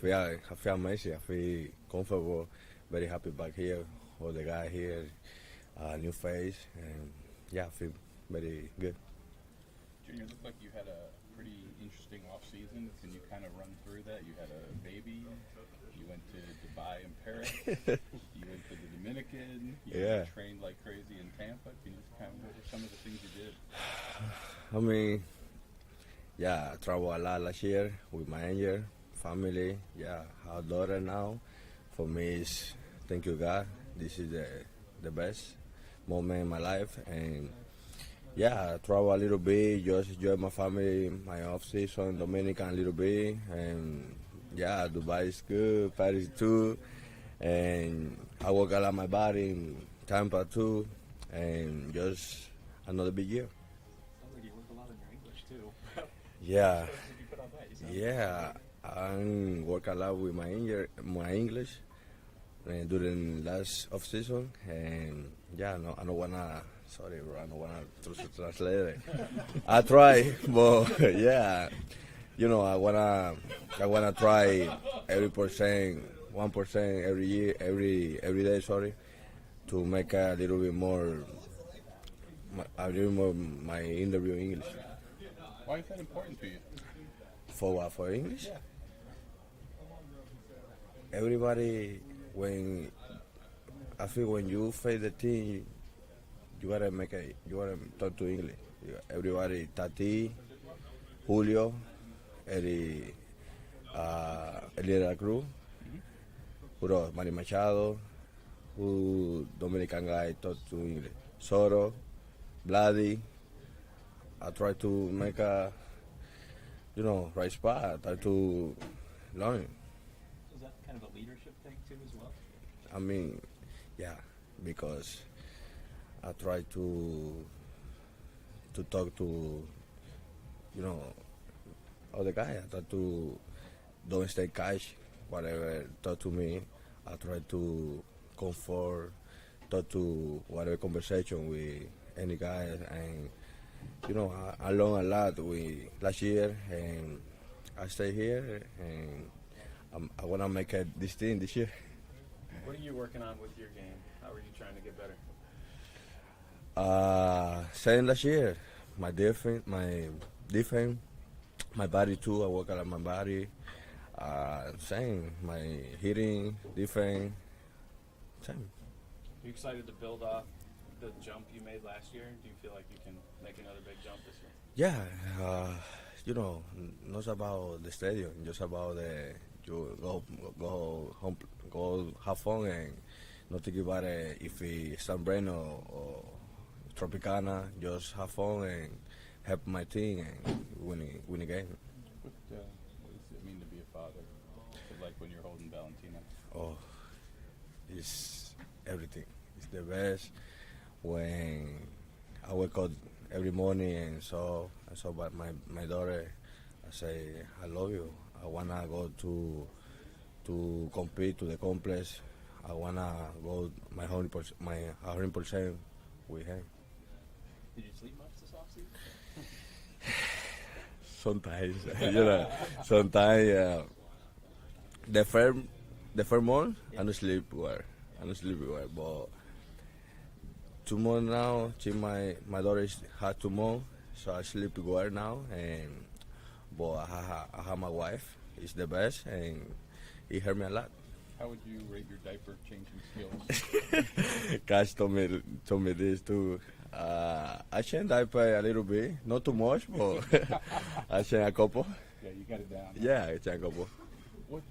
Speaker 6: feel amazing. I feel comfortable, very happy back here. All the guys here. New face, and yeah, I feel very good.
Speaker 13: Junior, it looked like you had a pretty interesting off season. Can you kind of run through that? You had a baby, you went to Dubai and Paris, you went to the Dominican, you trained like crazy in Tampa. Can you just kind of, what were some of the things you did?
Speaker 6: I mean, I traveled a lot last year with my angel, family, our daughter now. For me, it's thank you God. This is the best moment in my life, and I travel a little bit, just enjoy my family, my off season, Dominican a little bit, and Dubai is good, Paris too, and I work a lot my body in Tampa too, and just another big year.
Speaker 2: Sounds like you work a lot on your English too.
Speaker 6: I work a lot with my English during last off season, and I don't wanna translate it. I try, but I wanna try every 1% every year, every day, to make a little bit more my interview in English.
Speaker 13: Why is that important to you?
Speaker 6: For what? For English? Everybody. I feel when you face the team, you gotta talk to English. Everybody, Tati, Julio, Eli de la Cruz, Manny Machado, who Dominican guy talk to English. Soto, Vladi. I try to make a, right spot. I try to learn.
Speaker 2: Is that kind of a leadership thing too as well?
Speaker 6: I mean, because I try to talk to, other guy. I try to don't stay cash, whatever talk to me. I try to comfort, talk to whatever conversation with any guy, and I learned a lot with last year, and I stay here, and I want to make this team this year.
Speaker 2: What are you working on with your game? How are you trying to get better?
Speaker 6: Same last year. My defense, my body too. I work a lot on my body. Same. My hitting, defense, same.
Speaker 2: Are you excited to build off the jump you made last year? Do you feel like you can make another big jump this year?
Speaker 6: Not about the stadium, just about you go home, go have fun, and not think about it if it's San Breno or Tropicana. Just have fun and help my team and win a game.
Speaker 13: What does it mean to be a father? What's it like when you're holding Valentina?
Speaker 6: Oh, it's everything. It's the best. When I wake up every morning and saw my daughter, I say, I love you. I wanna go to compete to the complex. I wanna go my 100% with him.
Speaker 2: Did you sleep much this offseason?
Speaker 6: Sometimes, sometimes. The first month, I don't sleep well. But 2 months now, my daughter had 2 months, so I sleep well now. But I have my wife. It's the best, and it hurt me a lot.
Speaker 13: How would you rate your diaper changing skills?
Speaker 6: Cash told me this too. I change diaper a little bit, not too much, but I change a couple.
Speaker 13: Yeah, you got it down.
Speaker 6: Yeah, I change a couple.
Speaker 13: Why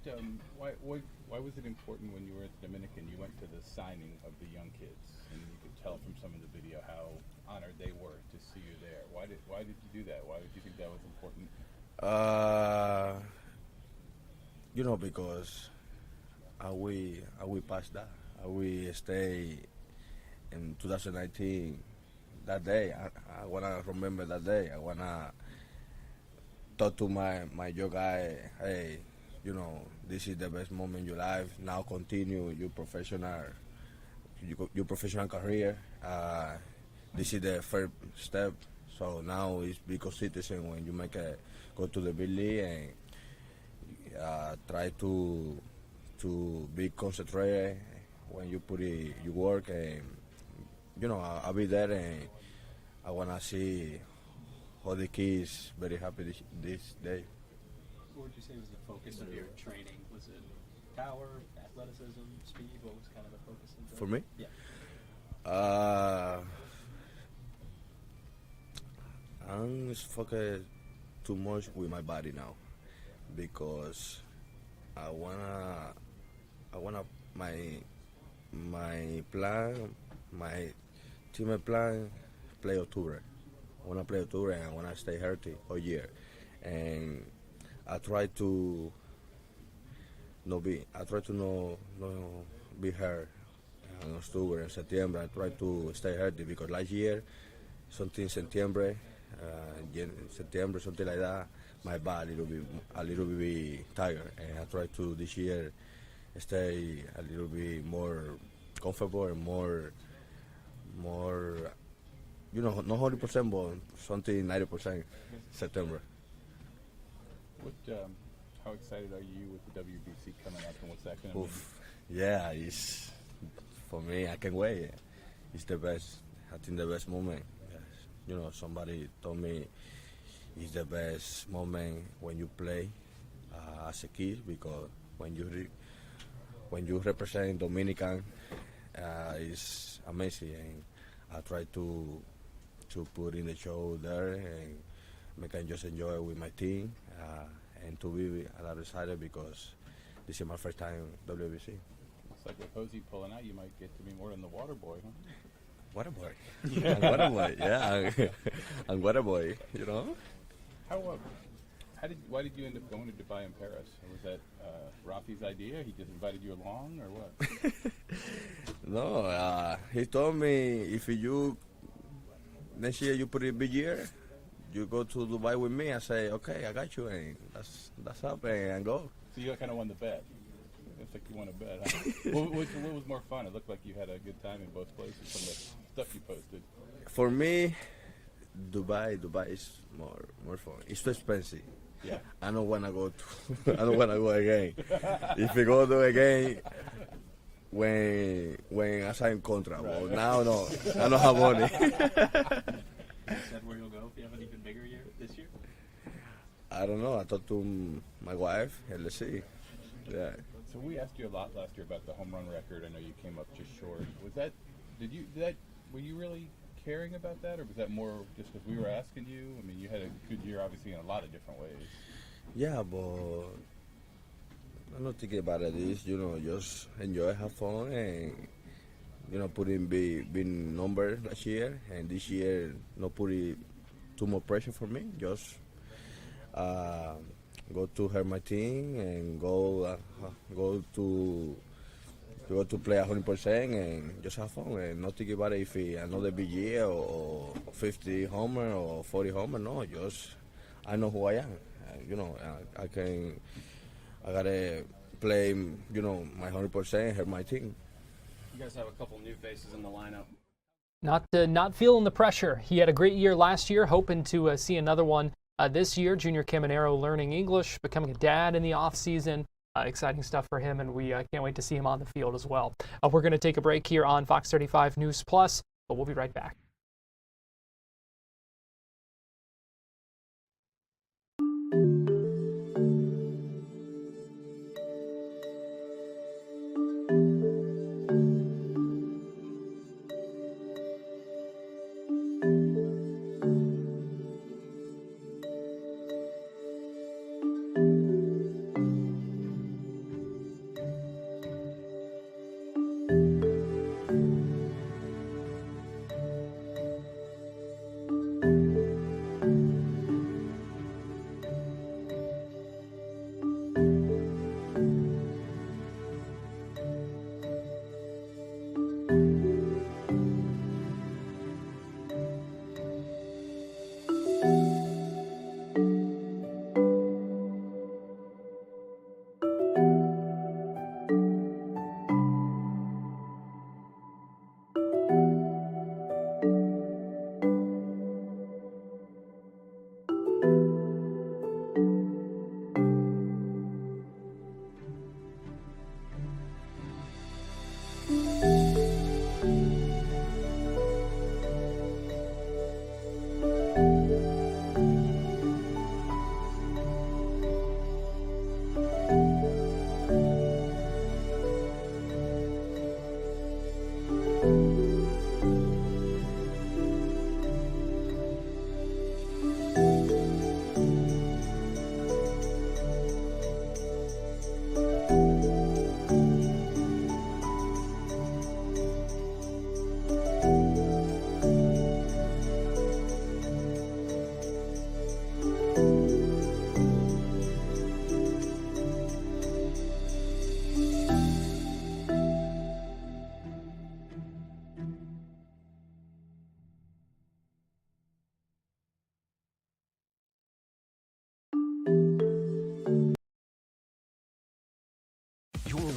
Speaker 13: was it important when you were at the Dominican? You went to the signing of the young kids, and you could tell from some of the video how honored they were to see you there. Why did you do that? Why did you think that was important?
Speaker 6: Because we passed that. We stay in 2019. That day, I wanna remember that day. I wanna talk to my young guy. Hey, this is the best moment in your life. Now continue your professional career. This is the first step. So now it's become citizen when you go to the big league and try to be concentrated when you put your work, and I'll be there, and I wanna see all the kids very happy this day.
Speaker 7: What would you say was the focus of your training? Was it power, athleticism, speed? What was kind of the focus of
Speaker 6: For me?
Speaker 7: Yeah.
Speaker 6: I'm focused too much with my body now because I wanna my plan, my team plan, play October. I wanna play October and I wanna stay healthy all year, and I try to not be hurt in October and September. I try to stay healthy because last year, something September, something like that, my body a little bit tired, and I try to this year stay a little bit more comfortable and more, not 100%, but something 90% September.
Speaker 13: How excited are you with the WBC coming up, and what's that going to mean?
Speaker 6: Yeah, it's for me. I can't wait. It's the best. I think the best moment. Somebody told me it's the best moment when you play as a kid, because when you represent Dominican, it's amazing, and I try to put in the show there, and I can just enjoy it with my team, and to be a lot excited because this is my first time WBC.
Speaker 13: It's like with Hosey pulling out, you might get to be more than the water boy, huh?
Speaker 6: Water boy. I'm water boy. Yeah, I'm water boy.
Speaker 13: Why did you end up going to Dubai and Paris? Was that Rafi's idea? He just invited you along, or what?
Speaker 6: No, he told me if you next year you put in big year, you go to Dubai with me. I say okay, I got you, and that's up, and go.
Speaker 13: So you kind of won the bet. It's like you won a bet. Huh? what was more fun? It looked like you had a good time in both places from the stuff you posted.
Speaker 6: For me, Dubai is more fun. It's too expensive.
Speaker 13: Yeah.
Speaker 6: I don't wanna go again. If we go to again, when I sign contract, right. Well, now no, I don't have money.
Speaker 7: You said where you'll go if you have an even bigger year this year?
Speaker 6: I don't know. I talked to my wife, and let's see. Yeah.
Speaker 13: So we asked you a lot last year about the home run record. I know you came up just short. Were you really caring about that, or was that more just because we were asking you? I mean, you had a good year, obviously, in a lot of different ways.
Speaker 6: Yeah, but I'm not thinking about it. Just enjoy, have fun, and put in big numbers last year, and this year not put too much pressure for me. Just go to help my team and go to play 100% and just have fun and not think about it if another big year or 50 homer or 40 homer. No, just I know who I am. I gotta play my 100%, help my team.
Speaker 7: You guys have a couple new faces in the lineup.
Speaker 2: Not feeling the pressure. He had a great year last year, hoping to see another one this year. Junior Caminero learning English, becoming a dad in the off season. Exciting stuff for him, and we can't wait to see him on the field as well. We're going to take a break here on Fox 35 News Plus, but we'll be right back.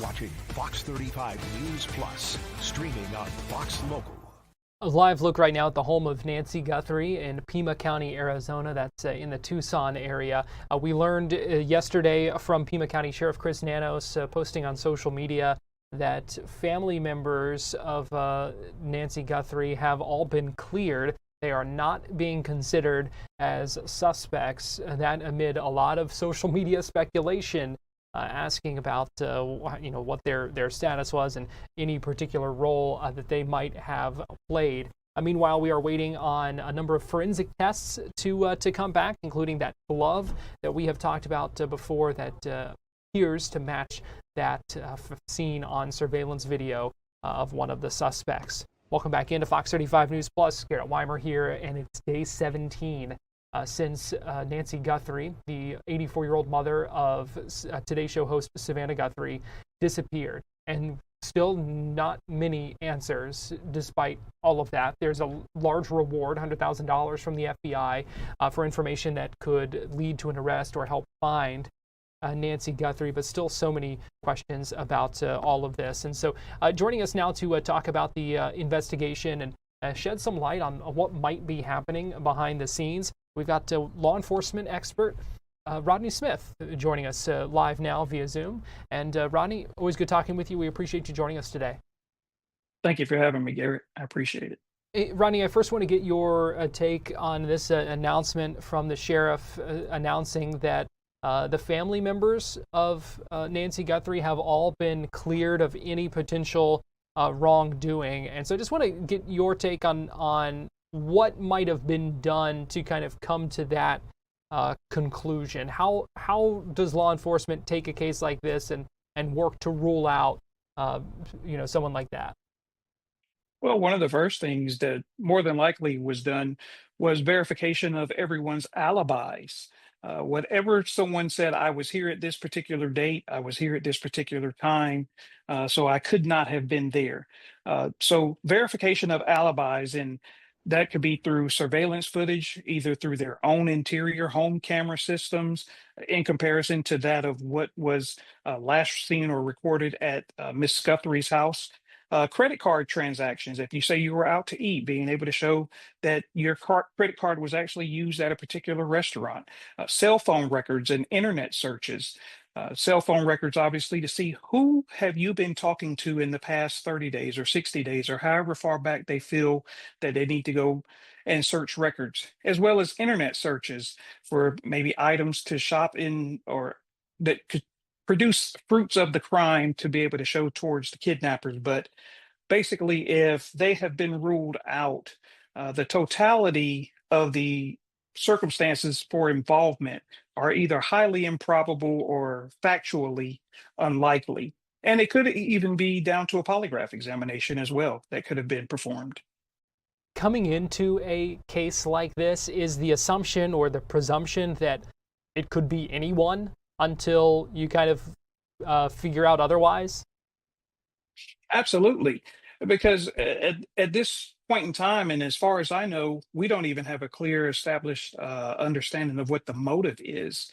Speaker 1: watching Fox 35 News Plus, streaming on Fox Local.
Speaker 2: A live look right now at the home of Nancy Guthrie in Pima County, Arizona. That's in the Tucson area. We learned yesterday from Pima County Sheriff Chris Nanos posting on social media that family members of Nancy Guthrie have all been cleared. They are not being considered as suspects. That amid a lot of social media speculation asking about what their status was and any particular role that they might have played. Meanwhile, we are waiting on a number of forensic tests to come back, including that glove that we have talked about before that appears to match that seen on surveillance video of one of the suspects. Welcome back into Fox 35 News Plus. Garrett Weimer here, and it's day 17 since Nancy Guthrie, the 84-year-old mother of Today Show host Savannah Guthrie, disappeared. And still not many answers despite all of that. There's a large reward, $100,000 from the FBI for information that could lead to an arrest or help find Nancy Guthrie, but still so many questions about all of this. And so joining us now to talk about the investigation and shed some light on what might be happening behind the scenes, we've got law enforcement expert Rodney Smith joining us live now via Zoom. And Rodney, always good talking with you. We appreciate you joining us today.
Speaker 22: Thank you for having me, Garrett. I appreciate it.
Speaker 2: Hey, Rodney, I first want to get your take on this announcement from the sheriff announcing that the family members of Nancy Guthrie have all been cleared of any potential wrongdoing. And so I just want to get your take on what might have been done to kind of come to that conclusion. How does law enforcement take a case like this and work to rule out someone like that?
Speaker 22: Well, one of the first things that more than likely was done was verification of everyone's alibis. Whatever someone said, I was here at this particular date, I was here at this particular time, so I could not have been there. So verification of alibis, and that could be through surveillance footage, either through their own interior home camera systems, in comparison to that of what was last seen or recorded at Miss Guthrie's house. Credit card transactions, if you say you were out to eat, being able to show that your credit card was actually used at a particular restaurant. Cell phone records and internet searches. Cell phone records, obviously, to see who have you been talking to in the past 30 days or 60 days or however far back they feel that they need to go and search records, as well as internet searches for maybe items to shop in or that could produce fruits of the crime to be able to show towards the kidnappers. But basically, if they have been ruled out, the totality of the circumstances for involvement are either highly improbable or factually unlikely. And it could even be down to a polygraph examination as well that could have been performed.
Speaker 2: Coming into a case like this, is the assumption or the presumption that it could be anyone until you kind of figure out otherwise?
Speaker 22: Absolutely. Because at this point in time, and as far as I know, we don't even have a clear established understanding of what the motive is.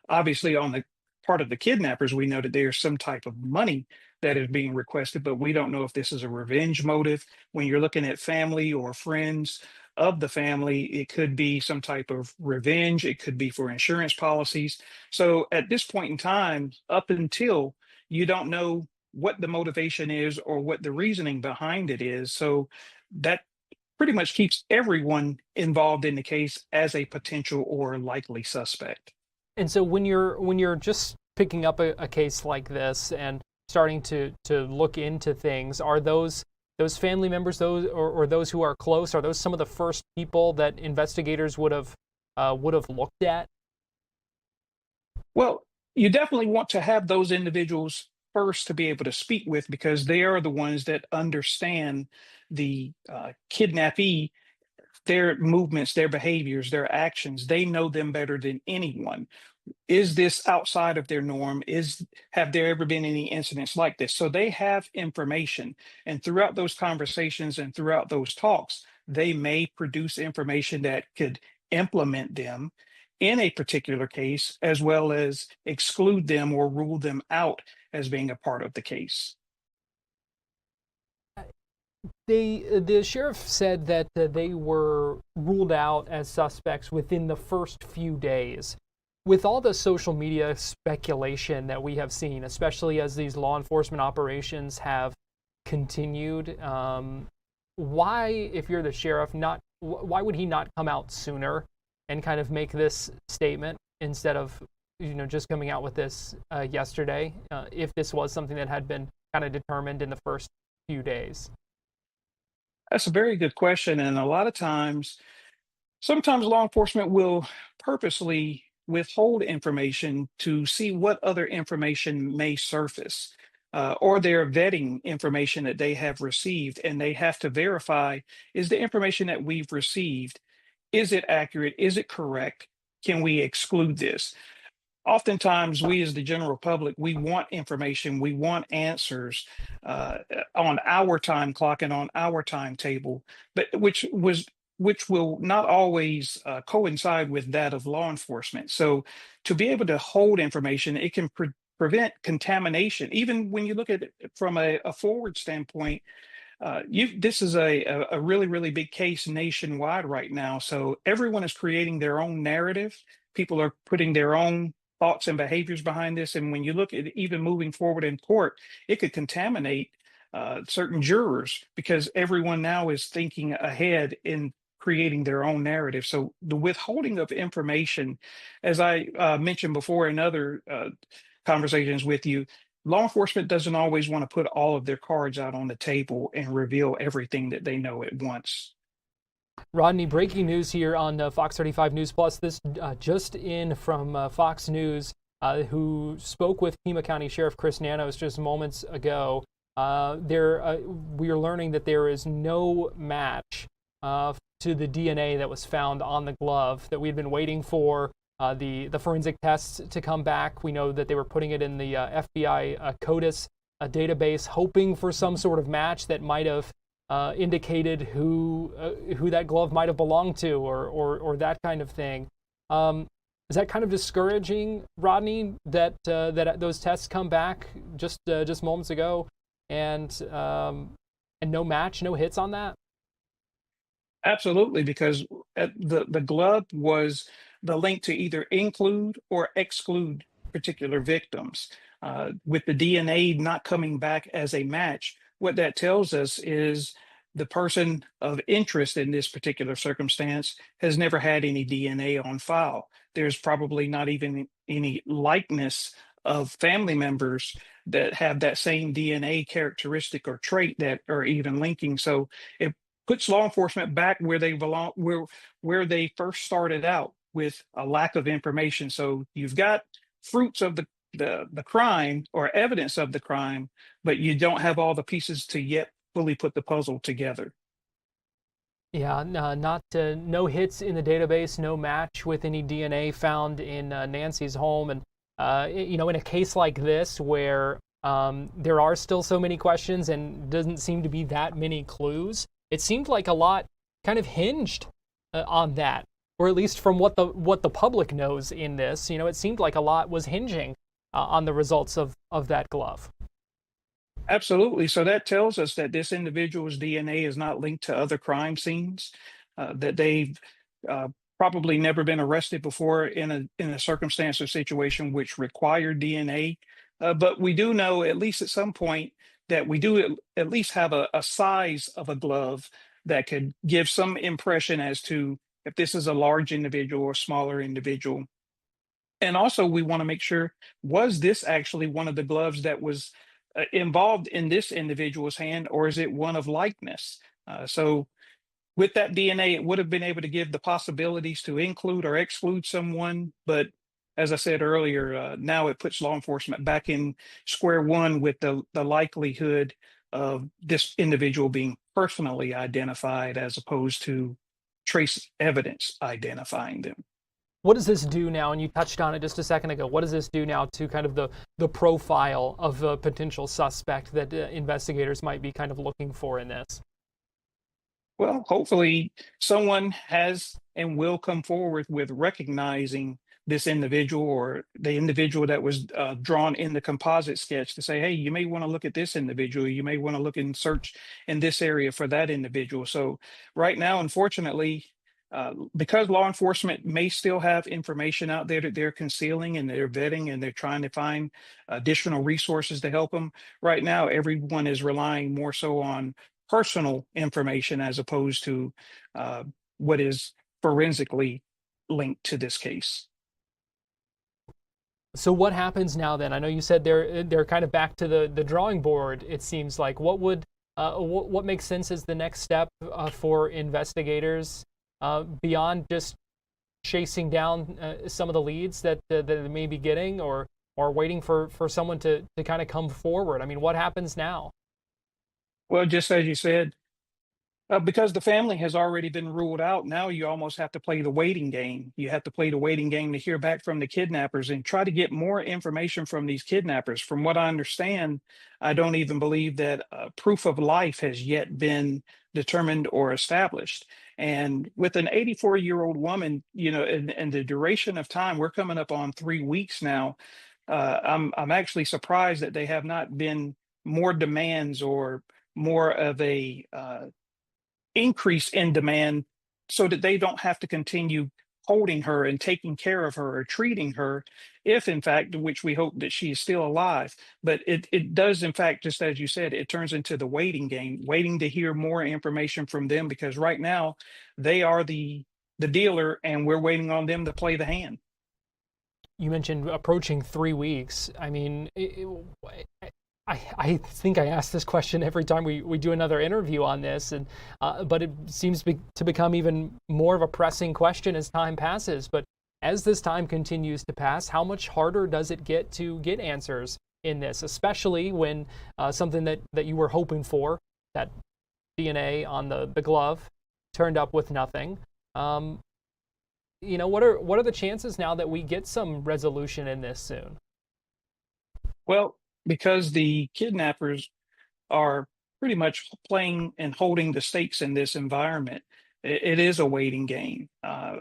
Speaker 22: Obviously, on the part of the kidnappers, we know that there's some type of money that is being requested, but we don't know if this is a revenge motive. When you're looking at family or friends of the family, it could be some type of revenge. It could be for insurance policies. So at this point in time, up until you don't know what the motivation is or what the reasoning behind it is. So that pretty much keeps everyone involved in the case as a potential or likely suspect.
Speaker 2: And so when you're just picking up a case like this and starting to look into things, are those family members, or those who are close, are those some of the first people that investigators would have looked at?
Speaker 22: Well, you definitely want to have those individuals first to be able to speak with, because they are the ones that understand the kidnappee, their movements, their behaviors, their actions. They know them better than anyone. Is this outside of their norm? Have there ever been any incidents like this? So they have information, and throughout those conversations and throughout those talks, they may produce information that could implement them
Speaker 19: in a particular case, as well as exclude them or rule them out as being a part of the case.
Speaker 2: The sheriff said that they were ruled out as suspects within the first few days. With all the social media speculation that we have seen, especially as these law enforcement operations have continued, why, if you're the sheriff, why would he not come out sooner and kind of make this statement instead of just coming out with this yesterday, if this was something that had been kind of determined in the first few days?
Speaker 19: That's a very good question. And a lot of times, sometimes law enforcement will purposely withhold information to see what other information may surface, or they're vetting information that they have received, and they have to verify, is the information that we've received, is it accurate? Is it correct? Can we exclude this? Oftentimes, we as the general public, we want information, we want answers on our time clock and on our timetable, but which will not always coincide with that of law enforcement. So to be able to hold information, it can prevent contamination. Even when you look at it from a forward standpoint, this is a really, really big case nationwide right now. So everyone is creating their own narrative. People are putting their own thoughts and behaviors behind this. And when you look at even moving forward in court, it could contaminate certain jurors because everyone now is thinking ahead in creating their own narrative. So the withholding of information, as I mentioned before in other conversations with you, law enforcement doesn't always want to put all of their cards out on the table and reveal everything that they know at once.
Speaker 2: Rodney, breaking news here on Fox 35 News Plus. This just in from Fox News, who spoke with Pima County Sheriff Chris Nanos just moments ago. We are learning that there is no match to the DNA that was found on the glove, that we had been waiting for the forensic tests to come back. We know that they were putting it in the FBI CODIS database, hoping for some sort of match that might have indicated who that glove might have belonged to, or that kind of thing. Is that kind of discouraging, Rodney, that those tests come back just moments ago, and no match, no hits on that?
Speaker 19: Absolutely, because the glove was the link to either include or exclude particular victims. With the DNA not coming back as a match, what that tells us is the person of interest in this particular circumstance has never had any DNA on file. There's probably not even any likeness of family members that have that same DNA characteristic or trait that are even linking. So it puts law enforcement back where they belong, where they first started out, with a lack of information. So you've got fruits of the crime or evidence of the crime, but you don't have all the pieces to yet fully put the puzzle together.
Speaker 2: Yeah, no hits in the database, no match with any DNA found in Nancy's home. And, in a case like this where there are still so many questions and doesn't seem to be that many clues, it seemed like a lot kind of hinged on that, or at least from what the public knows in this. It seemed like a lot was hinging on the results of that glove.
Speaker 19: Absolutely. So that tells us that this individual's DNA is not linked to other crime scenes, that they've probably never been arrested before in a circumstance or situation which required DNA. But we do know, at least at some point, that we do at least have a size of a glove that could give some impression as to if this is a large individual or smaller individual. And also, we want to make sure, was this actually one of the gloves that was involved in this individual's hand, or is it one of likeness? So with that DNA, it would have been able to give the possibilities to include or exclude someone. But as I said earlier, now it puts law enforcement back in square one with the likelihood of this individual being personally identified as opposed to trace evidence identifying them.
Speaker 2: What does this do now? And you touched on it just a second ago. What does this do now to kind of the profile of a potential suspect that investigators might be kind of looking for in this?
Speaker 19: Well, hopefully someone has
Speaker 22: and will come forward with recognizing this individual or the individual that was drawn in the composite sketch to say, hey, you may want to look at this individual. You may want to look and search in this area for that individual. So right now, unfortunately, because law enforcement may still have information out there that they're concealing and they're vetting and they're trying to find additional resources to help them, right now, everyone is relying more so on personal information as opposed to what is forensically linked to this case.
Speaker 2: So what happens now then? I know you said they're kind of back to the drawing board. It seems like what makes sense as the next step for investigators beyond just chasing down some of the leads that they may be getting, or waiting for someone to kind of come forward. I mean, what happens now?
Speaker 22: Well, just as you said, because the family has already been ruled out, now you almost have to play the waiting game. You have to play the waiting game to hear back from the kidnappers and try to get more information from these kidnappers. From what I understand, I don't even believe that proof of life has yet been determined or established. And with an 84-year-old woman, you know, and the duration of time, we're coming up on 3 weeks now. I'm actually surprised that they have not been more demands or more of a increase in demand so that they don't have to continue holding her and taking care of her or treating her if in fact, which we hope that she is still alive. But it does in fact, just as you said, it turns into the waiting game, waiting to hear more information from them, because right now they are the dealer and we're waiting on them to play the hand.
Speaker 2: You mentioned approaching 3 weeks. I mean, I think I ask this question every time we do another interview on this, and but it seems to become even more of a pressing question as time passes. But as this time continues to pass, how much harder does it get to get answers in this, especially when something that you were hoping for, that DNA on the glove, turned up with nothing? You know, what are the chances now that we get some resolution in this soon?
Speaker 22: Well, because the kidnappers are pretty much playing and holding the stakes in this environment, it is a waiting game.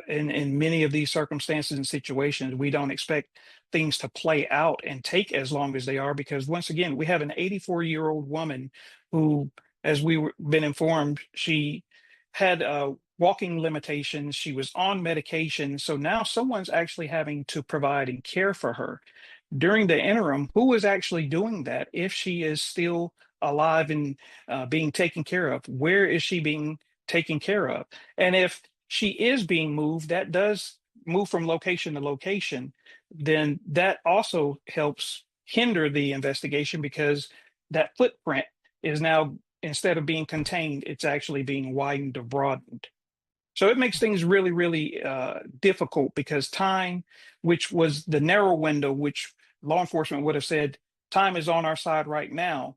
Speaker 22: In many of these circumstances and situations, we don't expect things to play out and take as long as they are, because once again, we have an 84-year-old woman who, as been informed, she had walking limitations. She was on medication. So now someone's actually having to provide and care for her. During the interim, who is actually doing that? If she is still alive and being taken care of, where is she being taken care of? And if she is being moved, that does move from location to location, then that also helps hinder the investigation, because that footprint is now, instead of being contained, it's actually being widened or broadened. So it makes things really, really difficult, because time, which was the narrow window, which law enforcement would have said, time is on our side right now.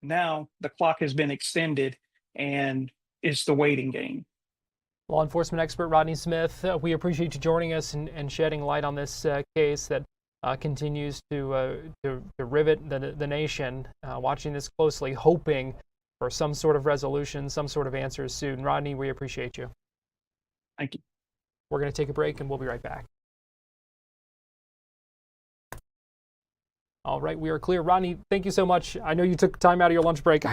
Speaker 22: Now the clock has been extended and it's the waiting game.
Speaker 2: Law enforcement expert Rodney Smith, we appreciate you joining us and shedding light on this case that continues to rivet the nation. Watching this closely, hoping for some sort of resolution, some sort of answers soon. Rodney, we appreciate you.
Speaker 22: Thank you.
Speaker 2: We're going to take a break and we'll be right back. All right, we are clear. Rodney, thank you so much. I know you took time out of your lunch break.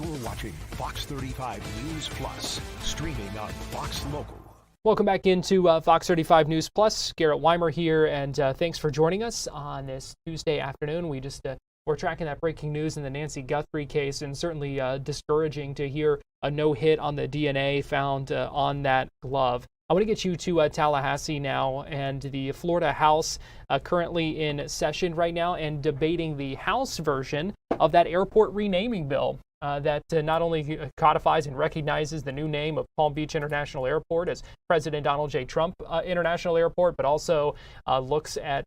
Speaker 1: You're watching Fox 35 News Plus, streaming on Fox Local.
Speaker 2: Welcome back into Fox 35 News Plus. Garrett Weimer here, and thanks for joining us on this Tuesday afternoon. We're tracking that breaking news in the Nancy Guthrie case, and certainly discouraging to hear a no hit on the DNA found on that glove. I want to get you to Tallahassee now, and the Florida House currently in session right now and debating the House version of that airport renaming bill that not only codifies and recognizes the new name of Palm Beach International Airport as President Donald J. Trump International Airport, but also looks at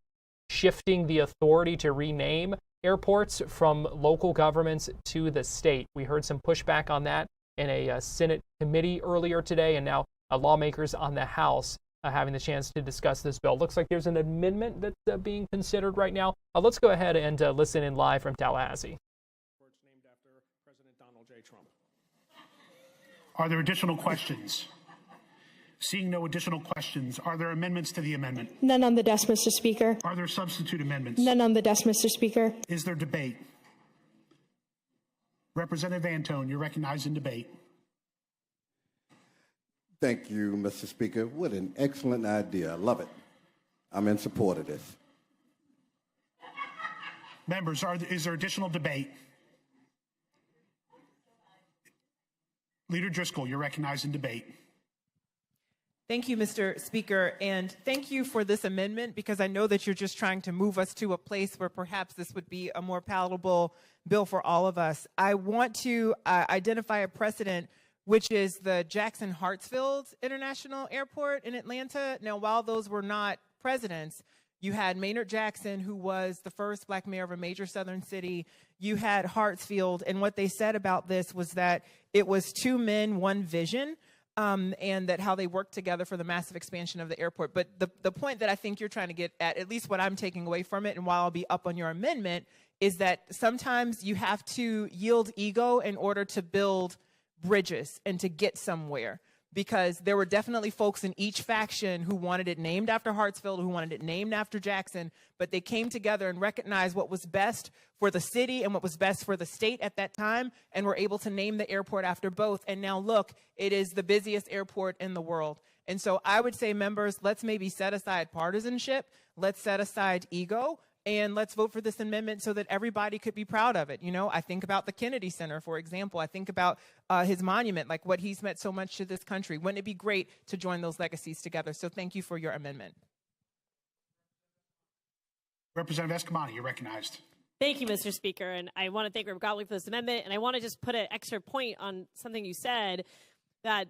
Speaker 2: shifting the authority to rename airports from local governments to the state. We heard some pushback on that in a Senate committee earlier today, and now lawmakers on the House having the chance to discuss this bill. Looks like there's an amendment that's being considered right now. Let's go ahead and listen in live from Tallahassee.
Speaker 3: Named after President Donald J. Trump. Are there additional questions? Seeing no additional questions, are there amendments to the amendment?
Speaker 9: None on the desk, Mr. Speaker.
Speaker 3: Are there substitute amendments?
Speaker 9: None on the desk, Mr. Speaker.
Speaker 3: Is there debate? Representative Antone, you're recognized in debate.
Speaker 17: Thank you, Mr. Speaker. What an excellent idea. I love it. I'm in support of this.
Speaker 3: Members, is there additional debate? Leader Driscoll, you're recognized in debate.
Speaker 20: Thank you, Mr. Speaker, and thank you for this amendment, because I know that you're just trying to move us to a place where perhaps this would be a more palatable bill for all of us. I want to identify a precedent, which is the Jackson Hartsfield International Airport in Atlanta. Now, while those were not presidents, you had Maynard Jackson, who was the first black mayor of a major southern city. You had Hartsfield, and what they said about this was that it was two men, one vision, and that how they worked together for the massive expansion of the airport. But the point that I think you're trying to get at least what I'm taking away from it, and while I'll be up on your amendment, is that sometimes you have to yield ego in order to build bridges and to get somewhere, because there were definitely folks in each faction who wanted it named after Hartsfield, who wanted it named after Jackson, but they came together and recognized what was best for the city and what was best for the state at that time, and were able to name the airport after both. And now look, it is the busiest airport in the world. And so I would say, members, let's maybe set aside partisanship, let's set aside ego, and let's vote for this amendment so that everybody could be proud of it. You know, I think about the Kennedy Center, for example. I think about his monument, like what he's meant so much to this country. Wouldn't it be great to join those legacies together? So thank you for your amendment.
Speaker 3: Representative Escamani, you're recognized.
Speaker 23: Thank you, Mr. Speaker. And I want to thank Rep. Gottlieb for this amendment. And I want to just put an extra point on something you said, that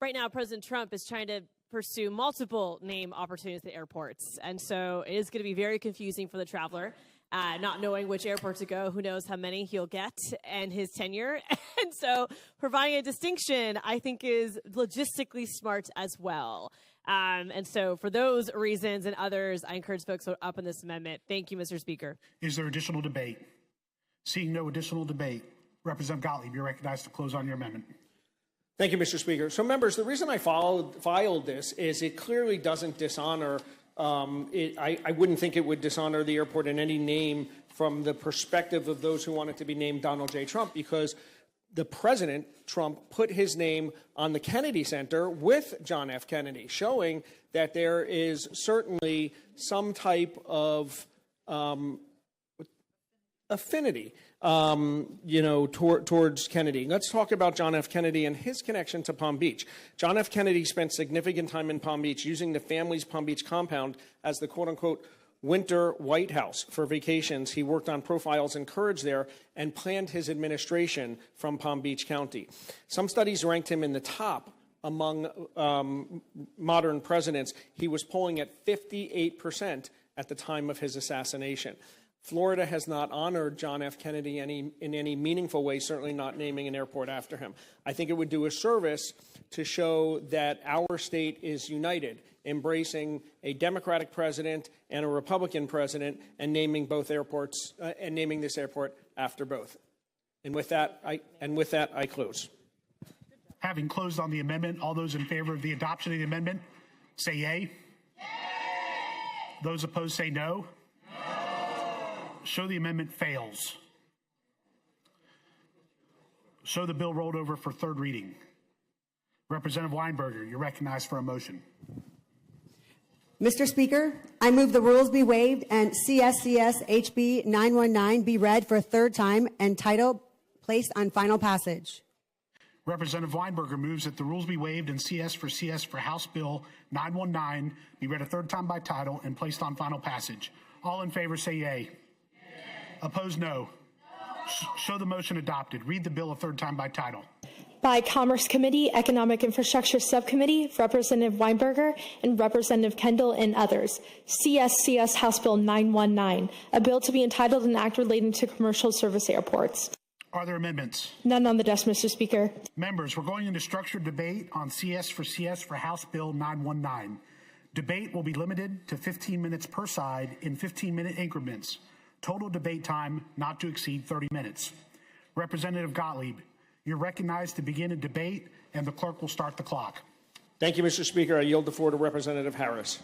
Speaker 23: right now President Trump is trying to pursue multiple name opportunities at airports. And so it is going to be very confusing for the traveler, not knowing which airport to go. Who knows how many he'll get and his tenure. And so providing a distinction, I think, is logistically smart as well. And so for those reasons and others, I encourage folks to vote up on this amendment. Thank you, Mr. Speaker.
Speaker 3: Is there additional debate? Seeing no additional debate, Representative Gottlieb, you're recognized to close on your amendment.
Speaker 25: Thank you, Mr. Speaker. So, members, the reason I filed this is it clearly doesn't dishonor, I wouldn't think it would dishonor the airport in any name from the perspective of those who want it to be named Donald J. Trump, because the President, Trump, put his name on the Kennedy Center with John F. Kennedy, showing that there is certainly some type of affinity, towards Kennedy. Let's talk about John F. Kennedy and his connection to Palm Beach. John F. Kennedy spent significant time in Palm Beach, using the family's Palm Beach compound as the quote-unquote winter White House for vacations. He worked on profiles in courage there and planned his administration from Palm Beach County. Some studies ranked him in the top among modern presidents. He was polling at 58% at the time of his assassination. Florida has not honored John F. Kennedy in any meaningful way, certainly not naming an airport after him. I think it would do a service to show that our state is united, embracing a Democratic president and a Republican president, and naming both airports and naming this airport after both. And with that, I close.
Speaker 3: Having closed on the amendment, all those in favor of the adoption of the amendment, say yay. Yay. Those opposed, say no. Show the amendment fails. So the bill rolled over for third reading. Representative Weinberger, you're recognized for a motion.
Speaker 10: Mr. Speaker, I move the rules be waived and CSCS HB 919 be read for a third time and title placed on final passage.
Speaker 3: Representative Weinberger moves that the rules be waived and CS for House Bill 919 be read a third time by title and placed on final passage. All in favor say yay. Opposed, no. Show the motion adopted. Read the bill a third time by title.
Speaker 9: By Commerce Committee, Economic Infrastructure Subcommittee, Representative Weinberger and Representative Kendall and others. CSCS House Bill 919, a bill to be entitled an act relating to commercial service airports.
Speaker 3: Are there amendments?
Speaker 9: None on the desk, Mr. Speaker.
Speaker 3: Members, we're going into structured debate on CS for House Bill 919. Debate will be limited to 15 minutes per side in 15-minute increments. Total debate time not to exceed 30 minutes. Representative Gottlieb, you're recognized to begin a debate, and the clerk will start the clock.
Speaker 25: Thank you, Mr. Speaker. I yield the floor to Representative Harris.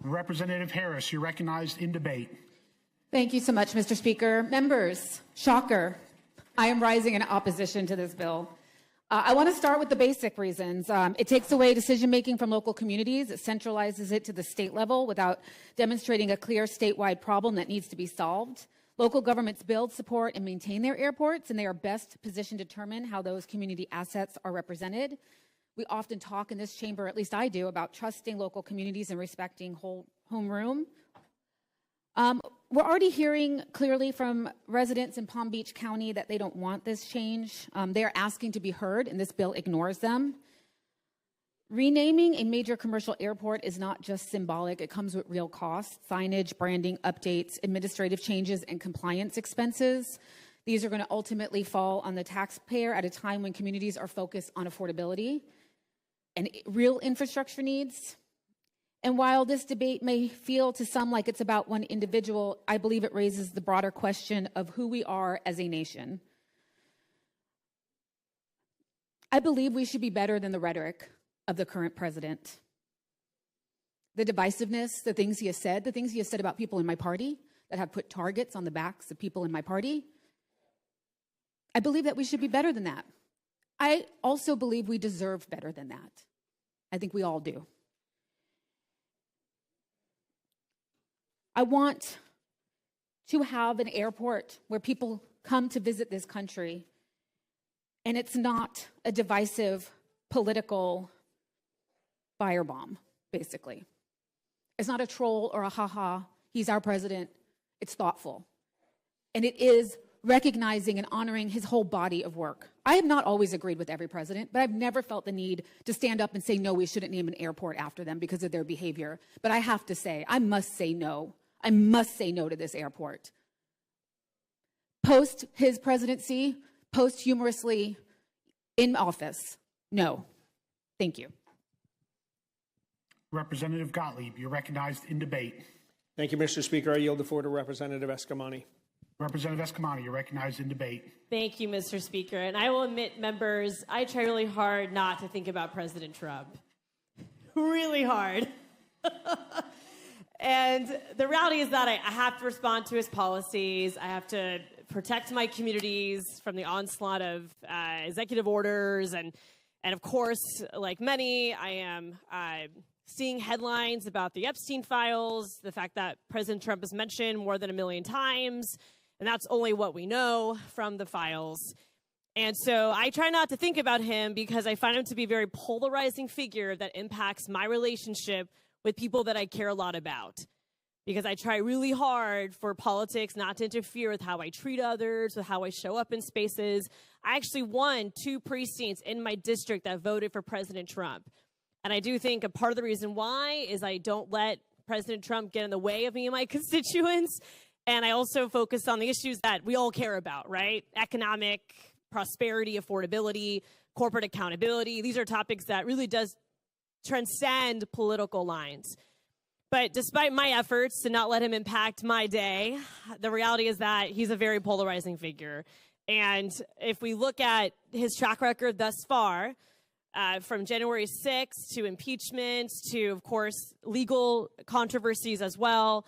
Speaker 3: Representative Harris, you're recognized in debate.
Speaker 12: Thank you so much, Mr. Speaker. Members, shocker, I am rising in opposition to this bill. I want to start with the basic reasons. It takes away decision-making from local communities. It centralizes it to the state level without demonstrating a clear statewide problem that needs to be solved. Local governments build, support, and maintain their airports, and they are best positioned to determine how those community assets are represented. We often talk in this chamber, at least I do, about trusting local communities and respecting homeroom. We're already hearing clearly from residents in Palm Beach County that they don't want this change. They are asking to be heard, and this bill ignores them. Renaming a major commercial airport is not just symbolic. It comes with real costs: signage, branding, updates, administrative changes, and compliance expenses. These are going to ultimately fall on the taxpayer at a time when communities are focused on affordability and real infrastructure needs. And while this debate may feel to some like it's about one individual, I believe it raises the broader question of who we are as a nation. I believe we should be better than the rhetoric of the current president. The divisiveness, the things he has said about people in my party that have put targets on the backs of people in my party. I believe that we should be better than that. I also believe we deserve better than that. I think we all do. I want to have an airport where people come to visit this country, and it's not a divisive political firebomb, basically. It's not a troll or a ha-ha, he's our president. It's thoughtful. And it is recognizing and honoring his whole body of work. I have not always agreed with every president, but I've never felt the need to stand up and say, no, we shouldn't name an airport after them because of their behavior. But I have to say, I must say no. I must say no to this airport. Post his presidency, posthumously in office, no. Thank you.
Speaker 3: Representative Gottlieb, you're recognized in debate.
Speaker 25: Thank you, Mr. Speaker. I yield the floor to Representative Escamani.
Speaker 3: Representative Escamani, you're recognized in debate.
Speaker 23: Thank you, Mr. Speaker. And I will admit, members, I try really hard not to think about President Trump. Really hard. And the reality is that I have to respond to his policies. I have to protect my communities from the onslaught of executive orders. And of course, like many, I am seeing headlines about the Epstein files, the fact that President Trump is mentioned more than 1 million times. And that's only what we know from the files. And so I try not to think about him because I find him to be a very polarizing figure that impacts my relationship with people that I care a lot about. Because I try really hard for politics not to interfere with how I treat others, with how I show up in spaces. I actually won 2 precincts in my district that voted for President Trump. And I do think a part of the reason why is I don't let President Trump get in the way of me and my constituents. And I also focus on the issues that we all care about, right? Economic prosperity, affordability, corporate accountability. These are topics that really does transcend political lines. But despite my efforts to not let him impact my day, the reality is that he's a very polarizing figure. And if we look at his track record thus far, from January 6th to impeachment to, of course, legal controversies as well,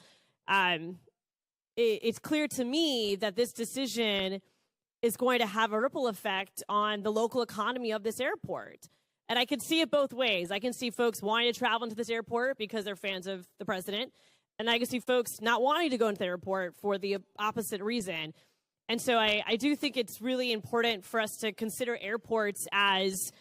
Speaker 23: it's clear to me that this decision is going to have a ripple effect on the local economy of this airport. And I can see it both ways. I can see folks wanting to travel into this airport because they're fans of the president. And I can see folks not wanting to go into the airport for the opposite reason. And so I do think it's really important for us to consider airports as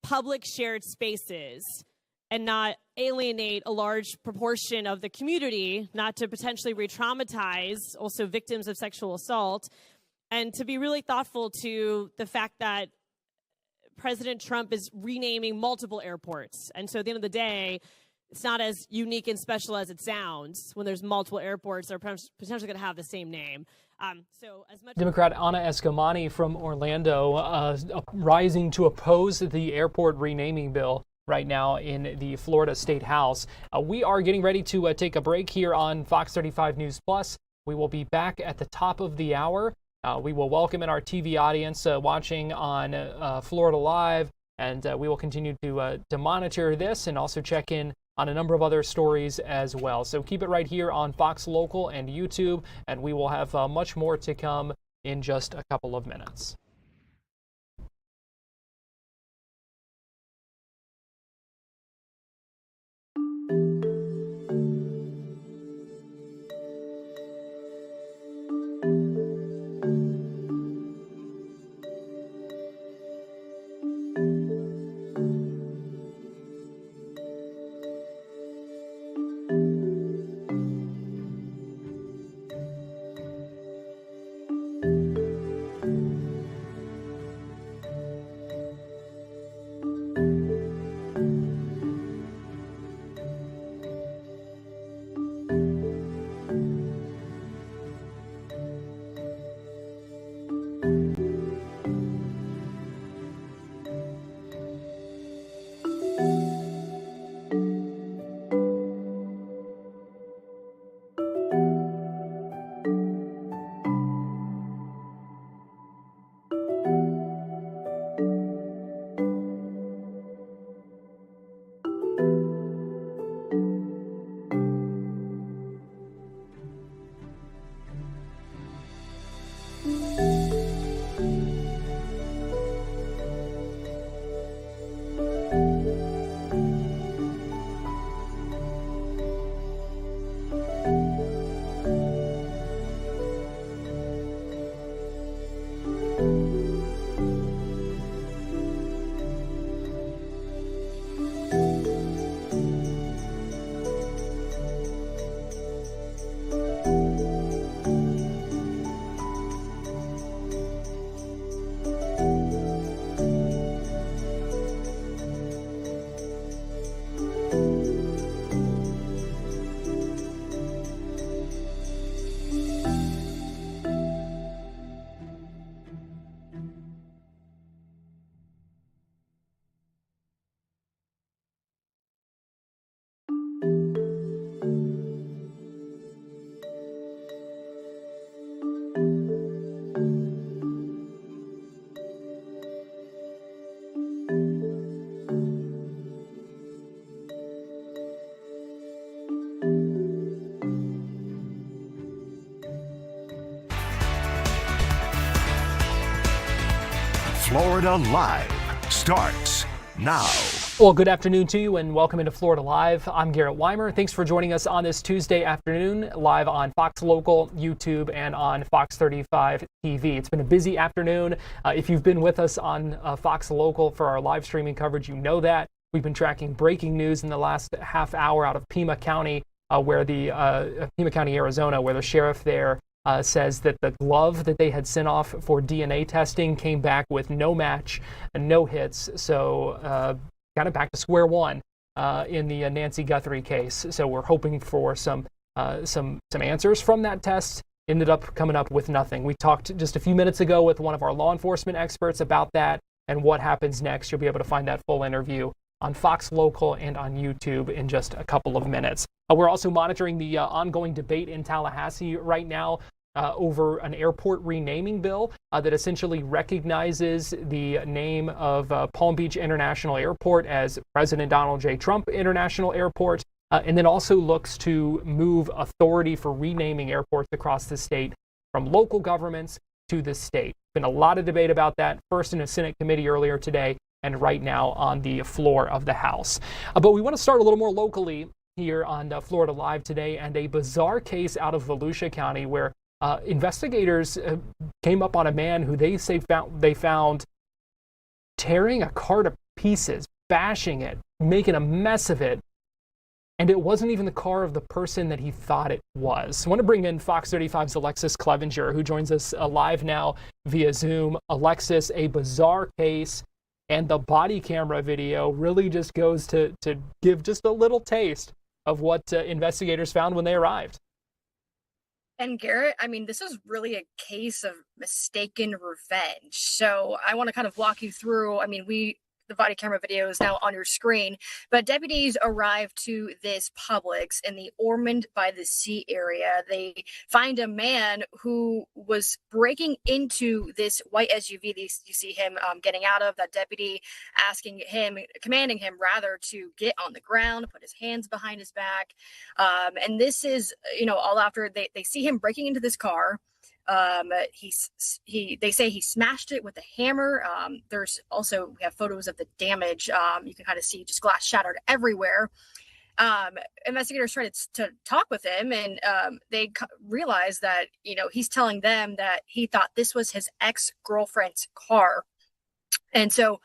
Speaker 23: public shared spaces and not alienate a large proportion of the community, not to potentially re-traumatize also victims of sexual assault, and to be really thoughtful to the fact that President Trump is renaming multiple airports. And so at the end of the day, it's not as unique and special as it sounds when there's multiple airports that are potentially going to have the same name. So as much
Speaker 2: Democrat Ana Escamani from Orlando rising to oppose the airport renaming bill right now in the Florida State House. We are getting ready to take a break here on Fox 35 News Plus. We will be back at the top of the hour. We will welcome in our TV audience watching on Florida Live, and we will continue to monitor this and also check in on a number of other stories as well. So keep it right here on Fox Local and YouTube, and we will have much more to come in just a couple of minutes.
Speaker 1: Florida Live starts now.
Speaker 2: Well, good afternoon to you and welcome into Florida Live. I'm Garrett Weimer. Thanks for joining us on this Tuesday afternoon, live on Fox Local, YouTube, and on Fox 35 TV. It's been a busy afternoon. If you've been with us on Fox Local for our live streaming coverage, you know that. We've been tracking breaking news in the last half hour out of Pima County, Pima County, Arizona, where the sheriff there says that the glove that they had sent off for DNA testing came back with no match and no hits. So kind of back to square one in the Nancy Guthrie case. So we're hoping for some answers from that test. Ended up coming up with nothing. We talked just a few minutes ago with one of our law enforcement experts about that and what happens next. You'll be able to find that full interview on Fox Local and on YouTube in just a couple of minutes. We're also monitoring the ongoing debate in Tallahassee right now over an airport renaming bill that essentially recognizes the name of Palm Beach International Airport as President Donald J. Trump International Airport, and then also looks to move authority for renaming airports across the state from local governments to the state. Been a lot of debate about that, first in a Senate committee earlier today, and right now on the floor of the House. But we want to start a little more locally here on Florida Live today, and a bizarre case out of Volusia County where investigators came up on a man who they found tearing a car to pieces, bashing it, making a mess of it. And it wasn't even the car of the person that he thought it was. I want to bring in Fox 35's Alexis Clevenger, who joins us live now via Zoom. Alexis, a bizarre case, and the body camera video really just goes to give just a little taste of what investigators found when they arrived.
Speaker 14: And Garrett, I mean, this is really a case of mistaken revenge. So I want to kind of walk you through, the body camera video is now on your screen, but deputies arrived to this Publix in the Ormond by the Sea area. They find a man who was breaking into this white SUV. You see him getting out of that deputy, commanding him rather to get on the ground, put his hands behind his back. And this is, all after they see him breaking into this car. They say he smashed it with a hammer. We have photos of the damage. You can kind of see just glass shattered everywhere. Investigators tried to talk with him, and they realized that, he's telling them that he thought this was his ex-girlfriend's car. And so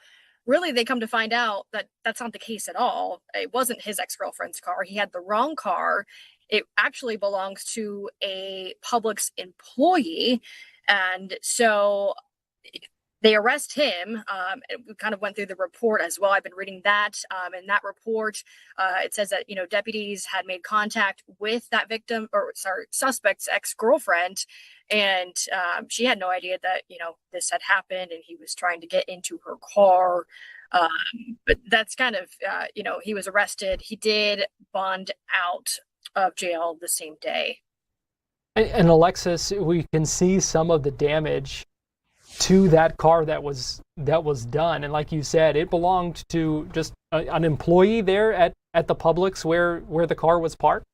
Speaker 14: really they come to find out that that's not the case at all. It wasn't his ex-girlfriend's car. He had the wrong car. It actually belongs to a Publix employee. And so they arrest him. We kind of went through the report as well. I've been reading that. In that report, it says that, deputies had made contact with that suspect's ex-girlfriend. And she had no idea that, this had happened and he was trying to get into her car. But that's kind of, he was arrested. He did bond out of jail the same day.
Speaker 2: And Alexis, we can see some of the damage to that car that was done. And like you said, it belonged to just an employee there at the Publix where the car was parked.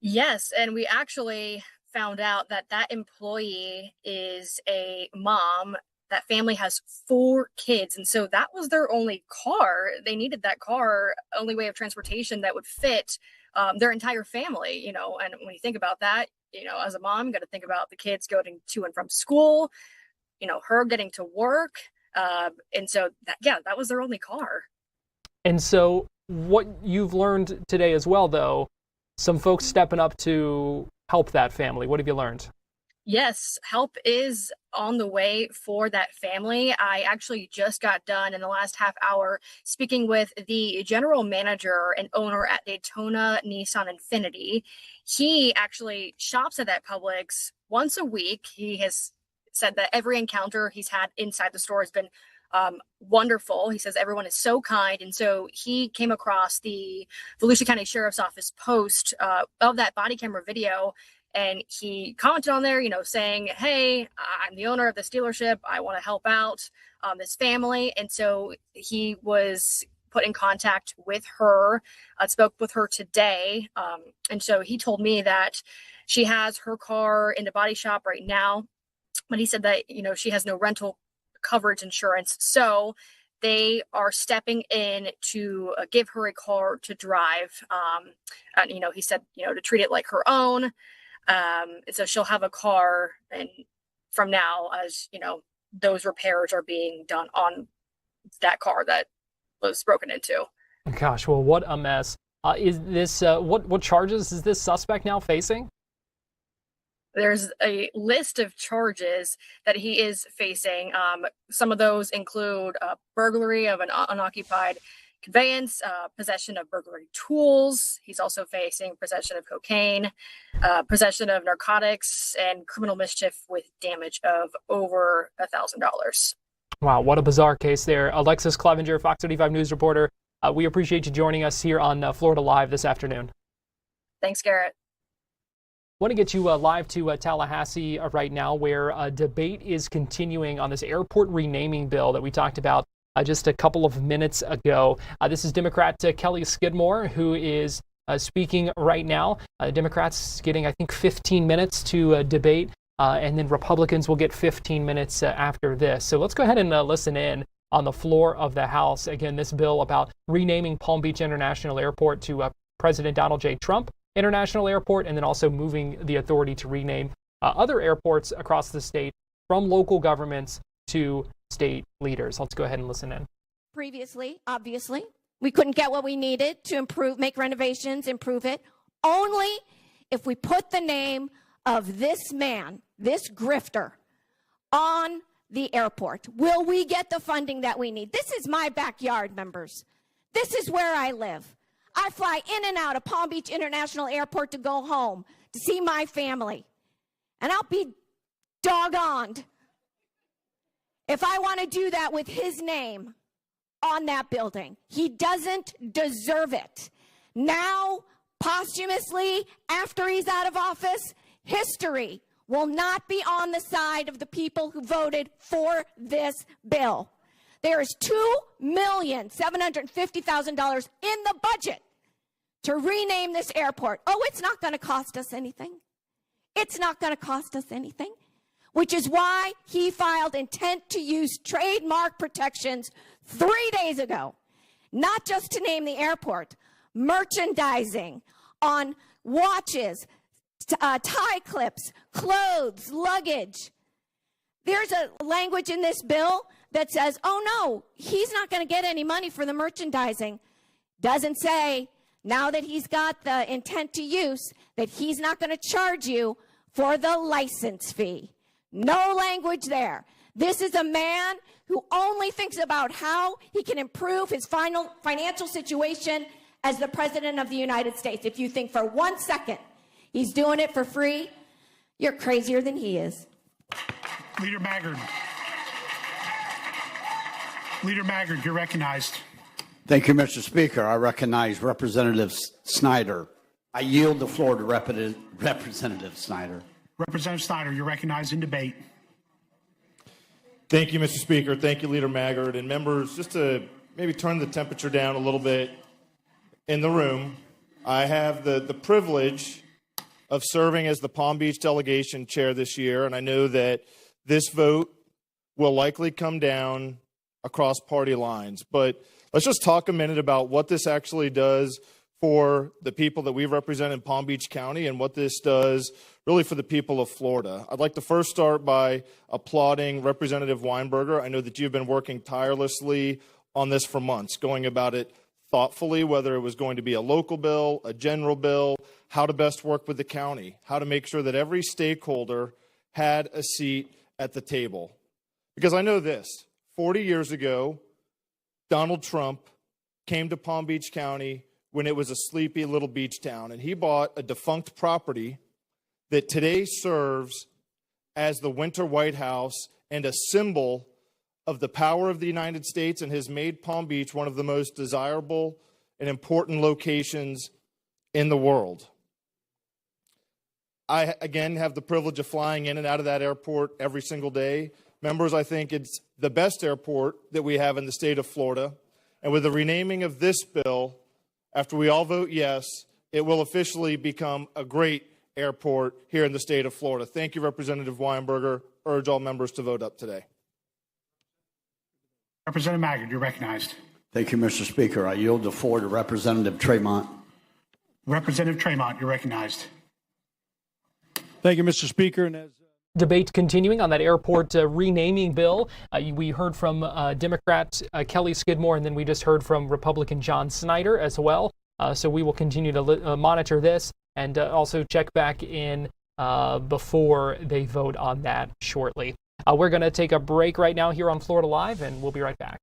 Speaker 14: Yes, and we actually found out that employee is a mom. That family has 4 kids, and so that was their only car. They needed that car, only way of transportation that would fit their entire family, and when you think about that, as a mom, you got to think about the kids going to and from school, her getting to work. And so that was their only car.
Speaker 2: And so what you've learned today as well, though, some folks stepping up to help that family. What have you learned?
Speaker 14: Yes, help is on the way for that family. I actually just got done in the last half hour speaking with the general manager and owner at Daytona Nissan Infiniti. He actually shops at that Publix once a week. He has said that every encounter he's had inside the store has been wonderful. He says everyone is so kind. And so he came across the Volusia County Sheriff's Office post of that body camera video. And he commented on there, saying, hey, I'm the owner of this dealership. I want to help out this family. And so he was put in contact with her, spoke with her today. And so he told me that she has her car in the body shop right now. But he said that, she has no rental coverage insurance. So they are stepping in to give her a car to drive. And, he said, to treat it like her own. So she'll have a car, and from now, as those repairs are being done on that car that was broken into.
Speaker 2: Gosh, well, what a mess. Is this what charges is this suspect now facing?
Speaker 14: There's a list of charges that he is facing. Some of those include burglary of an unoccupied conveyance, possession of burglary tools. He's also facing possession of cocaine, possession of narcotics, and criminal mischief with damage of over $1,000.
Speaker 2: Wow, what a bizarre case there. Alexis Clevenger, Fox 35 News reporter. We appreciate you joining us here on Florida Live this afternoon.
Speaker 14: Thanks, Garrett.
Speaker 2: Want to get you live to Tallahassee right now, where a debate is continuing on this airport renaming bill that we talked about just a couple of minutes ago. This is Democrat Kelly Skidmore, who is speaking right now. Democrats getting, I think, 15 minutes to debate and then Republicans will get 15 minutes after this. So let's go ahead and listen in on the floor of the House. Again, this bill about renaming Palm Beach International Airport to President Donald J. Trump International Airport, and then also moving the authority to rename other airports across the state from local governments to state leaders. Let's go ahead and listen in.
Speaker 8: Previously, obviously, we couldn't get what we needed to improve, make renovations, improve it, only if we put the name of this man, this grifter, on the airport. Will we get the funding that we need? This is my backyard, members. This is where I live. I fly in and out of Palm Beach International Airport to go home, to see my family. And I'll be doggoned if I want to do that with his name on that building. He doesn't deserve it. Now, posthumously, after he's out of office, history will not be on the side of the people who voted for this bill. There is $2,750,000 in the budget to rename this airport. Oh, it's not going to cost us anything. It's not going to cost us anything, which is why he filed intent to use trademark protections 3 days ago, not just to name the airport, merchandising on watches, tie clips, clothes, luggage. There's a language in this bill that says, oh no, he's not going to get any money for the merchandising. Doesn't say, now that he's got the intent to use, that he's not going to charge you for the license fee. No language there. This is a man who only thinks about how he can improve his financial situation as the President of the United States. If you think for 1 second he's doing it for free, you're crazier than he is.
Speaker 3: Leader Maggard. Leader Maggard, you're recognized.
Speaker 15: Thank you, Mr. Speaker. I recognize Representative Snyder. I yield the floor to Representative Snyder.
Speaker 3: Representative Snyder, you're recognized in debate.
Speaker 18: Thank you, Mr. Speaker. Thank you, Leader Maggard. And members, just to maybe turn the temperature down a little bit in the room, I have the privilege of serving as the Palm Beach delegation chair this year, and I know that this vote will likely come down across party lines. But let's just talk a minute about what this actually does for the people that we represent in Palm Beach County and what this does really for the people of Florida. I'd like to first start by applauding Representative Weinberger. I know that you've been working tirelessly on this for months, going about it thoughtfully, whether it was going to be a local bill, a general bill, how to best work with the county, how to make sure that every stakeholder had a seat at the table. Because I know this, 40 years ago, Donald Trump came to Palm Beach County when it was a sleepy little beach town, and he bought a defunct property that today serves as the Winter White House and a symbol of the power of the United States, and has made Palm Beach one of the most desirable and important locations in the world. I, again, have the privilege of flying in and out of that airport every single day. Members, I think it's the best airport that we have in the state of Florida. And with the renaming of this bill, after we all vote yes, it will officially become a great airport here in the state of Florida. Thank you, Representative Weinberger. Urge all members to vote up today.
Speaker 3: Representative Maggard, you're recognized.
Speaker 15: Thank you, Mr. Speaker. I yield the floor to Representative Tremont.
Speaker 3: Representative Tremont, you're recognized.
Speaker 22: Thank you, Mr. Speaker. And as
Speaker 2: Debate continuing on that airport renaming bill. We heard from Democrat Kelly Skidmore, and then we just heard from Republican John Snyder as well. So we will continue to monitor this and also check back in before they vote on that shortly. We're going to take a break right now here on Florida Live, and we'll be right back.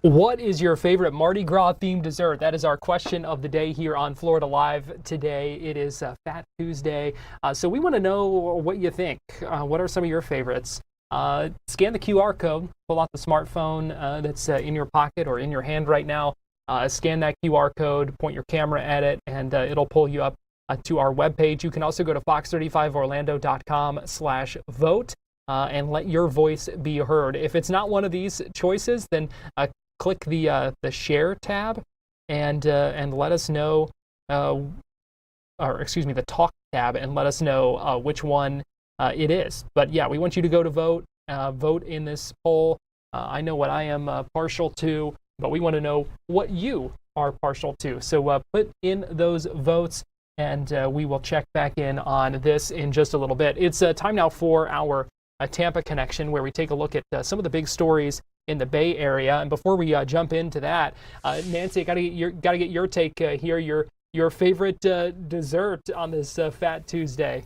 Speaker 2: What is your favorite Mardi Gras themed dessert? That is our question of the day here on Florida Live today. It is Fat Tuesday. So we want to know what you think. What are some of your favorites? Scan the QR code, pull out the smartphone that's in your pocket or in your hand right now. Scan that QR code, point your camera at it, and it'll pull you up to our webpage. You can also go to fox35orlando.com/vote and let your voice be heard. If it's not one of these choices, then click the share tab and let us know, or excuse me, the talk tab, and let us know which one it is. But yeah, we want you to go to vote in this poll. I know what I am partial to, but we want to know what you are partial to. So put in those votes, and we will check back in on this in just a little bit. It's time now for our Tampa Connection, where we take a look at some of the big stories in the Bay Area. And before we jump into that, Nancy, got to get your take here. Your favorite dessert on this Fat Tuesday.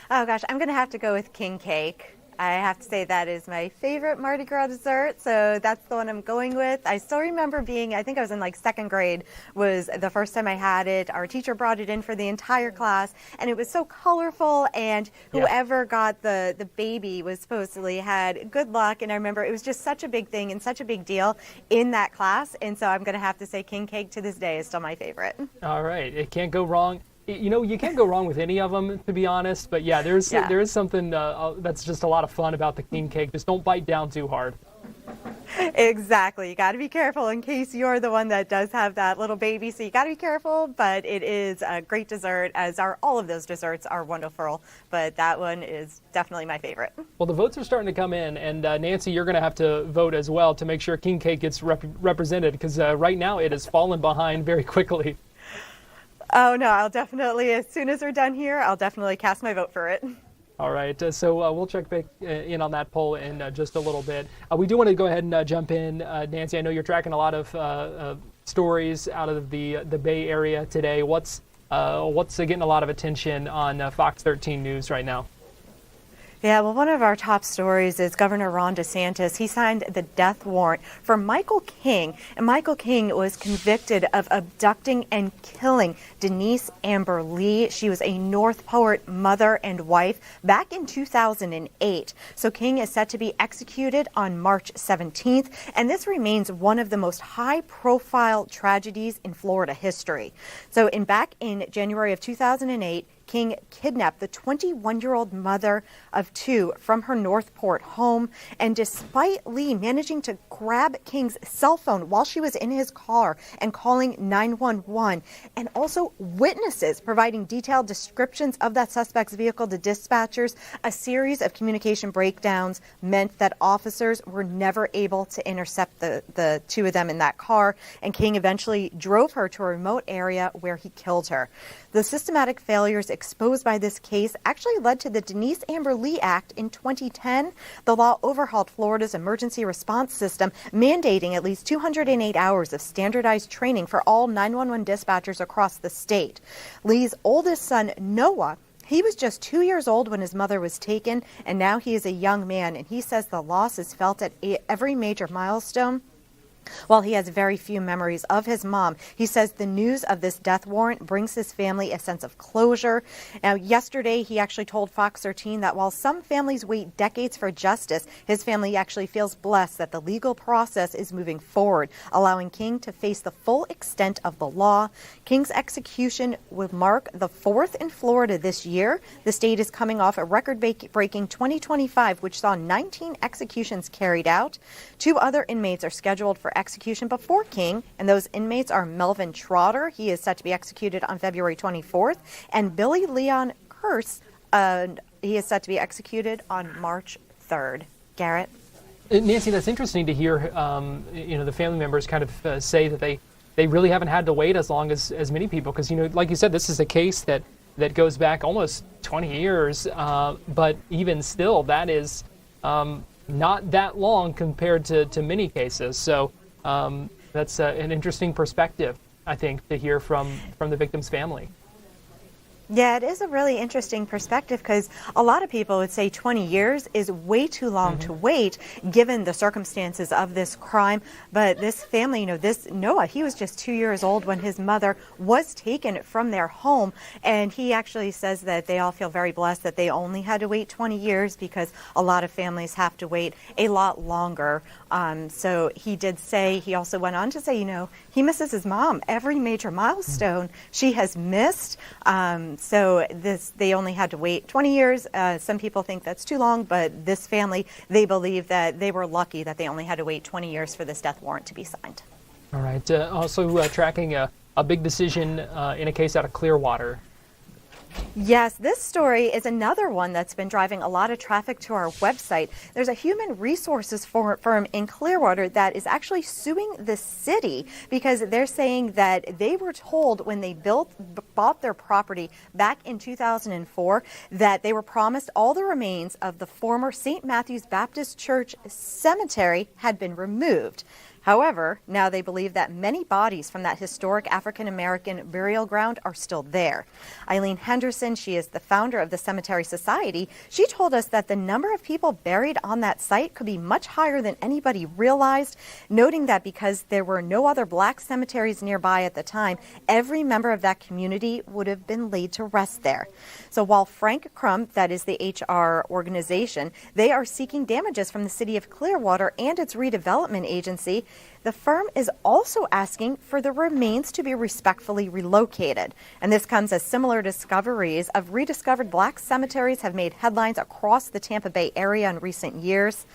Speaker 4: Oh gosh, I'm gonna have to go with king cake. I have to say that is my favorite Mardi Gras dessert, so that's the one I'm going with. I still remember I think I was in like second grade, was the first time I had it. Our teacher brought it in for the entire class, and it was so colorful, and whoever got the baby was supposedly had good luck, and I remember it was just such a big thing and such a big deal in that class, and so I'm going to have to say king cake to this day is still my favorite.
Speaker 2: All right, it can't go wrong. You know, you can't go wrong with any of them, to be honest. But yeah, there is something that's just a lot of fun about the king cake. Just don't bite down too hard.
Speaker 4: Exactly. You got to be careful in case you're the one that does have that little baby. So you got to be careful. But it is a great dessert, as are all of those desserts are wonderful. But that one is definitely my favorite.
Speaker 2: Well, the votes are starting to come in, and Nancy, you're going to have to vote as well to make sure king cake gets represented, because right now it has fallen behind very quickly.
Speaker 4: Oh, no, I'll definitely, as soon as we're done here, I'll definitely cast my vote for it.
Speaker 2: All right, so we'll check back in on that poll in just a little bit. We do want to go ahead and jump in. Nancy, I know you're tracking a lot of stories out of the Bay Area today. What's getting a lot of attention on Fox 13 News right now?
Speaker 4: Yeah, well, one of our top stories is Governor Ron DeSantis. He signed the death warrant for Michael King, and Michael King was convicted of abducting and killing Denise Amber Lee. She was a Northport mother and wife back in 2008. So King is set to be executed on March 17th, and this remains one of the most high-profile tragedies in Florida history. So back in January of 2008, King kidnapped the 21-year-old mother of two from her Northport home, and despite Lee managing to grab King's cell phone while she was in his car and calling 911, and also witnesses providing detailed descriptions of that suspect's vehicle to dispatchers, a series of communication breakdowns meant that officers were never able to intercept the two of them in that car, and King eventually drove her to a remote area where he killed her. The systematic failures exposed by this case actually led to the Denise Amber Lee Act in 2010. The law overhauled Florida's emergency response system, mandating at least 208 hours of standardized training for all 911 dispatchers across the state. Lee's oldest son, Noah, he was just 2 years old when his mother was taken, and now he is a young man, and he says the loss is felt at every major milestone. While he has very few memories of his mom, he says the news of this death warrant brings his family a sense of closure. Now, yesterday, he actually told Fox 13 that while some families wait decades for justice, his family actually feels blessed that the legal process is moving forward, allowing King to face the full extent of the law. King's execution would mark the fourth in Florida this year. The state is coming off a record-breaking 2025, which saw 19 executions carried out. 2 other inmates are scheduled for execution before King, and those inmates are Melvin Trotter. He is set to be executed on February 24th, and Billy Leon Curse, he is set to be executed on March 3rd. Garrett?
Speaker 2: Nancy, that's interesting to hear, the family members kind of say that they really haven't had to wait as long as many people, because, like you said, this is a case that goes back almost 20 years, but even still, that is not that long compared to many cases. So that's an interesting perspective, I think, to hear from the victim's family.
Speaker 4: Yeah, it is a really interesting perspective because a lot of people would say 20 years is way too long to wait given the circumstances of this crime. But this family, this Noah, he was just 2 years old when his mother was taken from their home. And he actually says that they all feel very blessed that they only had to wait 20 years because a lot of families have to wait a lot longer. So he did say, he also went on to say, he misses his mom. Every major milestone she has missed. So they only had to wait 20 years. Some people think that's too long, but this family, they believe that they were lucky that they only had to wait 20 years for this death warrant to be signed.
Speaker 2: All right. Also tracking a big decision in a case out of Clearwater.
Speaker 4: Yes, this story is another one that's been driving a lot of traffic to our website. There's a human resources firm in Clearwater that is actually suing the city because they're saying that they were told when they bought their property back in 2004 that they were promised all the remains of the former St. Matthew's Baptist Church cemetery had been removed. However, now they believe that many bodies from that historic African-American burial ground are still there. Eileen Henderson, she is the founder of the Cemetery Society. She told us that the number of people buried on that site could be much higher than anybody realized, noting that because there were no other black cemeteries nearby at the time, every member of that community would have been laid to rest there. So while Frank Crump, that is the HR organization, they are seeking damages from the city of Clearwater and its redevelopment agency, the firm is also asking for the remains to be respectfully relocated. And this comes as similar discoveries of rediscovered black cemeteries have made headlines across the Tampa Bay area in recent years.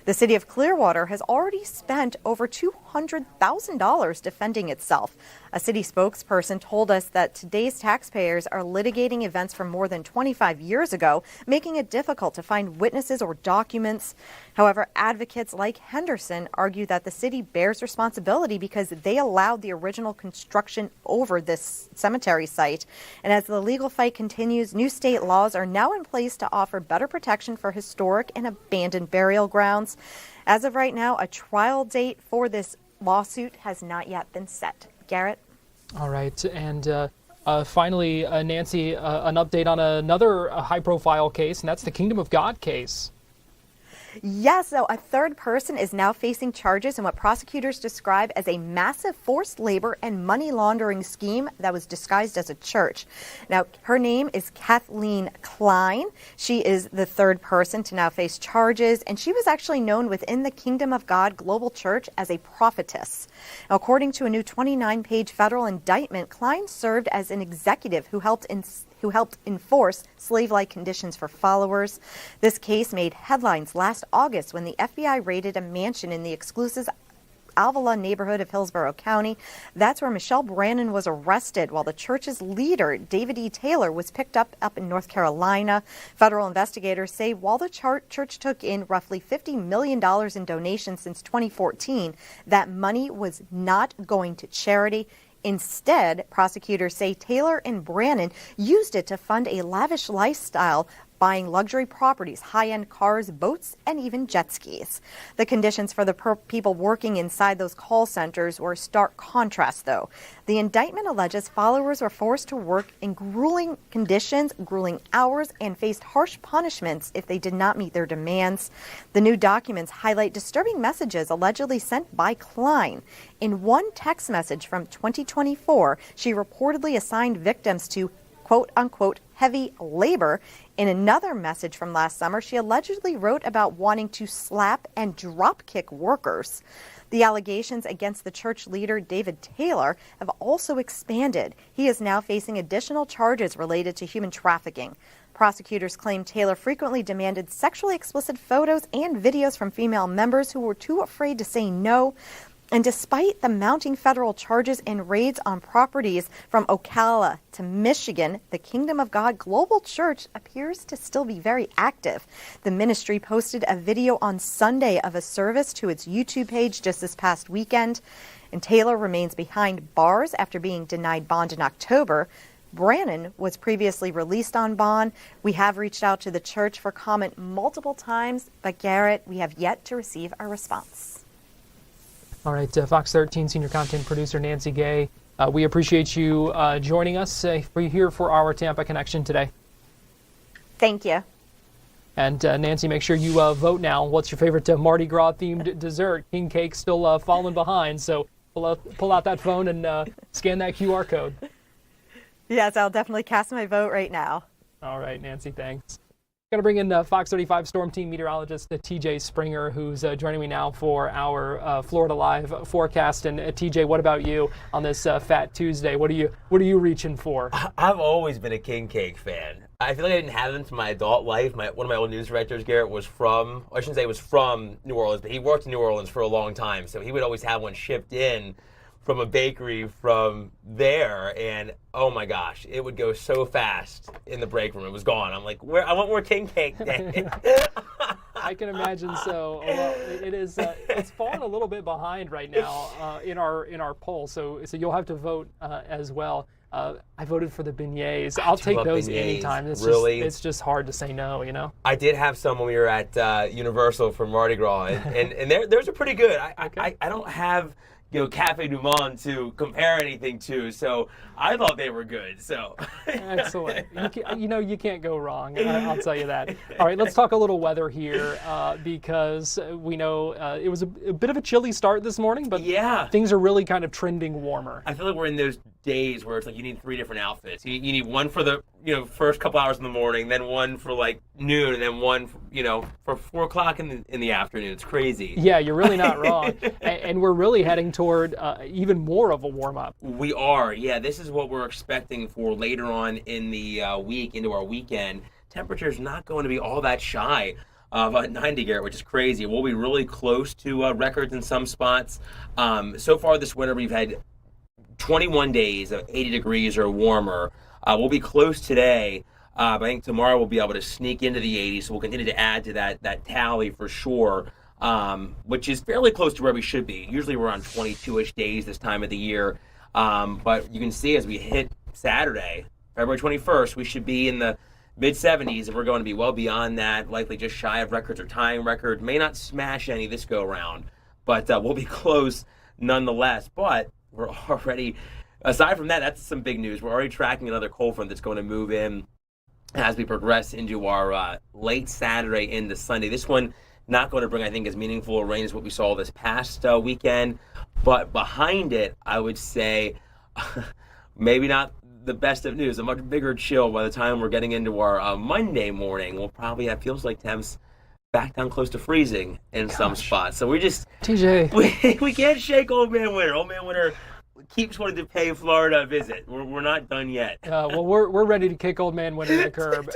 Speaker 4: The city of Clearwater has already spent over $200,000 defending itself. A city spokesperson told us that today's taxpayers are litigating events from more than 25 years ago, making it difficult to find witnesses or documents. However, advocates like Henderson argue that the city bears responsibility because they allowed the original construction over this cemetery site. And as the legal fight continues, new state laws are now in place to offer better protection for historic and abandoned burial grounds. As of right now, a trial date for this lawsuit has not yet been set. Garrett?
Speaker 2: All right. And finally, Nancy, an update on another high-profile case, and that's the Kingdom of God case.
Speaker 4: Yes, so a third person is now facing charges in what prosecutors describe as a massive forced labor and money laundering scheme that was disguised as a church. Now, her name is Kathleen Klein. She is the third person to now face charges, and she was actually known within the Kingdom of God Global Church as a prophetess. Now, according to a new 29-page federal indictment, Klein served as an executive who helped enforce slave-like conditions for followers. This case made headlines last August when the FBI raided a mansion in the exclusive Avila neighborhood of Hillsborough County. That's where Michelle Brannon was arrested, while the church's leader, David E. Taylor, was picked up in North Carolina. Federal investigators say while the church took in roughly $50 million in donations since 2014, that money was not going to charity. Instead, prosecutors say Taylor and Brannon used it to fund a lavish lifestyle, buying luxury properties, high-end cars, boats, and even jet skis. The conditions for the people working inside those call centers were a stark contrast, though. The indictment alleges followers were forced to work in grueling conditions, grueling hours, and faced harsh punishments if they did not meet their demands. The new documents highlight disturbing messages allegedly sent by Klein. In one text message from 2024, she reportedly assigned victims to quote-unquote heavy labor. In another message from last summer, she allegedly wrote about wanting to slap and drop-kick workers. The allegations against the church leader, David Taylor, have also expanded. He is now facing additional charges related to human trafficking. Prosecutors claim Taylor frequently demanded sexually explicit photos and videos from female members who were too afraid to say no. And despite the mounting federal charges and raids on properties from Ocala to Michigan, the Kingdom of God Global Church appears to still be very active. The ministry posted a video on Sunday of a service to its YouTube page just this past weekend. And Taylor remains behind bars after being denied bond in October. Brannon was previously released on bond. We have reached out to the church for comment multiple times, but Garrett, we have yet to receive a response.
Speaker 2: All right, Fox 13 senior content producer Nancy Gay We appreciate you joining us here for our Tampa Connection today.
Speaker 4: Thank you.
Speaker 2: And Nancy, make sure you vote now. What's your favorite Mardi Gras themed dessert? King cake still falling behind, so pull out that phone and scan that QR code.
Speaker 4: Yes, I'll definitely cast my vote right now.
Speaker 2: All right, Nancy, thanks. Going to bring in Fox 35 Storm Team meteorologist TJ Springer, who's joining me now for our Florida Live forecast. And TJ, what about you on this Fat Tuesday? What are you reaching for?
Speaker 5: I've always been a king cake fan. I feel like I didn't have them to my adult life. One of my old news directors, Garrett, was from New Orleans, but he worked in New Orleans for a long time. So he would always have one shipped in from a bakery from there, and oh my gosh, it would go so fast in the break room. It was gone. I'm like, I want more king cake day.
Speaker 2: I can imagine so. Well, it is. It's fallen a little bit behind right now in our poll. So you'll have to vote as well. I voted for the beignets. I'll take those anytime. It's just hard to say no, you know.
Speaker 5: I did have some when we were at Universal for Mardi Gras, and theirs are pretty good. I don't have Cafe Du Monde to compare anything to, so I thought they were good. So
Speaker 2: excellent. You can't go wrong. I'll tell you that. All right, let's talk a little weather here because we know it was a bit of a chilly start this morning, but things are really kind of trending warmer.
Speaker 5: I feel like we're in those days where it's like you need 3 different outfits. You need one for the first couple hours in the morning, then one for like noon, and then one for 4 o'clock in the afternoon. It's crazy.
Speaker 2: Yeah, you're really not wrong. And we're really heading toward even more of a warm up.
Speaker 5: We are. Yeah, this is what we're expecting for later on in the week, into our weekend. Temperature's not going to be all that shy of 90, Garrett, which is crazy. We'll be really close to records in some spots. So far this winter, we've had 21 days of 80 degrees or warmer. We'll be close today. But I think tomorrow we'll be able to sneak into the 80s, so we'll continue to add to that tally for sure, which is fairly close to where we should be. Usually we're on 22-ish days this time of the year. But you can see as we hit Saturday, February 21st, we should be in the mid-70s, and we're going to be well beyond that, likely just shy of records or tying records. May not smash any this go-around, but we'll be close nonetheless. But we're already, aside from that, that's some big news. We're already tracking another cold front that's going to move in as we progress into our late Saturday into Sunday. This one not going to bring, I think, as meaningful a rain as what we saw this past weekend. But behind it, I would say maybe not the best of news. A much bigger chill by the time we're getting into our Monday morning. We'll probably have feels like temps back down close to freezing in some spots. So we just
Speaker 2: TJ,
Speaker 5: we can't shake Old Man Winter. Old Man Winter keeps wanting to pay Florida a visit. We're not done yet.
Speaker 2: Well, we're ready to kick Old Man Winter to the curb.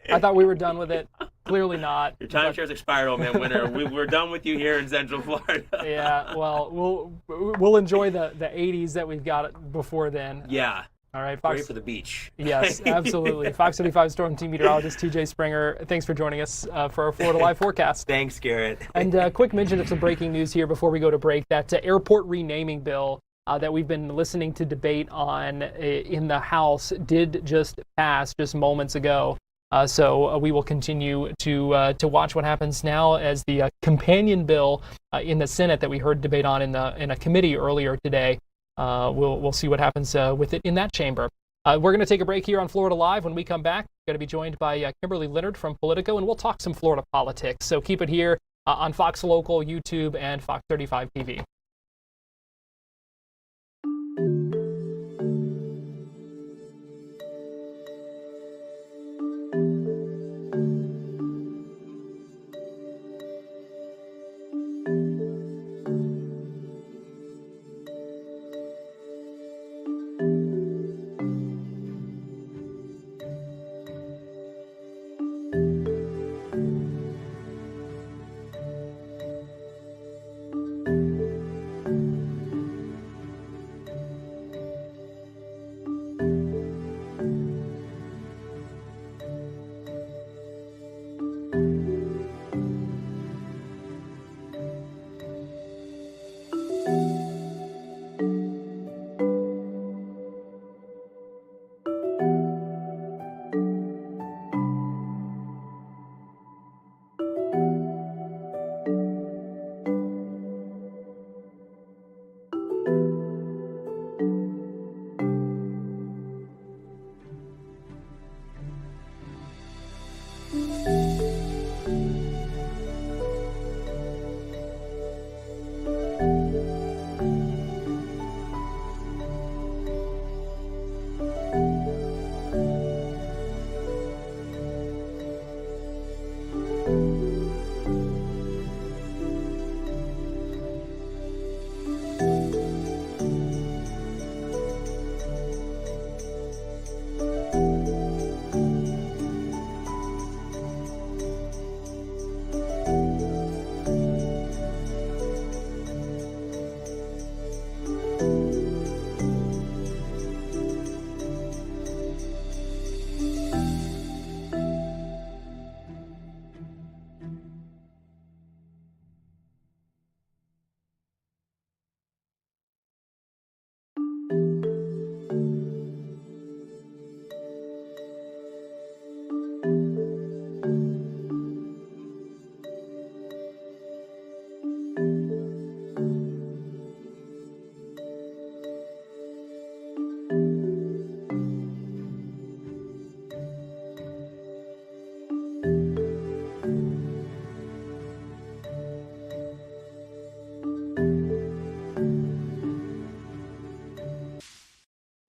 Speaker 2: I thought we were done with it. Clearly not.
Speaker 5: Your timeshare's expired, Old Man Winter. We're done with you here in Central Florida.
Speaker 2: Yeah. Well, we'll enjoy the 80s that we've got before then.
Speaker 5: Yeah.
Speaker 2: All right,
Speaker 5: Great for the beach.
Speaker 2: Yes, absolutely. Fox 35 Storm Team meteorologist TJ Springer, thanks for joining us for our Florida Live forecast.
Speaker 5: Thanks, Garrett.
Speaker 2: And quick mention of some breaking news here before we go to break. That airport renaming bill that we've been listening to debate on in the House did just pass just moments ago. So we will continue to watch what happens now as the companion bill in the Senate that we heard debate on in a committee earlier today. We'll see what happens with it in that chamber. We're going to take a break here on Florida Live. When we come back, we're going to be joined by Kimberly Leonard from Politico, and we'll talk some Florida politics. So keep it here on Fox Local, YouTube, and Fox 35 TV.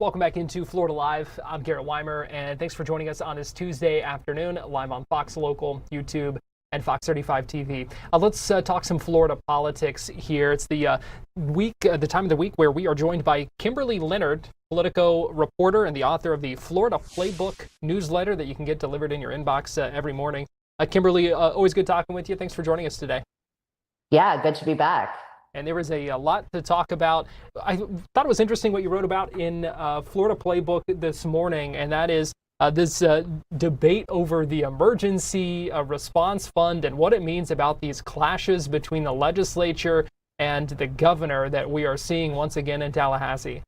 Speaker 2: Welcome back into Florida Live. I'm Garrett Weimer, and thanks for joining us on this Tuesday afternoon, live on Fox Local, YouTube, and Fox 35 TV. Let's talk some Florida politics here. It's the the time of the week where we are joined by Kimberly Leonard, Politico reporter and the author of the Florida Playbook newsletter that you can get delivered in your inbox every morning. Kimberly, always good talking with you. Thanks for joining us today.
Speaker 11: Yeah, good to be back.
Speaker 2: And there was a lot to talk about. I thought it was interesting what you wrote about in Florida Playbook this morning, and that is this debate over the emergency response fund and what it means about these clashes between the legislature and the governor that we are seeing once again in Tallahassee.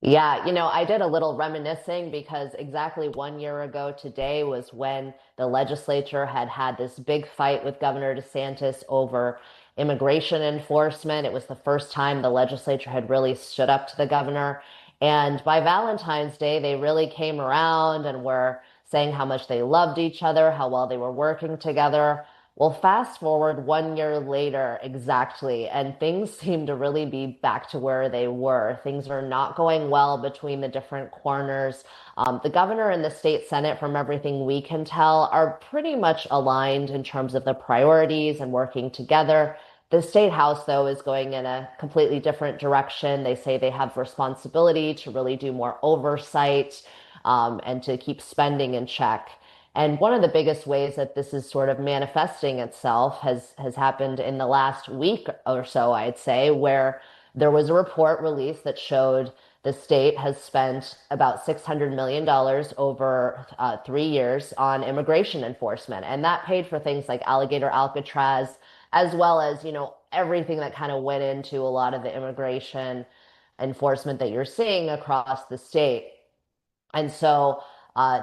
Speaker 11: Yeah, I did a little reminiscing because exactly 1 year ago today was when the legislature had this big fight with Governor DeSantis over immigration enforcement. It was the first time the legislature had really stood up to the governor. And by Valentine's Day, they really came around and were saying how much they loved each other, how well they were working together. Well, fast forward 1 year later, exactly, and things seem to really be back to where they were. Things are not going well between the different corners. The governor and the state senate, from everything we can tell, are pretty much aligned in terms of the priorities and working together. The state house, though, is going in a completely different direction. They say they have responsibility to really do more oversight and to keep spending in check. And one of the biggest ways that this is sort of manifesting itself has happened in the last week or so, I'd say, where there was a report released that showed the state has spent about $600 million over 3 years on immigration enforcement. And that paid for things like Alligator Alcatraz, as well as, everything that kind of went into a lot of the immigration enforcement that you're seeing across the state. And so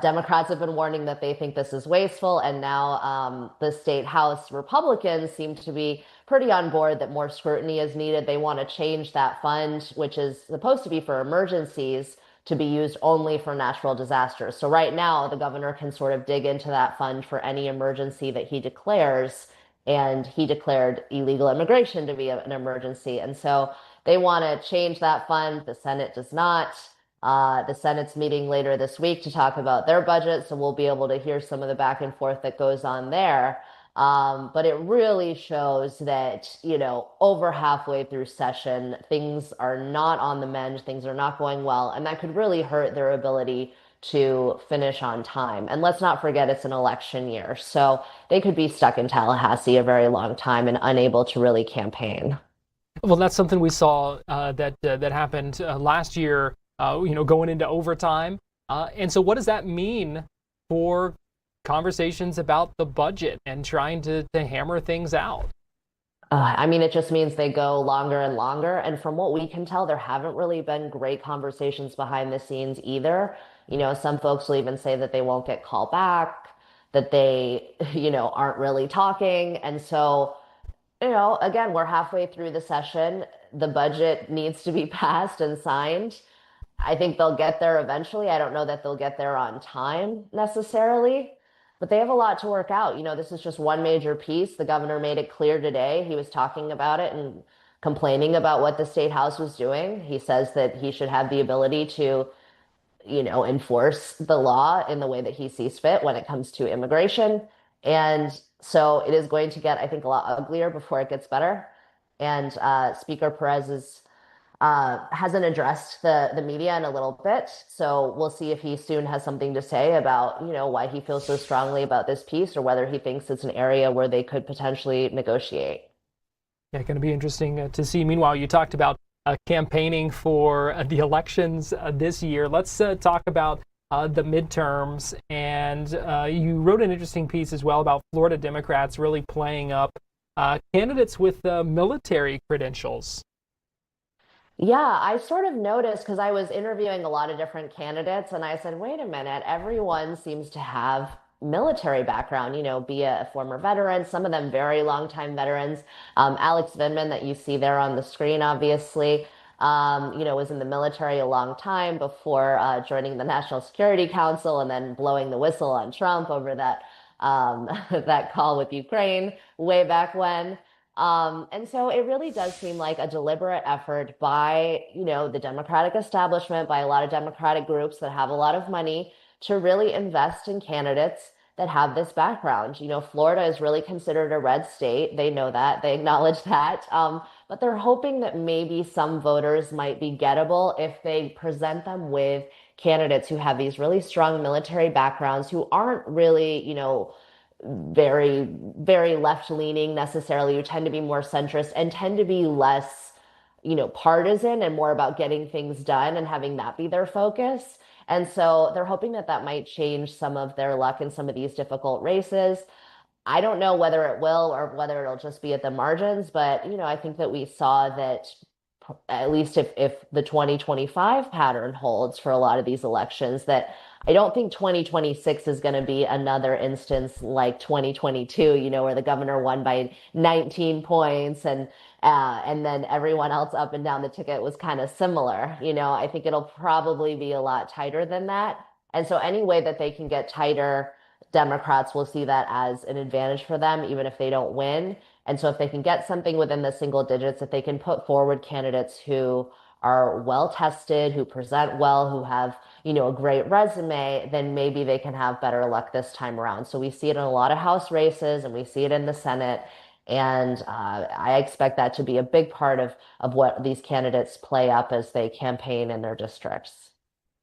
Speaker 11: Democrats have been warning that they think this is wasteful, and now the state house Republicans seem to be pretty on board that more scrutiny is needed. They want to change that fund, which is supposed to be for emergencies, to be used only for natural disasters. So right now, the governor can sort of dig into that fund for any emergency that he declares, and he declared illegal immigration to be an emergency. And so they want to change that fund. The Senate does not. The Senate's meeting later this week to talk about their budget, so we'll be able to hear some of the back and forth that goes on there. But it really shows that, over halfway through session, things are not on the mend, things are not going well, and that could really hurt their ability to finish on time. And let's not forget it's an election year, so they could be stuck in Tallahassee a very long time and unable to really campaign.
Speaker 2: Well, that's something we saw that happened last year. Going into overtime. And so what does that mean for conversations about the budget and trying to hammer things out?
Speaker 11: It just means they go longer and longer. And from what we can tell, there haven't really been great conversations behind the scenes either. Some folks will even say that they won't get called back, that they, aren't really talking. And so, again, we're halfway through the session. The budget needs to be passed and signed. I think they'll get there eventually. I don't know that they'll get there on time necessarily, but they have a lot to work out. This is just one major piece. The governor made it clear today. He was talking about it and complaining about what the state house was doing. He says that he should have the ability to, enforce the law in the way that he sees fit when it comes to immigration. And so it is going to get, I think, a lot uglier before it gets better. And Speaker Perez hasn't addressed the media in a little bit. So we'll see if he soon has something to say about, why he feels so strongly about this piece or whether he thinks it's an area where they could potentially negotiate.
Speaker 2: Yeah, going to be interesting to see. Meanwhile, you talked about campaigning for the elections this year. Let's talk about the midterms. And you wrote an interesting piece as well about Florida Democrats really playing up candidates with military credentials.
Speaker 11: Yeah, I sort of noticed because I was interviewing a lot of different candidates and I said, wait a minute, everyone seems to have military background, be a former veteran, some of them very long-time veterans. Alex Vindman that you see there on the screen, obviously, was in the military a long time before joining the National Security Council and then blowing the whistle on Trump over that call with Ukraine way back when. And so it really does seem like a deliberate effort by, the Democratic establishment, by a lot of Democratic groups that have a lot of money to really invest in candidates that have this background. Florida is really considered a red state. They know that. They acknowledge that. But they're hoping that maybe some voters might be gettable if they present them with candidates who have these really strong military backgrounds, who aren't really, very, very left leaning necessarily, who tend to be more centrist and tend to be less, partisan and more about getting things done and having that be their focus. And so they're hoping that that might change some of their luck in some of these difficult races. I don't know whether it will or whether it'll just be at the margins, but I think that we saw that at least if the 2025 pattern holds for a lot of these elections, that I don't think 2026 is going to be another instance like 2022, where the governor won by 19 points and then everyone else up and down the ticket was kind of similar. I think it'll probably be a lot tighter than that. And so any way that they can get tighter, Democrats will see that as an advantage for them, even if they don't win. And so if they can get something within the single digits, if they can put forward candidates who are well tested, who present well, who have, a great resume, then maybe they can have better luck this time around. So we see it in a lot of House races and we see it in the Senate. And I expect that to be a big part of what these candidates play up as they campaign in their districts.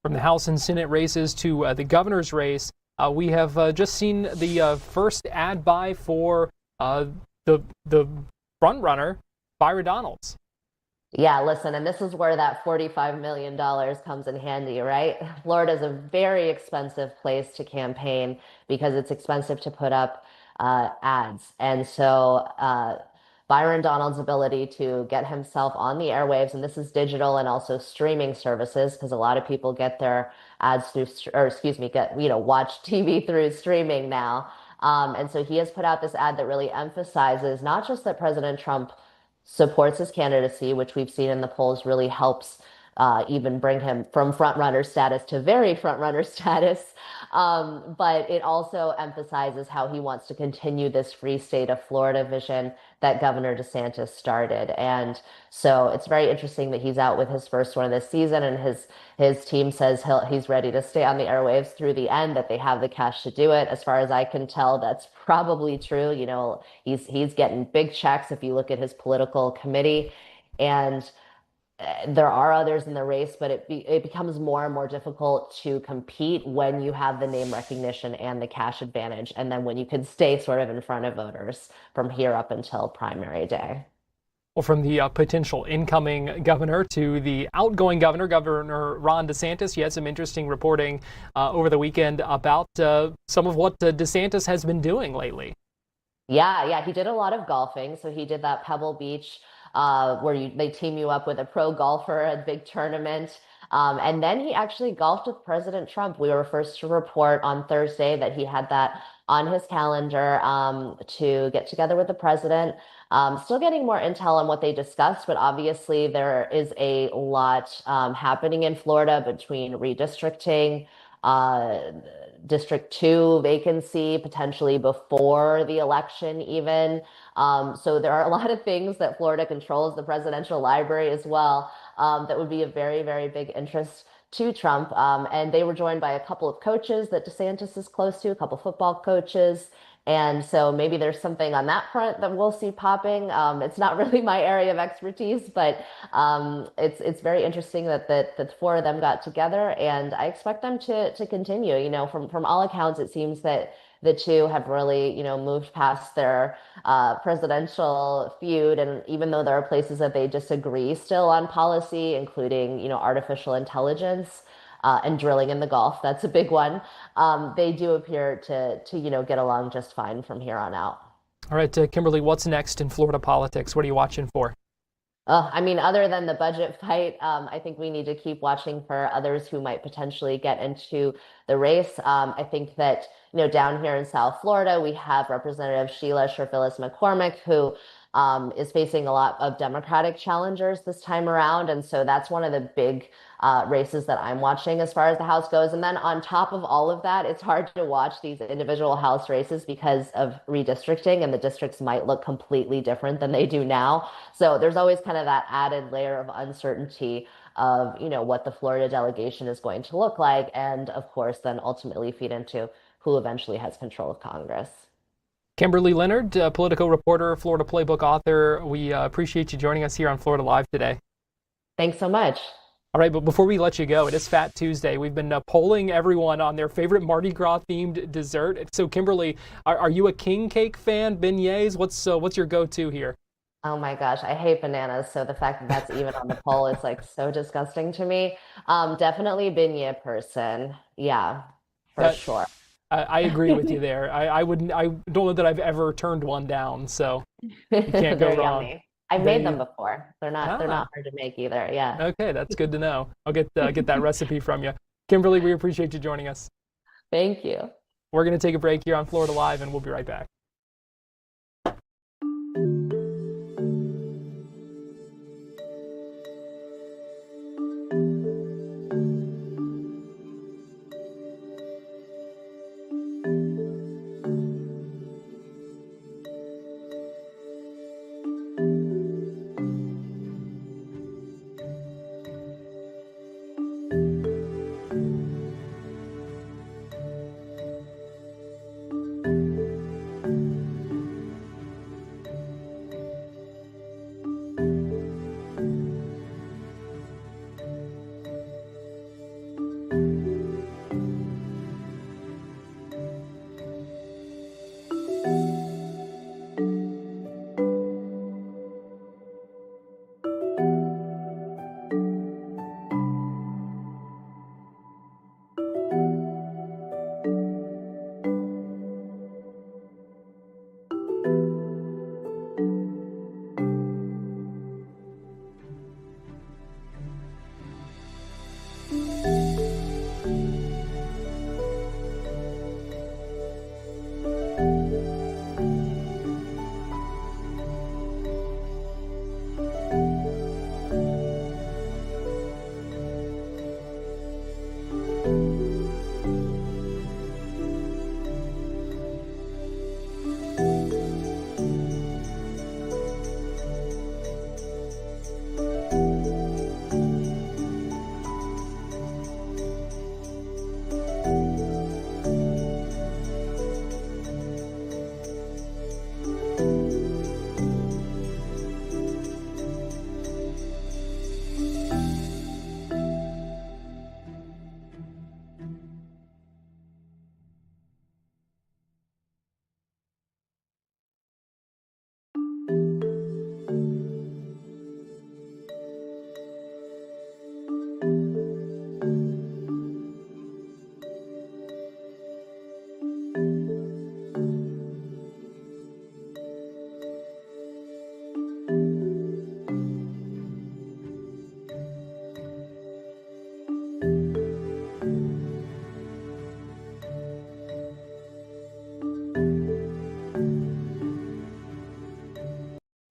Speaker 2: From the House and Senate races to the governor's race, we have just seen the first ad buy for the front runner, Byron Donalds.
Speaker 11: Yeah, listen, and this is where that $45 million comes in handy, right? Florida is a very expensive place to campaign because it's expensive to put up ads. And so Byron Donalds' ability to get himself on the airwaves, and this is digital and also streaming services, because a lot of people get their ads through, watch TV through streaming now. And so he has put out this ad that really emphasizes not just that President Trump supports his candidacy, which we've seen in the polls really helps even bring him from front-runner status to very front-runner status. But it also emphasizes how he wants to continue this free state of Florida vision that Governor DeSantis started. And so it's very interesting that he's out with his first one of this season, and his team says he's ready to stay on the airwaves through the end, that they have the cash to do it. As far as I can tell, that's probably true. He's getting big checks if you look at his political committee. And there are others in the race, but it becomes more and more difficult to compete when you have the name recognition and the cash advantage, and then when you can stay sort of in front of voters from here up until primary day.
Speaker 2: Well, from the potential incoming governor to the outgoing governor, Governor Ron DeSantis, he had some interesting reporting over the weekend about some of what DeSantis has been doing lately.
Speaker 11: Yeah, he did a lot of golfing. So he did that Pebble Beach where they team you up with a pro golfer at a big tournament. And then he actually golfed with President Trump. We were first to report on Thursday that he had that on his calendar to get together with the president. Still getting more intel on what they discussed, but obviously there is a lot happening in Florida between redistricting, District 2 vacancy potentially before the election even. So there are a lot of things that Florida controls, the presidential library as well, that would be of very, very big interest to Trump. And they were joined by a couple of coaches that DeSantis is close to, a couple football coaches. And so maybe there's something on that front that we'll see popping. It's not really my area of expertise, but it's very interesting that the four of them got together, and I expect them to continue. From all accounts, it seems that the two have really, moved past their presidential feud. And even though there are places that they disagree still on policy, including, artificial intelligence, and drilling in the Gulf, that's a big one. They do appear to get along just fine from here on out.
Speaker 2: All right, Kimberly, what's next in Florida politics? What are you watching for?
Speaker 11: Other than the budget fight, I think we need to keep watching for others who might potentially get into the race. I think that, down here in South Florida, we have Representative Sheila Shervillis McCormick, who is facing a lot of Democratic challengers this time around. And so that's one of the big races that I'm watching as far as the House goes. And then on top of all of that, it's hard to watch these individual House races because of redistricting, and the districts might look completely different than they do now. So there's always kind of that added layer of uncertainty of, what the Florida delegation is going to look like. And of course, then ultimately feed into who eventually has control of Congress.
Speaker 2: Kimberly Leonard, Politico reporter, Florida Playbook author. We appreciate you joining us here on Florida Live today.
Speaker 11: Thanks so much.
Speaker 2: All right, but before we let you go, it is Fat Tuesday. We've been polling everyone on their favorite Mardi Gras themed dessert. So Kimberly, are you a king cake fan? Beignets? What's your go-to here?
Speaker 11: Oh my gosh, I hate bananas. So the fact that that's even on the poll is like so disgusting to me. Definitely beignet person. Yeah, for sure.
Speaker 2: I agree with you there. I don't know that I've ever turned one down, so you can't go wrong.
Speaker 11: Yummy. I've made them before. They're not hard to make either. Yeah.
Speaker 2: Okay, that's good to know. I'll get that recipe from you. Kimberly, we appreciate you joining us.
Speaker 11: Thank you.
Speaker 2: We're going to take a break here on Florida Live, and we'll be right back.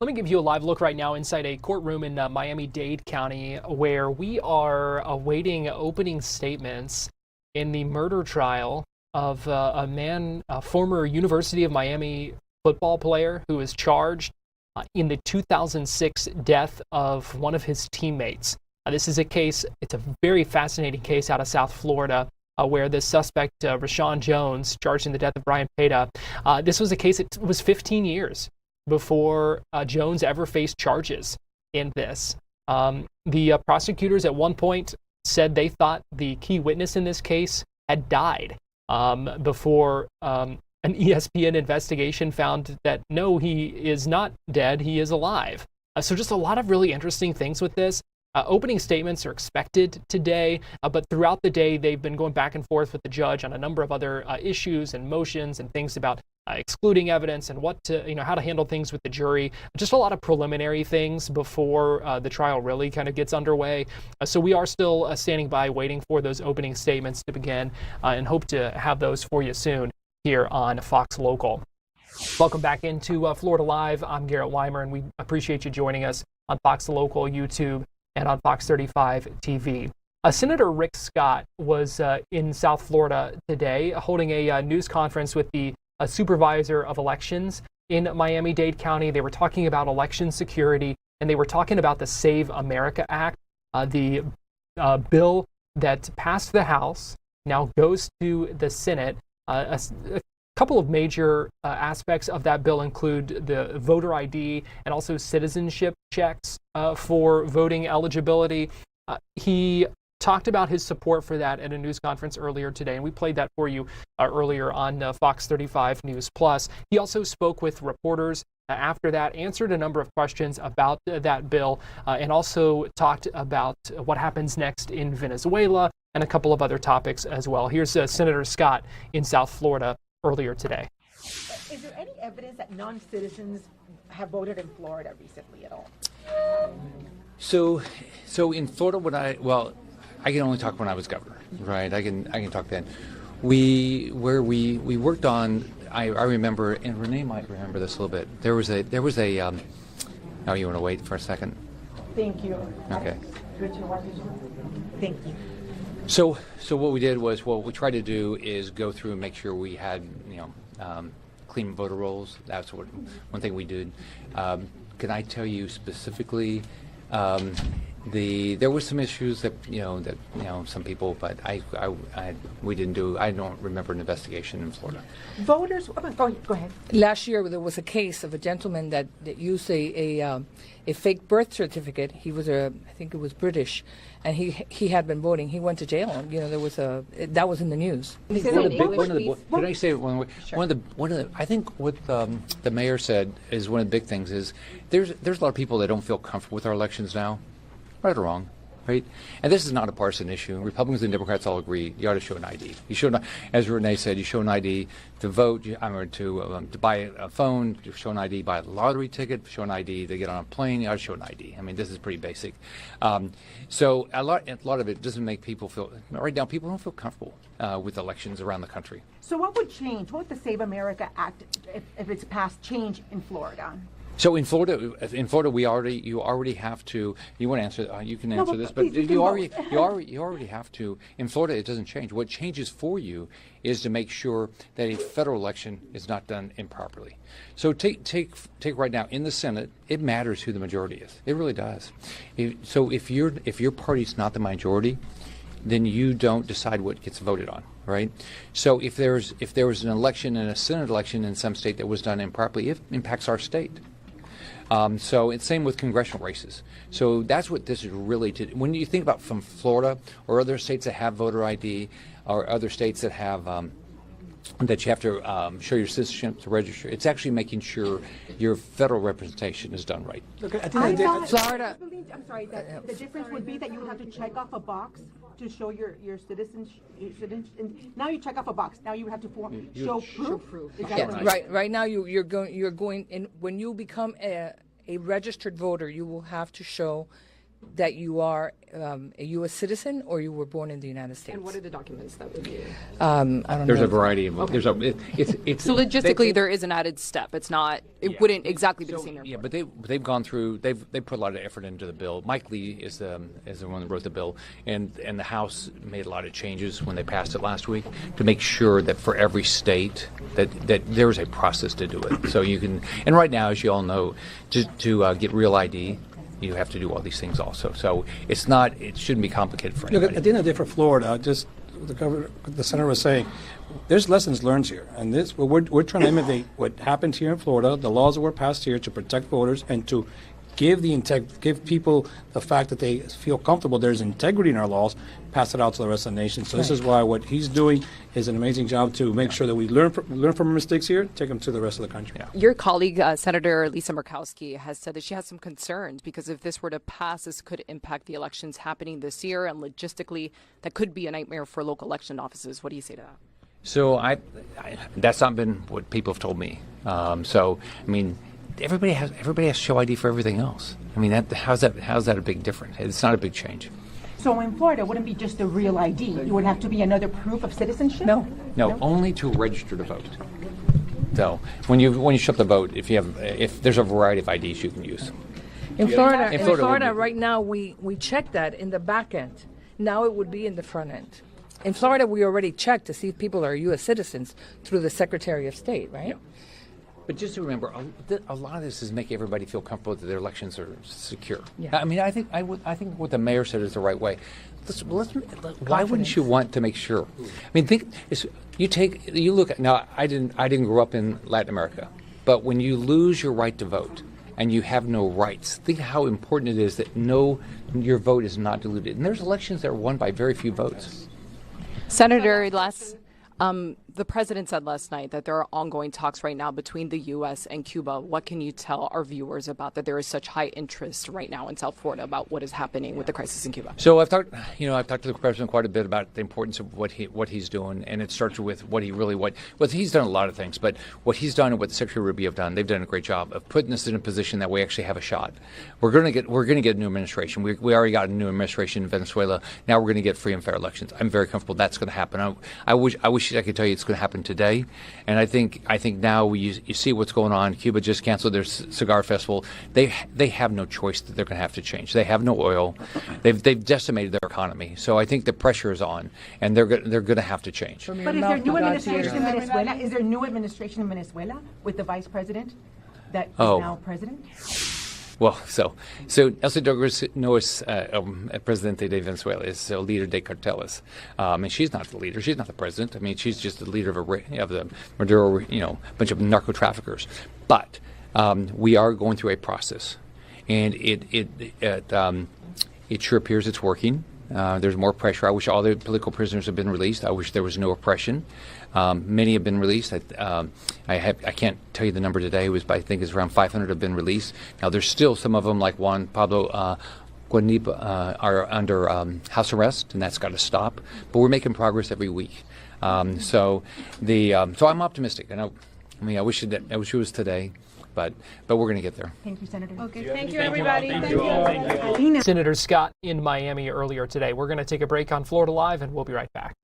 Speaker 2: Let me give you a live look right now inside a courtroom in Miami-Dade County, where we are awaiting opening statements in the murder trial of a man, a former University of Miami football player who is charged in the 2006 death of one of his teammates. This is a case, it's a very fascinating case out of South Florida, where the suspect, Rashawn Jones, charged in the death of Brian Peda. This was a case that was 15 years before Jones ever faced charges in this. The prosecutors at one point said they thought the key witness in this case had died before an ESPN investigation found that no, he is not dead, he is alive. So just a lot of really interesting things with this. Opening statements are expected today, but throughout the day, they've been going back and forth with the judge on a number of other issues and motions and things about excluding evidence and what to, how to handle things with the jury. Just a lot of preliminary things before the trial really kind of gets underway. So we are still standing by, waiting for those opening statements to begin, and hope to have those for you soon here on Fox Local. Welcome back into Florida Live. I'm Garrett Weimer, and we appreciate you joining us on Fox Local YouTube and on Fox 35 TV. Senator Rick Scott was in South Florida today holding a news conference with the supervisor of elections in Miami-Dade County. They were talking about election security, and they were talking about the Save America Act, the bill that passed the House, now goes to the Senate. A couple of major aspects of that bill include the voter ID and also citizenship checks for voting eligibility. He talked about his support for that at a news conference earlier today, and we played that for you earlier on Fox 35 News Plus. He also spoke with reporters after that, answered a number of questions about that bill, and also talked about what happens next in Venezuela and a couple of other topics as well. Here's Senator Scott in South Florida earlier today.
Speaker 6: Is there any evidence that non-citizens have voted in Florida recently at all?
Speaker 13: So in Florida, I can only talk when I was governor, right? I can talk then. We worked on. I remember, and Renee might remember this a little bit. There was a. Oh, you want to wait for a second?
Speaker 6: Thank you.
Speaker 13: Okay.
Speaker 6: Thank you.
Speaker 13: So what we did was, what we tried to do is go through and make sure we had, clean voter rolls. That's one thing we did. Can I tell you specifically? There was some issues that some people, but we didn't do. I don't remember an investigation in Florida.
Speaker 6: Voters, go ahead.
Speaker 16: Last year there was a case of a gentleman that used a fake birth certificate. He was I think it was British, and he had been voting. He went to jail. And, there was that was in the news.
Speaker 13: I think what the mayor said is one of the big things is there's a lot of people that don't feel comfortable with our elections now. Right or wrong, right? And this is not a partisan issue. Republicans and Democrats all agree you ought to show an ID. You show, as Renee said, you show an ID to vote, to buy a phone, to show an ID, buy a lottery ticket, show an ID to get on a plane. You ought to show an ID. I mean, this is pretty basic. So a lot of it doesn't make people feel. Right now, people don't feel comfortable with elections around the country.
Speaker 6: So what would change? What would the Save America Act, if it's passed, change in Florida?
Speaker 13: So in Florida, you already have to. You want to answer? You can answer this, but you already have to. In Florida, it doesn't change. What changes for you is to make sure that a federal election is not done improperly. So take right now in the Senate, it matters who the majority is. It really does. So if your party's not the majority, then you don't decide what gets voted on, right? So if there was an election and a Senate election in some state that was done improperly, it impacts our state. So it's same with congressional races. So that's what this is really to. When you think about from Florida or other states that have voter ID, or other states that have that you have to show your citizenship to register, it's actually making sure your federal representation is done right.
Speaker 6: Okay, Florida. I'm sorry. That the difference would be that you would have to check off a box to show your citizenship. Now you check off a box. Now you have to show proof. Is that
Speaker 16: right? Right now you're going in when you become a registered voter, you will have to show that you are a U.S. citizen or you were born in the United States.
Speaker 6: And what are the documents that would be?
Speaker 16: I don't know.
Speaker 13: There's a variety of.
Speaker 6: Okay.
Speaker 21: So logistically, there is an added step. It's not. It wouldn't exactly be the same.
Speaker 13: Yeah, but they've gone through. They put a lot of effort into the bill. Mike Lee is the one that wrote the bill, and the House made a lot of changes when they passed it last week to make sure that for every state that there was a process to do it. So you can. And right now, as you all know, to get real ID, you have to do all these things also. So it shouldn't be complicated for anybody.
Speaker 24: Look, at the end of the day for Florida, just the senator was saying, there's lessons learned here. And this, we're trying to imitate what happened here in Florida, the laws that were passed here to protect voters and to give people the fact that they feel comfortable there's integrity in our laws, pass it out to the rest of the nation. So this is why what he's doing is an amazing job to make sure that we learn from our mistakes here, take them to the rest of the country. Yeah.
Speaker 21: Your colleague, Senator Lisa Murkowski, has said that she has some concerns because if this were to pass, this could impact the elections happening this year, and logistically, that could be a nightmare for local election offices. What do you say to that?
Speaker 13: So that's not been what people have told me. Everybody has to show ID for everything else. I mean, how's that a big difference? It's not a big change.
Speaker 6: So in Florida, it wouldn't be just a real ID. It would have to be another proof of citizenship?
Speaker 13: No, only to register to vote. So when you show up to vote, if there's a variety of IDs you can use.
Speaker 16: In Florida, right now we check that in the back end. Now it would be in the front end. In Florida, we already check to see if people are U.S. citizens through the Secretary of State, right?
Speaker 13: Yeah. But just to remember, a lot of this is making everybody feel comfortable that their elections are secure.
Speaker 16: Yeah.
Speaker 13: I mean, I think what the mayor said is the right way. Why wouldn't you want to make sure? I mean, you look at now. I didn't grow up in Latin America, but when you lose your right to vote and you have no rights, think how important it is that your vote is not diluted. And there's elections that are won by very few votes.
Speaker 21: Senator, the president said last night that there are ongoing talks right now between the U.S. and Cuba. What can you tell our viewers about that there is such high interest right now in South Florida about what is happening with the crisis in Cuba?
Speaker 13: So I've talked to the president quite a bit about the importance of what he's doing, and it starts with what he's done a lot of things, but what he's done and what Secretary Rubio have done, they've done a great job of putting us in a position that we actually have a shot. We're going to get a new administration. We already got a new administration in Venezuela. Now we're going to get free and fair elections. I'm very comfortable that's going to happen. I wish I could tell you it's going to happen today, and I think now you see what's going on. Cuba just canceled their cigar festival. They have no choice that they're going to have to change. They have no oil. They've decimated their economy. So I think the pressure is on, and they're going to have to change.
Speaker 6: But is there new administration in Venezuela? Is there new administration in Venezuela with the vice president that is now president?
Speaker 13: Well, so Elsa Douglas, Presidente de Venezuela, is a leader de carteles. And she's not the leader. She's not the president. I mean, she's just the leader of the Maduro, bunch of narco traffickers. But we are going through a process, and it sure appears it's working. There's more pressure. I wish all the political prisoners had been released. I wish there was no oppression. Many have been released. I can't tell you the number today. I think it's around 500 have been released. Now there's still some of them, like Juan Pablo Guanipa, are under house arrest, and that's got to stop. But we're making progress every week. So I'm optimistic. And I wish it was today. But we're going to get there.
Speaker 6: Thank you, Senator.
Speaker 23: Okay, thank you, everybody. Thank you.
Speaker 2: Senator Scott in Miami earlier today. We're going to take a break on Florida Live, and we'll be right back.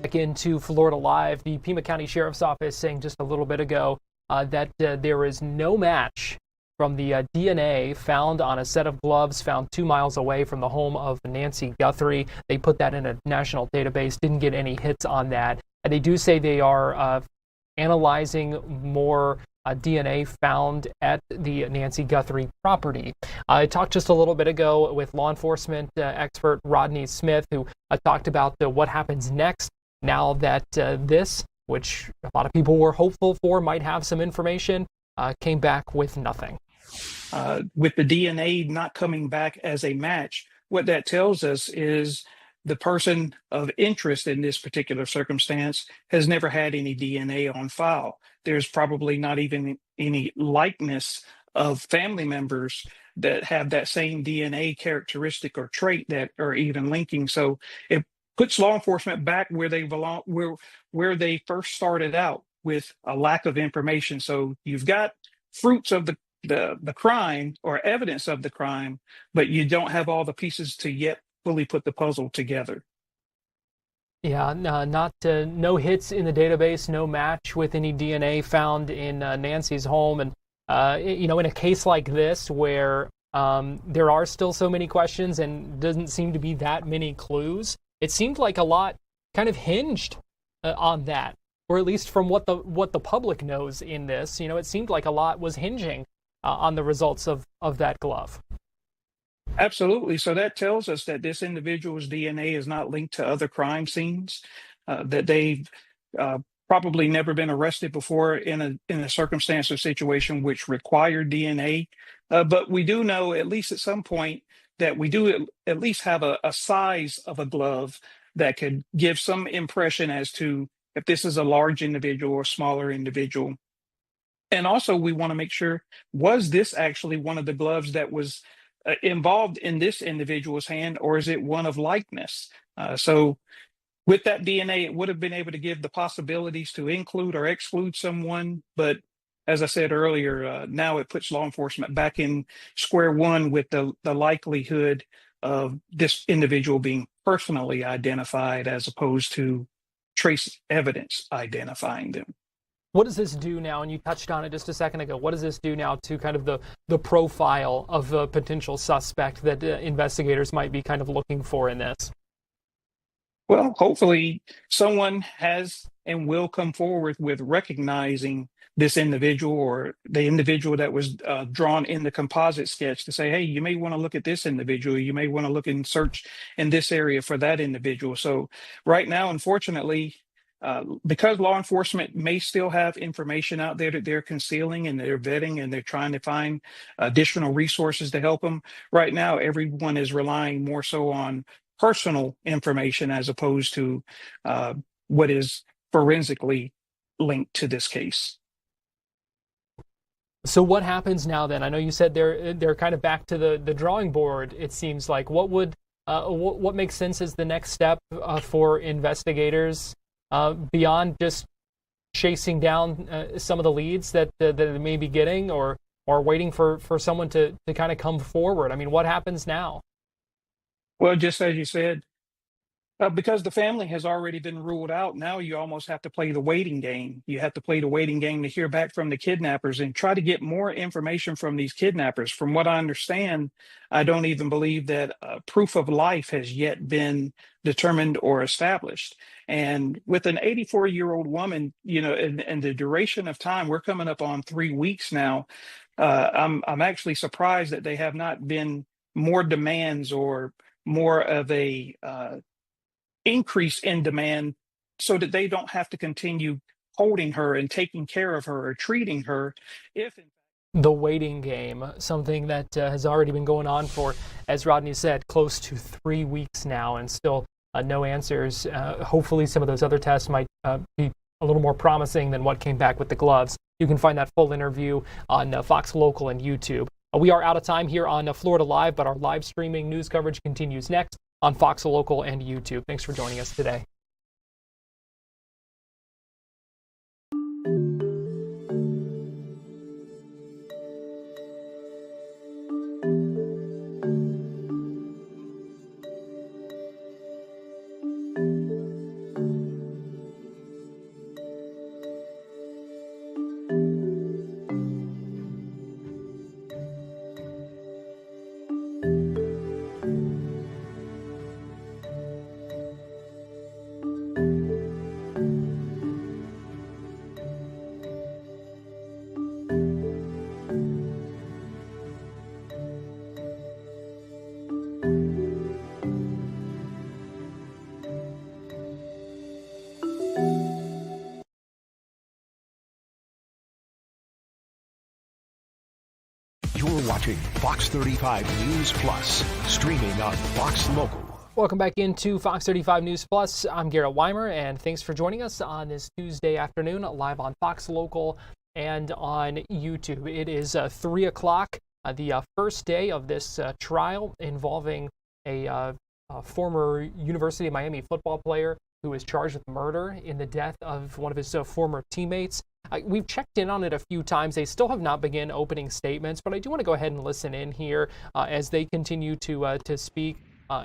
Speaker 2: Back into Florida Live, the Pima County Sheriff's Office saying just a little bit ago that there is no match from the DNA found on a set of gloves found 2 miles away from the home of Nancy Guthrie. They put that in a national database, didn't get any hits on that. And they do say they are analyzing more DNA found at the Nancy Guthrie property. I talked just a little bit ago with law enforcement expert Rodney Smith, who talked about what happens next now that this, which a lot of people were hopeful for, might have some information, came back with nothing.
Speaker 24: With the DNA not coming back as a match, what that tells us is the person of interest in this particular circumstance has never had any DNA on file. There's probably not even any likeness of family members that have that same DNA characteristic or trait that are even linking. So it puts law enforcement back where they belong, where they first started out, with a lack of information. So you've got fruits of the crime or evidence of the crime, but you don't have all the pieces to yet fully put the puzzle together.
Speaker 2: Yeah, no hits in the database, no match with any DNA found in Nancy's home. And, in a case like this where there are still so many questions and doesn't seem to be that many clues, it seemed like a lot kind of hinged on that, or at least from what the public knows in this. It seemed like a lot was hinging on the results of that glove.
Speaker 24: Absolutely. So that tells us that this individual's DNA is not linked to other crime scenes, that they've probably never been arrested before in a circumstance or situation which required DNA. But we do know, at least at some point, that we do at least have a size of a glove that could give some impression as to if this is a large individual or smaller individual. And also, we want to make sure, was this actually one of the gloves that was involved in this individual's hand, or is it one of likeness? So with that DNA, it would have been able to give the possibilities to include or exclude someone. But as I said earlier, now it puts law enforcement back in square one with the likelihood of this individual being personally identified as opposed to trace evidence identifying them.
Speaker 2: What does this do now? And you touched on it just a second ago. What does this do now to kind of the profile of a potential suspect that investigators might be kind of looking for in this?
Speaker 24: Well, hopefully someone has and will come forward with recognizing this individual or the individual that was drawn in the composite sketch to say, hey, you may want to look at this individual. You may want to look and search in this area for that individual. So right now, unfortunately, because law enforcement may still have information out there that they're concealing and they're vetting and they're trying to find additional resources to help them, right now everyone is relying more so on personal information as opposed to what is forensically linked to this case.
Speaker 2: So what happens now then? I know you said they're kind of back to the drawing board, it seems like. What makes sense as the next step for investigators beyond just chasing down some of the leads that they may be getting, or waiting for someone to kind of come forward? I mean, what happens now?
Speaker 24: Well, just as you said, because the family has already been ruled out, now you almost have to play the waiting game. You have to play the waiting game to hear back from the kidnappers and try to get more information from these kidnappers. From what I understand, I don't even believe that proof of life has yet been determined or established. And with an 84-year-old woman, and the duration of time, we're coming up on 3 weeks now. I'm actually surprised that they have not been more demands or more of a increase in demand so that they don't have to continue holding her and taking care of her or treating her.
Speaker 2: The waiting game, something that has already been going on for, as Rodney said, close to 3 weeks now, and still no answers. Hopefully some of those other tests might be a little more promising than what came back with the gloves. You can find that full interview on Fox Local and YouTube. We are out of time here on Florida Live, but our live streaming news coverage continues next on Fox Local and YouTube. Thanks for joining us today.
Speaker 1: watching Fox 35 News Plus, streaming on Fox Local.
Speaker 2: Welcome back into Fox 35 News Plus. I'm Garrett Weimer, and thanks for joining us on this Tuesday afternoon, live on Fox Local and on YouTube. It is 3 o'clock, the first day of this trial involving a former University of Miami football player who is charged with murder in the death of one of his former teammates. We've checked in on it a few times. They still have not begun opening statements, but I do want to go ahead and listen in here as they continue to speak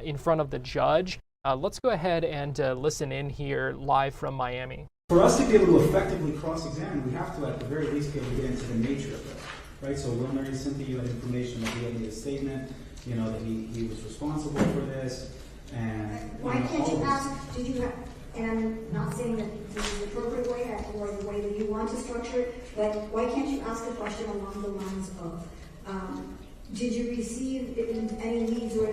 Speaker 2: in front of the judge. Let's go ahead and listen in here live from Miami.
Speaker 7: For us to be able to effectively cross-examine, we have to at the very least be able to get into the nature of it, right? So Will Mary Cynthia, you had information that he had made a statement, you know, that he was responsible for this, and
Speaker 10: why can't you ask, did you have, and I'm not saying that this is the appropriate way or the way that you want to structure it, but why can't you ask a question along the lines of, did you receive any leads or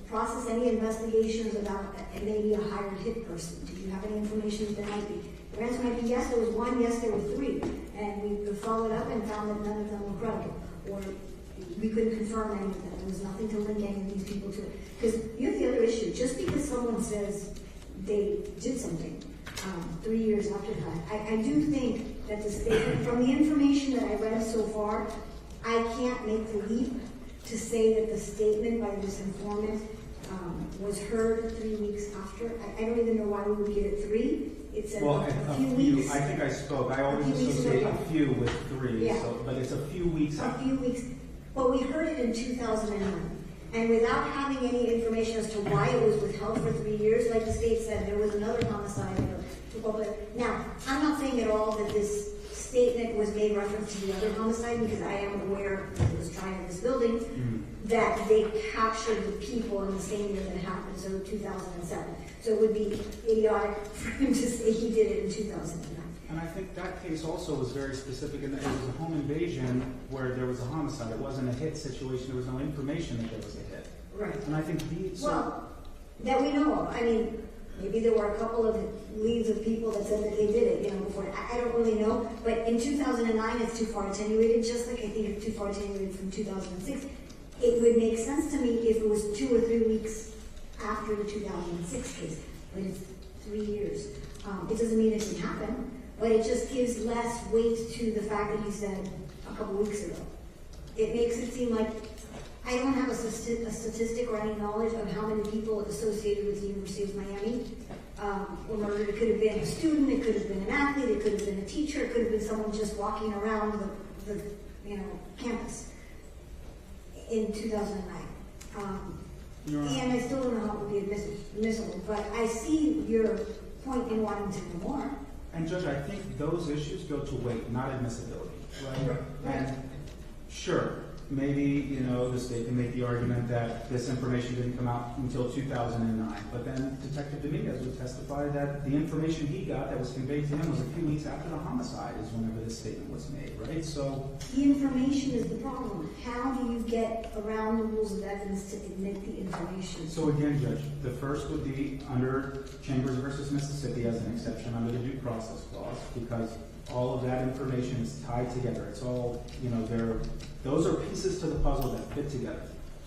Speaker 10: process any investigations about maybe a hired hit person? Do you have any information that there might be? The answer might be yes, there was one, yes, there were three. And we followed up and found that none of them were credible. Or we couldn't confirm any of them. There was nothing to link any of these people to it. Because you have the other issue. Just because someone says they did something 3 years after that, I do think that the statement, from the information that I read so far, I can't make the leap to say that the statement by this informant was heard 3 weeks after. I don't even know why we would give it 3. It said a few weeks.
Speaker 7: I think I spoke. I always associate a few with 3,
Speaker 10: yeah.
Speaker 7: But it's a few weeks
Speaker 10: after.
Speaker 7: after.
Speaker 10: A few weeks. But we heard it in 2009. And without having any information as to why it was withheld for 3 years, like the state said, there was another homicide. Now, I'm not saying at all that this statement was made reference to the other homicide, because I am aware that it was tried in this building, that they captured the people in the same year that it happened, so 2007. So it would be idiotic for him to say he did it in 2009.
Speaker 7: And I think that case also was very specific in that it was a home invasion where there was a homicide. It wasn't a hit situation. There was no information that there was a hit.
Speaker 10: Right.
Speaker 7: And I think
Speaker 10: well, that we know of. I mean, maybe there were a couple of leads of people that said that they did it, before. I don't really know. But in 2009, it's too far attenuated, just like I think it's too far attenuated from 2006. It would make sense to me if it was 2 or 3 weeks after the 2006 case, but it's 3 years. It doesn't mean it didn't happen, but it just gives less weight to the fact that he said a couple weeks ago. It makes it seem like I don't have a statistic or any knowledge of how many people associated with the University of Miami were murdered. It could have been a student, it could have been an athlete, it could have been a teacher, it could have been someone just walking around the campus in 2009. And I still don't know how it would be admissible, but I see your point in wanting to know more.
Speaker 7: And Judge, I think those issues go to weight, not admissibility. Right? And sure, maybe, the state can make the argument that this information didn't come out until 2009, but then Detective Dominguez would testify that the information he got that was conveyed to him was a few weeks after the homicide is whenever this statement was made, right? So
Speaker 10: the information is the problem. How do you get around the rules of evidence to admit the information?
Speaker 7: So again, Judge, the first would be under Chambers versus Mississippi as an exception under the due process clause, because all of that information is tied together. It's all, those are pieces to the puzzle that fit together,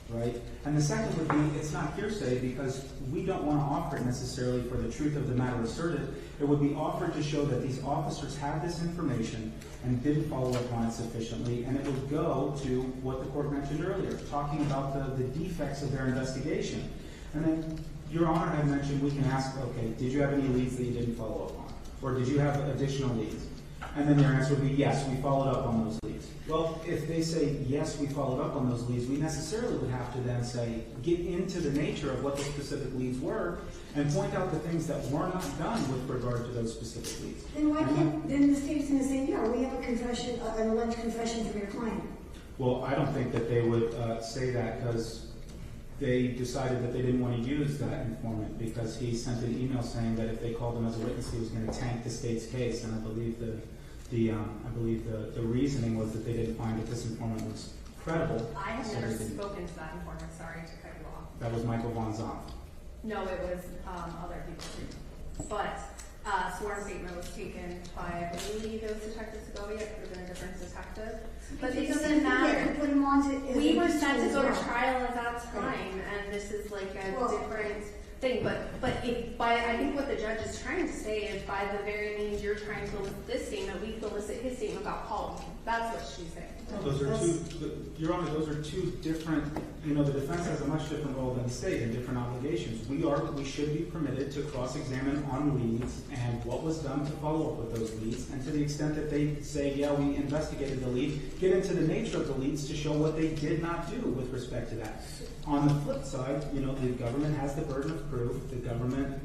Speaker 7: right? And the second would be, it's not hearsay because we don't want to offer it necessarily for the truth of the matter asserted. It would be offered to show that these officers had this information and didn't follow up on it sufficiently, and it would go to what the court mentioned earlier, talking about the defects of their investigation. And then Your Honor had mentioned we can ask, okay, did you have any leads that you didn't follow up on? Or did you have additional leads? And then their answer would be, yes, we followed up on those leads. Well, if they say, yes, we followed up on those leads, we necessarily would have to then say, get into the nature of what the specific leads were and point out the things that were not done with regard to those specific leads.
Speaker 10: Then why can't, then the state's going to say, yeah, we have a confession, an alleged confession from your client.
Speaker 7: Well, I don't think that they would say that because they decided that they didn't want to use that informant because he sent an email saying that if they called him as a witness, he was going to tank the state's case. And I believe the reasoning was that they didn't find that this informant was credible.
Speaker 17: I have never spoken to that informant. Sorry to cut you off.
Speaker 7: That was Michael Von Zoff.
Speaker 17: No, it was other people. But sworn statement was taken by, I believe it was Detective Segovia, it could have been a different detective. But it doesn't matter. We were set to go to trial at that time, and this is like a different thing. But I think what the judge is trying to say is by the very means you're trying to elicit this statement, we can elicit his statement about policy. That's what she's saying.
Speaker 7: No, those are two, Your Honor, those are two different, the defense has a much different role than the state and different obligations. We should be permitted to cross-examine on leads and what was done to follow up with those leads, and to the extent that they say, yeah, we investigated the lead, get into the nature of the leads to show what they did not do with respect to that. On the flip side, the government has the burden of proof. The government,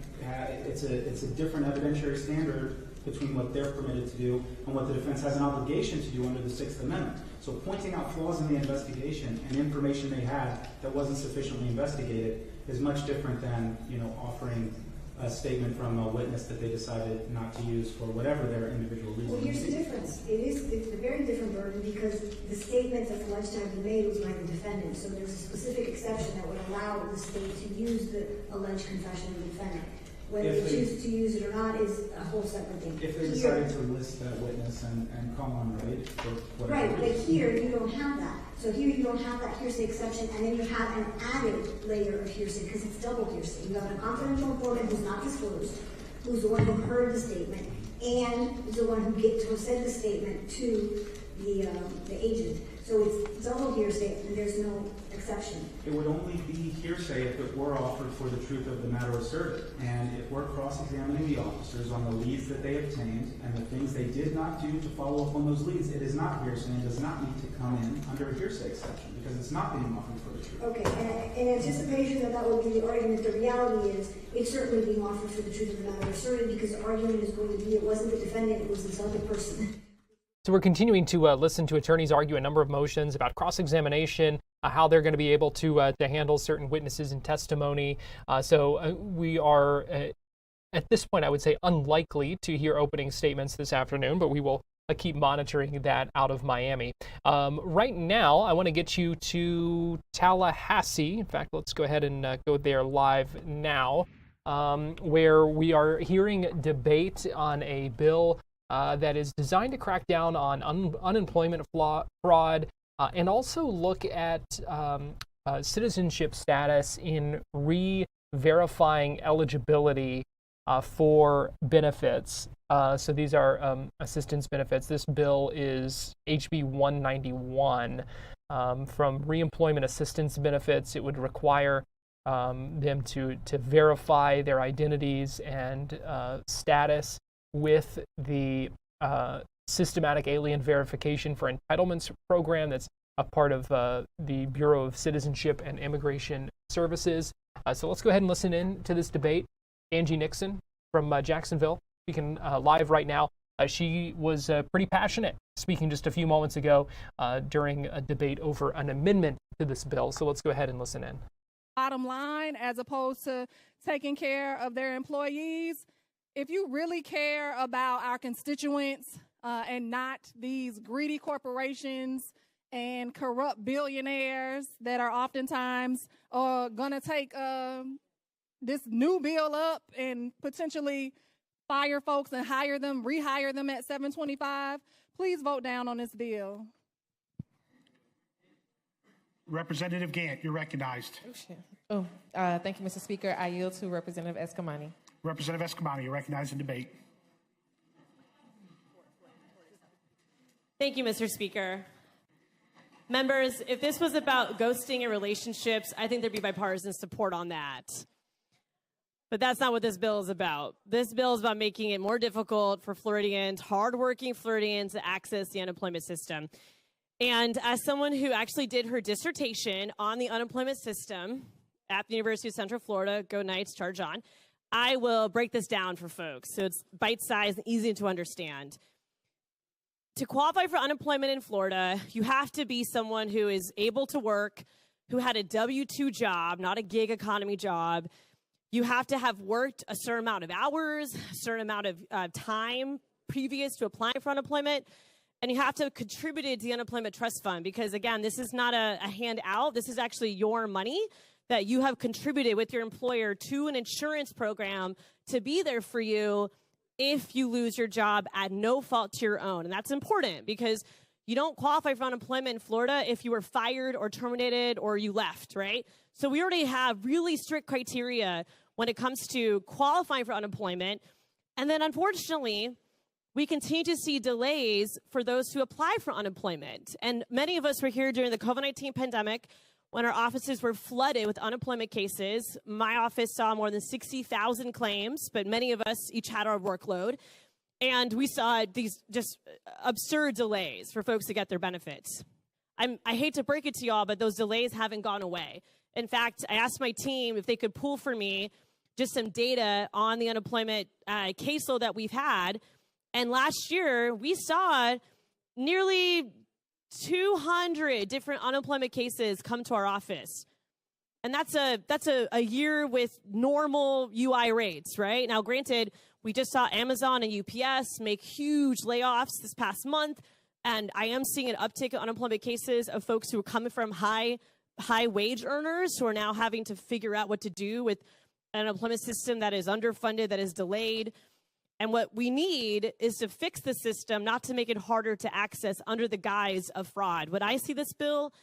Speaker 7: it's a different evidentiary standard between what they're permitted to do and what the defense has an obligation to do under the Sixth Amendment. So pointing out flaws in the investigation and information they had that wasn't sufficiently investigated is much different than, offering a statement from a witness that they decided not to use for whatever their individual reason.
Speaker 10: Well, here's the difference. It's a very different burden because the statement that's alleged to have been made was by the defendant. So there's a specific exception that would allow the state to use the alleged confession of the defendant. Whether they choose to use it or not is a whole separate thing.
Speaker 7: If they decided to list that witness and call on raid for whatever
Speaker 10: right, but here you don't have that. So here you don't have that hearsay exception, and then you have an added layer of hearsay because it's double hearsay. You have a confidential informant who's not disclosed, who's the one who heard the statement, and is the one who said the statement to the agent. So it's double hearsay, and there's no exception.
Speaker 7: It would only be hearsay if it were offered for the truth of the matter asserted. And if we're cross-examining the officers on the leads that they obtained and the things they did not do to follow up on those leads, it is not hearsay and does not need to come in under a hearsay exception because it's not being offered for the truth.
Speaker 10: Okay, and in anticipation that would be the argument, the reality is it's certainly being offered for the truth of the matter asserted because the argument is going to be it wasn't the defendant, it was this other person.
Speaker 2: So we're continuing to listen to attorneys argue a number of motions about cross-examination, how they're going to be able to handle certain witnesses and testimony. So we are, at this point, I would say unlikely to hear opening statements this afternoon, but we will keep monitoring that out of Miami. Right now, I want to get you to Tallahassee. In fact, let's go ahead and go there live now, where we are hearing debate on a bill that is designed to crack down on unemployment fraud and also look at citizenship status in re-verifying eligibility for benefits. So these are assistance benefits. This bill is HB 191. From reemployment assistance benefits, it would require them to verify their identities and status with the systematic alien verification for entitlements program that's a part of the Bureau of Citizenship and Immigration Services. So let's go ahead and listen in to this debate. Angie Nixon from Jacksonville, speaking live right now. She was pretty passionate, speaking just a few moments ago during a debate over an amendment to this bill. So let's go ahead and listen in.
Speaker 9: Bottom line, as opposed to taking care of their employees. If you really care about our constituents and not these greedy corporations and corrupt billionaires that are oftentimes going to take this new bill up and potentially fire folks and rehire them at $7.25, please vote down on this bill.
Speaker 3: Representative Gant, you're recognized.
Speaker 12: Thank you, Mr. Speaker. I yield to Representative Escamani.
Speaker 3: Representative Escamani, you're recognized in debate.
Speaker 23: Thank you, Mr. Speaker. Members, if this was about ghosting in relationships, I think there'd be bipartisan support on that. But that's not what this bill is about. This bill is about making it more difficult for Floridians, hardworking Floridians, to access the unemployment system. And as someone who actually did her dissertation on the unemployment system at the University of Central Florida, go Knights, charge on, I will break this down for folks so it's bite-sized and easy to understand. To qualify for unemployment in Florida, you have to be someone who is able to work, who had a W-2 job, not a gig economy job. You have to have worked a certain amount of hours, a certain amount of time previous to applying for unemployment, and you have to have contributed to the Unemployment Trust Fund because, again, this is not a handout. This is actually your money that you have contributed with your employer to an insurance program to be there for you if you lose your job at no fault to your own. And that's important because you don't qualify for unemployment in Florida if you were fired or terminated or you left, right? So we already have really strict criteria when it comes to qualifying for unemployment. And then unfortunately, we continue to see delays for those who apply for unemployment. And many of us were here during the COVID-19 pandemic when our offices were flooded with unemployment cases. My office saw more than 60,000 claims, but many of us each had our workload. And we saw these just absurd delays for folks to get their benefits. I hate to break it to y'all, but those delays haven't gone away. In fact, I asked my team if they could pull for me just some data on the unemployment caseload that we've had. And last year, we saw nearly 200 different unemployment cases come to our office. And that's a year with normal UI rates, right? Now, granted, we just saw Amazon and UPS make huge layoffs this past month, and I am seeing an uptick in unemployment cases of folks who are coming from high wage earners who are now having to figure out what to do with an unemployment system that is underfunded, that is delayed. And what we need is to fix the system, not to make it harder to access under the guise of fraud. When I see this bill,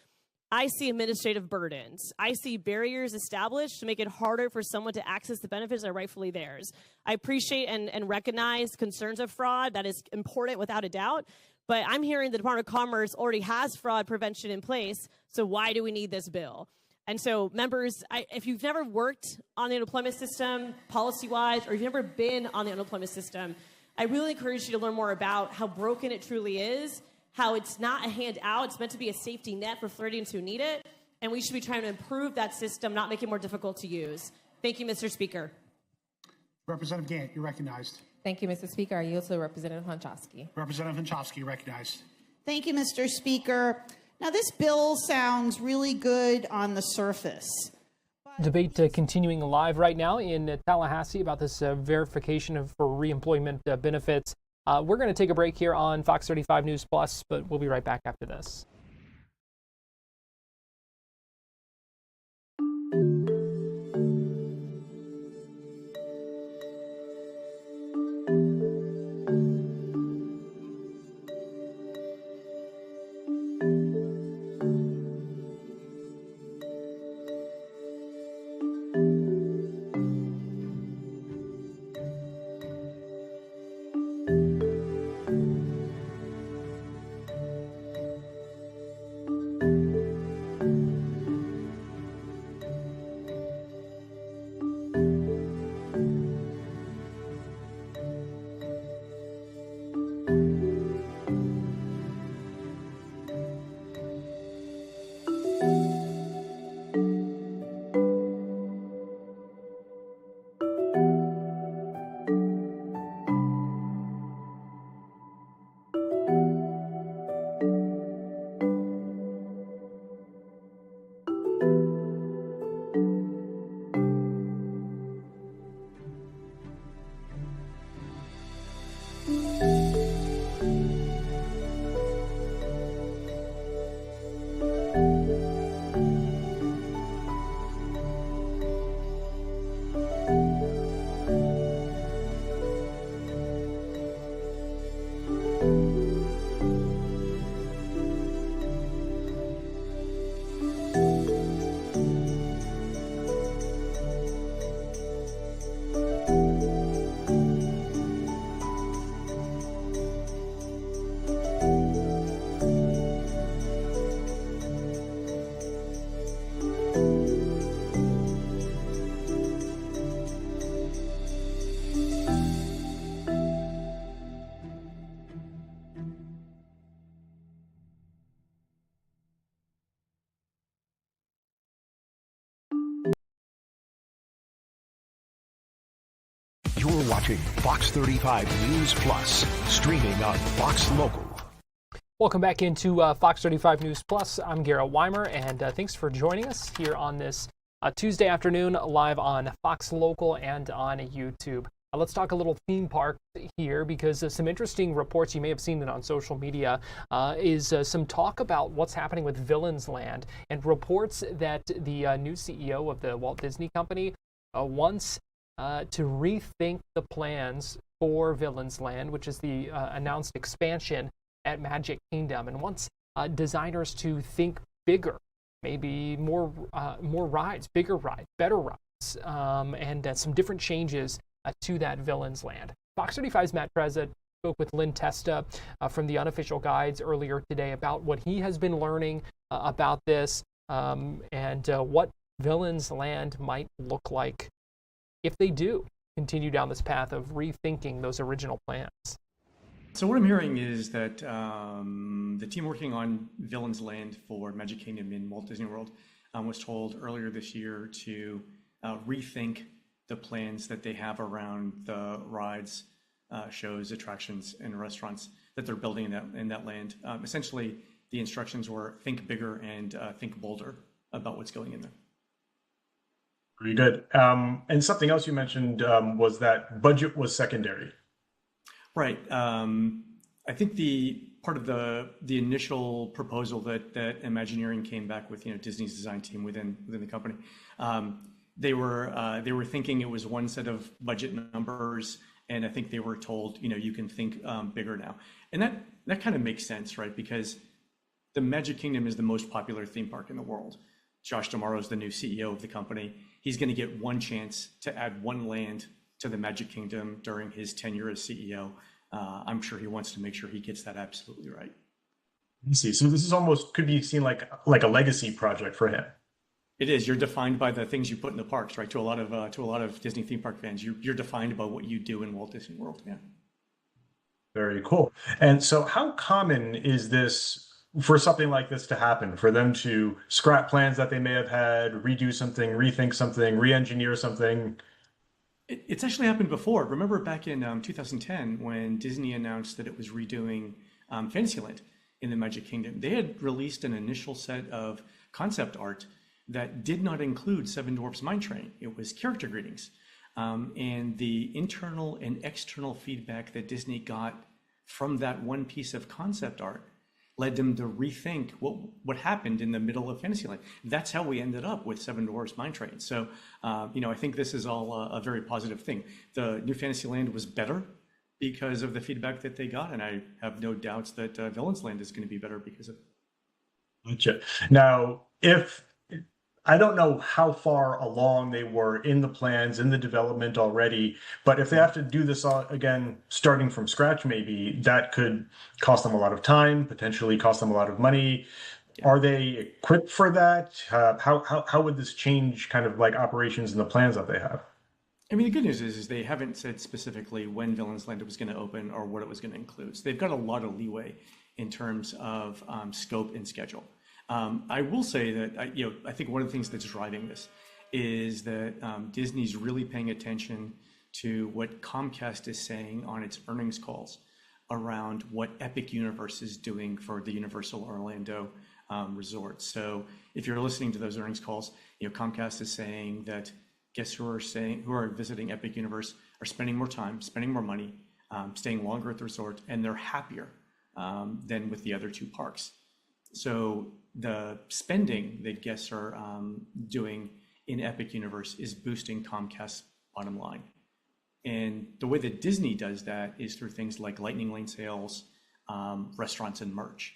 Speaker 23: I see administrative burdens. I see barriers established to make it harder for someone to access the benefits that are rightfully theirs. I appreciate and recognize concerns of fraud. That is important without a doubt. But I'm hearing the Department of Commerce already has fraud prevention in place. So why do we need this bill? And so, members, if you've never worked on the unemployment system policy-wise, or you've never been on the unemployment system, I really encourage you to learn more about how broken it truly is, how it's not a handout, it's meant to be a safety net for Floridians who need it, and we should be trying to improve that system, not make it more difficult to use. Thank you, Mr. Speaker.
Speaker 3: Representative Gant, you're recognized.
Speaker 12: Thank you, Mr. Speaker. I yield to Representative Honchowski.
Speaker 3: Representative Honchowski, recognized.
Speaker 8: Thank you, Mr. Speaker. Now, this bill sounds really good on the surface.
Speaker 2: Debate continuing live right now in Tallahassee about this verification for reemployment benefits. We're going to take a break here on Fox 35 News Plus, but we'll be right back after this.
Speaker 1: You're watching Fox 35 News Plus, streaming on Fox Local.
Speaker 2: Welcome back into Fox 35 News Plus. I'm Garrett Weimer, and thanks for joining us here on this Tuesday afternoon, live on Fox Local and on YouTube. Let's talk a little theme park here, because some interesting reports, you may have seen it on social media, is some talk about what's happening with Villains Land, and reports that the new CEO of the Walt Disney Company wants to rethink the plans for Villains Land, which is the announced expansion at Magic Kingdom, and wants designers to think bigger, maybe more rides, bigger rides, better rides, and some different changes to that Villains Land. Fox 35's Matt Trezza spoke with Lynn Testa from the Unofficial Guides earlier today about what he has been learning about this and what Villains Land might look like if they do continue down this path of rethinking those original plans.
Speaker 14: So what I'm hearing is that the team working on Villains Land for Magic Kingdom in Walt Disney World was told earlier this year to rethink the plans that they have around the rides, shows, attractions, and restaurants that they're building in that land. Essentially, the instructions were think bigger and think bolder about what's going in there.
Speaker 18: Very good. And something else you mentioned was that budget was secondary.
Speaker 14: Right. I think the part of the initial proposal that Imagineering came back with, Disney's design team within the company, they were thinking it was one set of budget numbers, and I think they were told, you can think bigger now, and that kind of makes sense, right? Because the Magic Kingdom is the most popular theme park in the world. Josh D'Amaro is the new CEO of the company. He's going to get one chance to add one land to the Magic Kingdom during his tenure as CEO. I'm sure he wants to make sure he gets that absolutely right.
Speaker 18: I see. So this is almost could be seen like a legacy project for him.
Speaker 14: It is. You're defined by the things you put in the parks, right? To a lot of Disney theme park fans, you're defined by what you do in Walt Disney World. Yeah.
Speaker 18: Very cool. And so, how common is this for something like this to happen? For them to scrap plans that they may have had, redo something, rethink something, re-engineer something?
Speaker 14: It's actually happened before. Remember back in 2010 when Disney announced that it was redoing Fantasyland in the Magic Kingdom. They had released an initial set of concept art that did not include Seven Dwarfs Mine Train. It was character greetings. And the internal and external feedback that Disney got from that one piece of concept art led them to rethink what happened in the middle of Fantasyland. That's how we ended up with Seven Dwarfs Mine Train. So, I think this is all a very positive thing. The new Fantasyland was better because of the feedback that they got, and I have no doubts that Villains Land is going to be better because of it.
Speaker 18: Gotcha. Now, I don't know how far along they were in the plans, in the development already, but if they have to do this again, starting from scratch, maybe that could cost them a lot of time, potentially cost them a lot of money. Yeah. Are they equipped for that? How would this change kind of like operations and the plans that they have?
Speaker 14: I mean, the good news is they haven't said specifically when Villains Land was going to open or what it was going to include. So they've got a lot of leeway in terms of scope and schedule. I will say that I think one of the things that's driving this is that Disney's really paying attention to what Comcast is saying on its earnings calls around what Epic Universe is doing for the Universal Orlando resort. So if you're listening to those earnings calls, Comcast is saying that guests who are visiting Epic Universe are spending more time, spending more money, staying longer at the resort, and they're happier than with the other two parks. So the spending that guests are doing in Epic Universe is boosting Comcast's bottom line. And the way that Disney does that is through things like Lightning Lane sales, restaurants, and merch.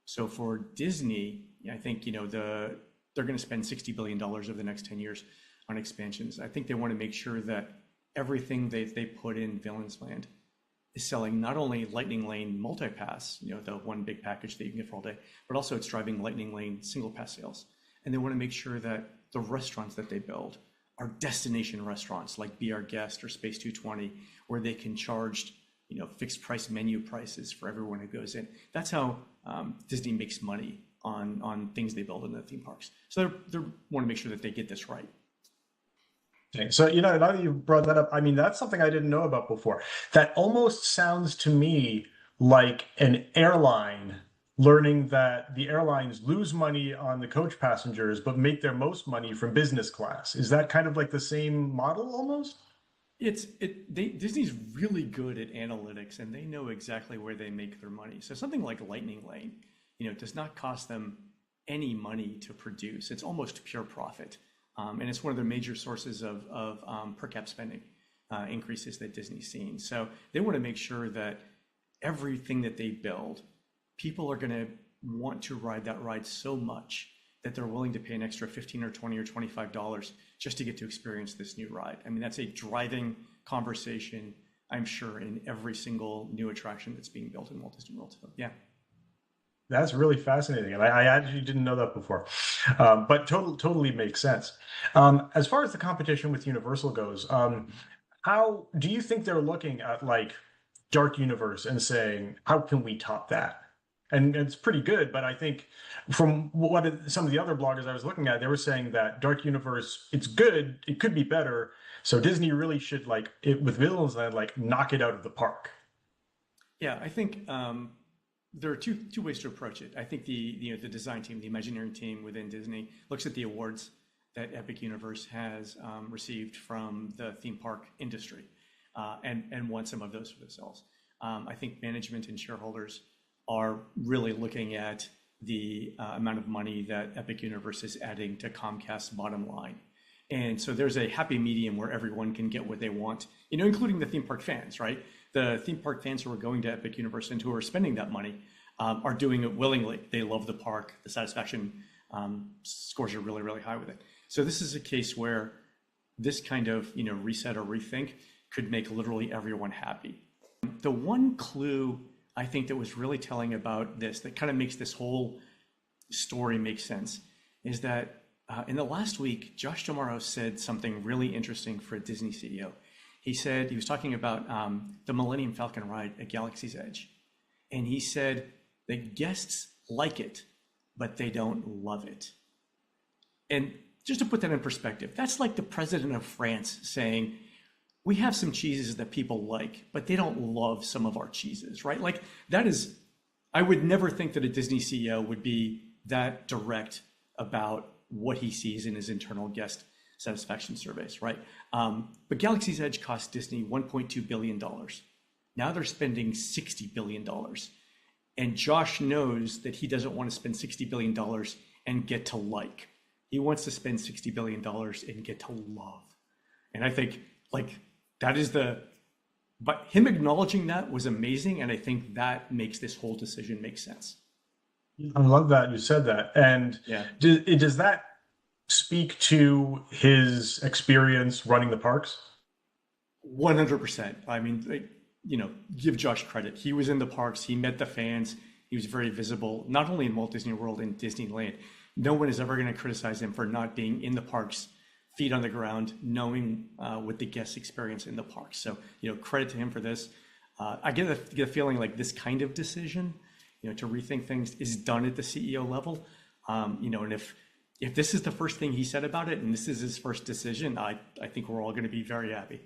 Speaker 14: So for Disney, I think they're going to spend $60 billion over the next 10 years on expansions. I think they want to make sure that everything they put in Villains Land is selling not only Lightning Lane multi-pass, the one big package that you can get for all day, but also it's driving Lightning Lane single pass sales. And they want to make sure that the restaurants that they build are destination restaurants like Be Our Guest or Space 220, where they can charge, fixed price menu prices for everyone who goes in. That's how Disney makes money on things they build in the theme parks. So they want to make sure that they get this right.
Speaker 18: So, now that you brought that up, I mean, that's something I didn't know about before. That almost sounds to me like an airline learning that the airlines lose money on the coach passengers, but make their most money from business class. Is that kind of like the same model almost?
Speaker 14: Disney's really good at analytics, and they know exactly where they make their money. So something like Lightning Lane, does not cost them any money to produce. It's almost pure profit. And it's one of their major sources of per cap spending increases that Disney's seen. So they want to make sure that everything that they build, people are going to want to ride that ride so much that they're willing to pay an extra $15 or $20 or $25 just to get to experience this new ride. I mean, that's a driving conversation, I'm sure, in every single new attraction that's being built in Walt Disney World. So, yeah.
Speaker 18: That's really fascinating, and I actually didn't know that before, but totally makes sense. As far as the competition with Universal goes, how do you think they're looking at like Dark Universe and saying, how can we top that? And it's pretty good, but I think from what some of the other bloggers I was looking at, they were saying that Dark Universe, it's good, it could be better. So Disney really should, like, with Villains Land, like, knock it out of the park.
Speaker 14: Yeah, I think there are two ways to approach it. I think the design team, the Imagineering team within Disney, looks at the awards that Epic Universe has received from the theme park industry and wants some of those for themselves. I think management and shareholders are really looking at the amount of money that Epic Universe is adding to Comcast's bottom line. And so there's a happy medium where everyone can get what they want, including the theme park fans, right? The theme park fans who are going to Epic Universe and who are spending that money are doing it willingly. They love the park. The satisfaction scores are really, really high with it. So this is a case where this kind of, reset or rethink could make literally everyone happy. The one clue I think that was really telling about this, that kind of makes this whole story make sense, is that in the last week, Josh D'Amaro said something really interesting for a Disney CEO. He said, he was talking about the Millennium Falcon ride at Galaxy's Edge. And he said that guests like it, but they don't love it. And just to put that in perspective, that's like the president of France saying, we have some cheeses that people like, but they don't love some of our cheeses, right? Like that is, I would never think that a Disney CEO would be that direct about what he sees in his internal guest satisfaction surveys, right? But Galaxy's Edge cost Disney $1.2 billion. Now they're spending $60 billion. And Josh knows that he doesn't want to spend $60 billion and get to like. He wants to spend $60 billion and get to love. And I think that is but him acknowledging that was amazing. And I think that makes this whole decision make sense.
Speaker 18: I love that you said that. And
Speaker 14: yeah.
Speaker 18: Does that speak to his experience running the parks?
Speaker 14: 100%. I mean, give Josh credit. He was in the parks. He met the fans. He was very visible, not only in Walt Disney World and Disneyland. No one is ever going to criticize him for not being in the parks, feet on the ground, knowing what the guest experience in the parks. So, credit to him for this. I get a feeling like this kind of decision, to rethink things is done at the CEO level. And if this is the first thing he said about it, and this is his first decision, I think we're all going to be very happy.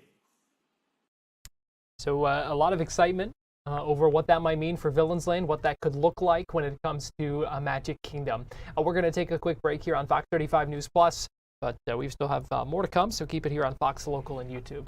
Speaker 2: So a lot of excitement over what that might mean for Villains Land, what that could look like when it comes to Magic Kingdom. We're going to take a quick break here on Fox 35 News Plus, but we still have more to come, so keep it here on Fox Local and YouTube.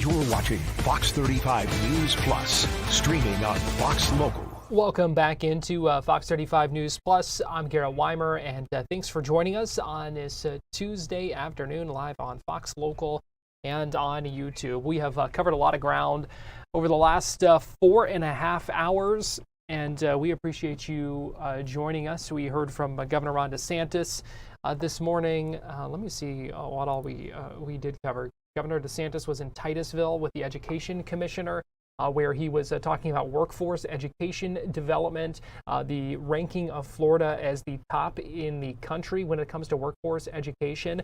Speaker 1: You're watching Fox 35 News Plus, streaming on Fox Local.
Speaker 2: Welcome back into Fox 35 News Plus. I'm Garrett Weimer, and thanks for joining us on this Tuesday afternoon live on Fox Local and on YouTube. We have covered a lot of ground over the last 4.5 hours, and we appreciate you joining us. We heard from Governor Ron DeSantis this morning. Let me see what all we did cover. Governor DeSantis was in Titusville with the Education Commissioner, where he was talking about workforce education development, the ranking of Florida as the top in the country when it comes to workforce education.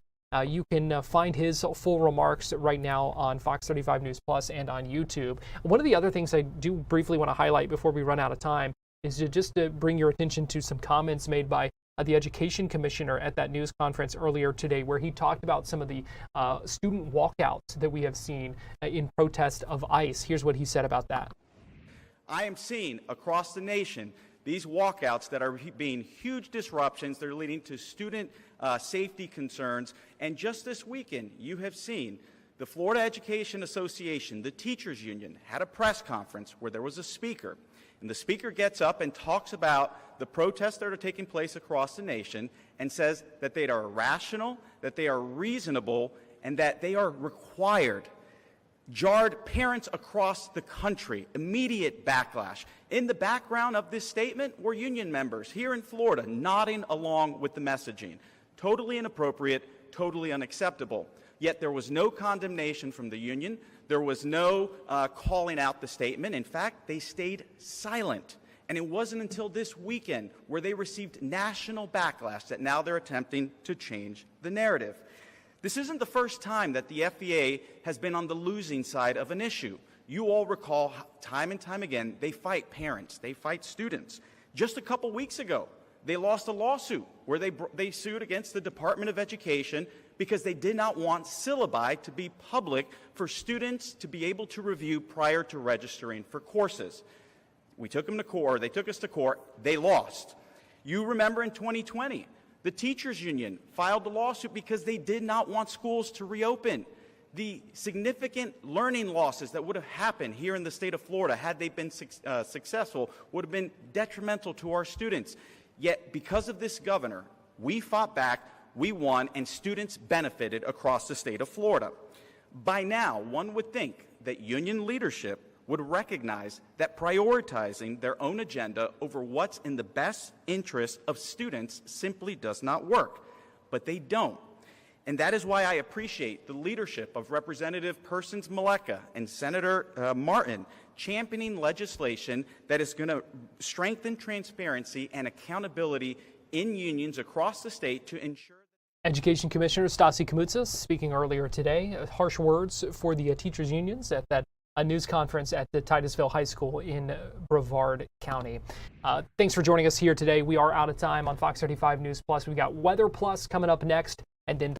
Speaker 2: You can find his full remarks right now on Fox 35 News Plus and on YouTube. One of the other things I do briefly want to highlight before we run out of time is to bring your attention to some comments made by the Education Commissioner at that news conference earlier today, where he talked about some of the student walkouts that we have seen in protest of ICE. Here's what he said about that.
Speaker 15: I am seeing across the nation these walkouts that are being huge disruptions. They're leading to student safety concerns. And just this weekend, you have seen the Florida Education Association, the teachers union, had a press conference where there was a speaker. And the speaker gets up and talks about the protests that are taking place across the nation and says that they are irrational, that they are reasonable, and that they are required. Jarred parents across the country, immediate backlash. In the background of this statement were union members here in Florida nodding along with the messaging. Totally inappropriate, totally unacceptable. Yet there was no condemnation from the union. There was no calling out the statement. In fact, they stayed silent. And it wasn't until this weekend where they received national backlash that now they're attempting to change the narrative. This isn't the first time that the FEA has been on the losing side of an issue. You all recall time and time again, they fight parents, they fight students. Just a couple weeks ago, they lost a lawsuit where they sued against the Department of Education because they did not want syllabi to be public for students to be able to review prior to registering for courses. We took them to court, they took us to court, they lost. You remember in 2020, the teachers union filed a lawsuit because they did not want schools to reopen. The significant learning losses that would have happened here in the state of Florida had they been successful would have been detrimental to our students. Yet because of this governor, we fought back, we won, and students benefited across the state of Florida. By now, one would think that union leadership would recognize that prioritizing their own agenda over what's in the best interest of students simply does not work. But they don't. And that is why I appreciate the leadership of Representative Persons Maleka and Senator Martin championing legislation that is going to strengthen transparency and accountability in unions across the state to ensure.
Speaker 2: Education Commissioner Stasi Kamutsa speaking earlier today, harsh words for the teachers unions at that news conference at the Titusville High School in Brevard County. Thanks for joining us here today. We are out of time on Fox 35 News Plus. We've got Weather Plus coming up next, and then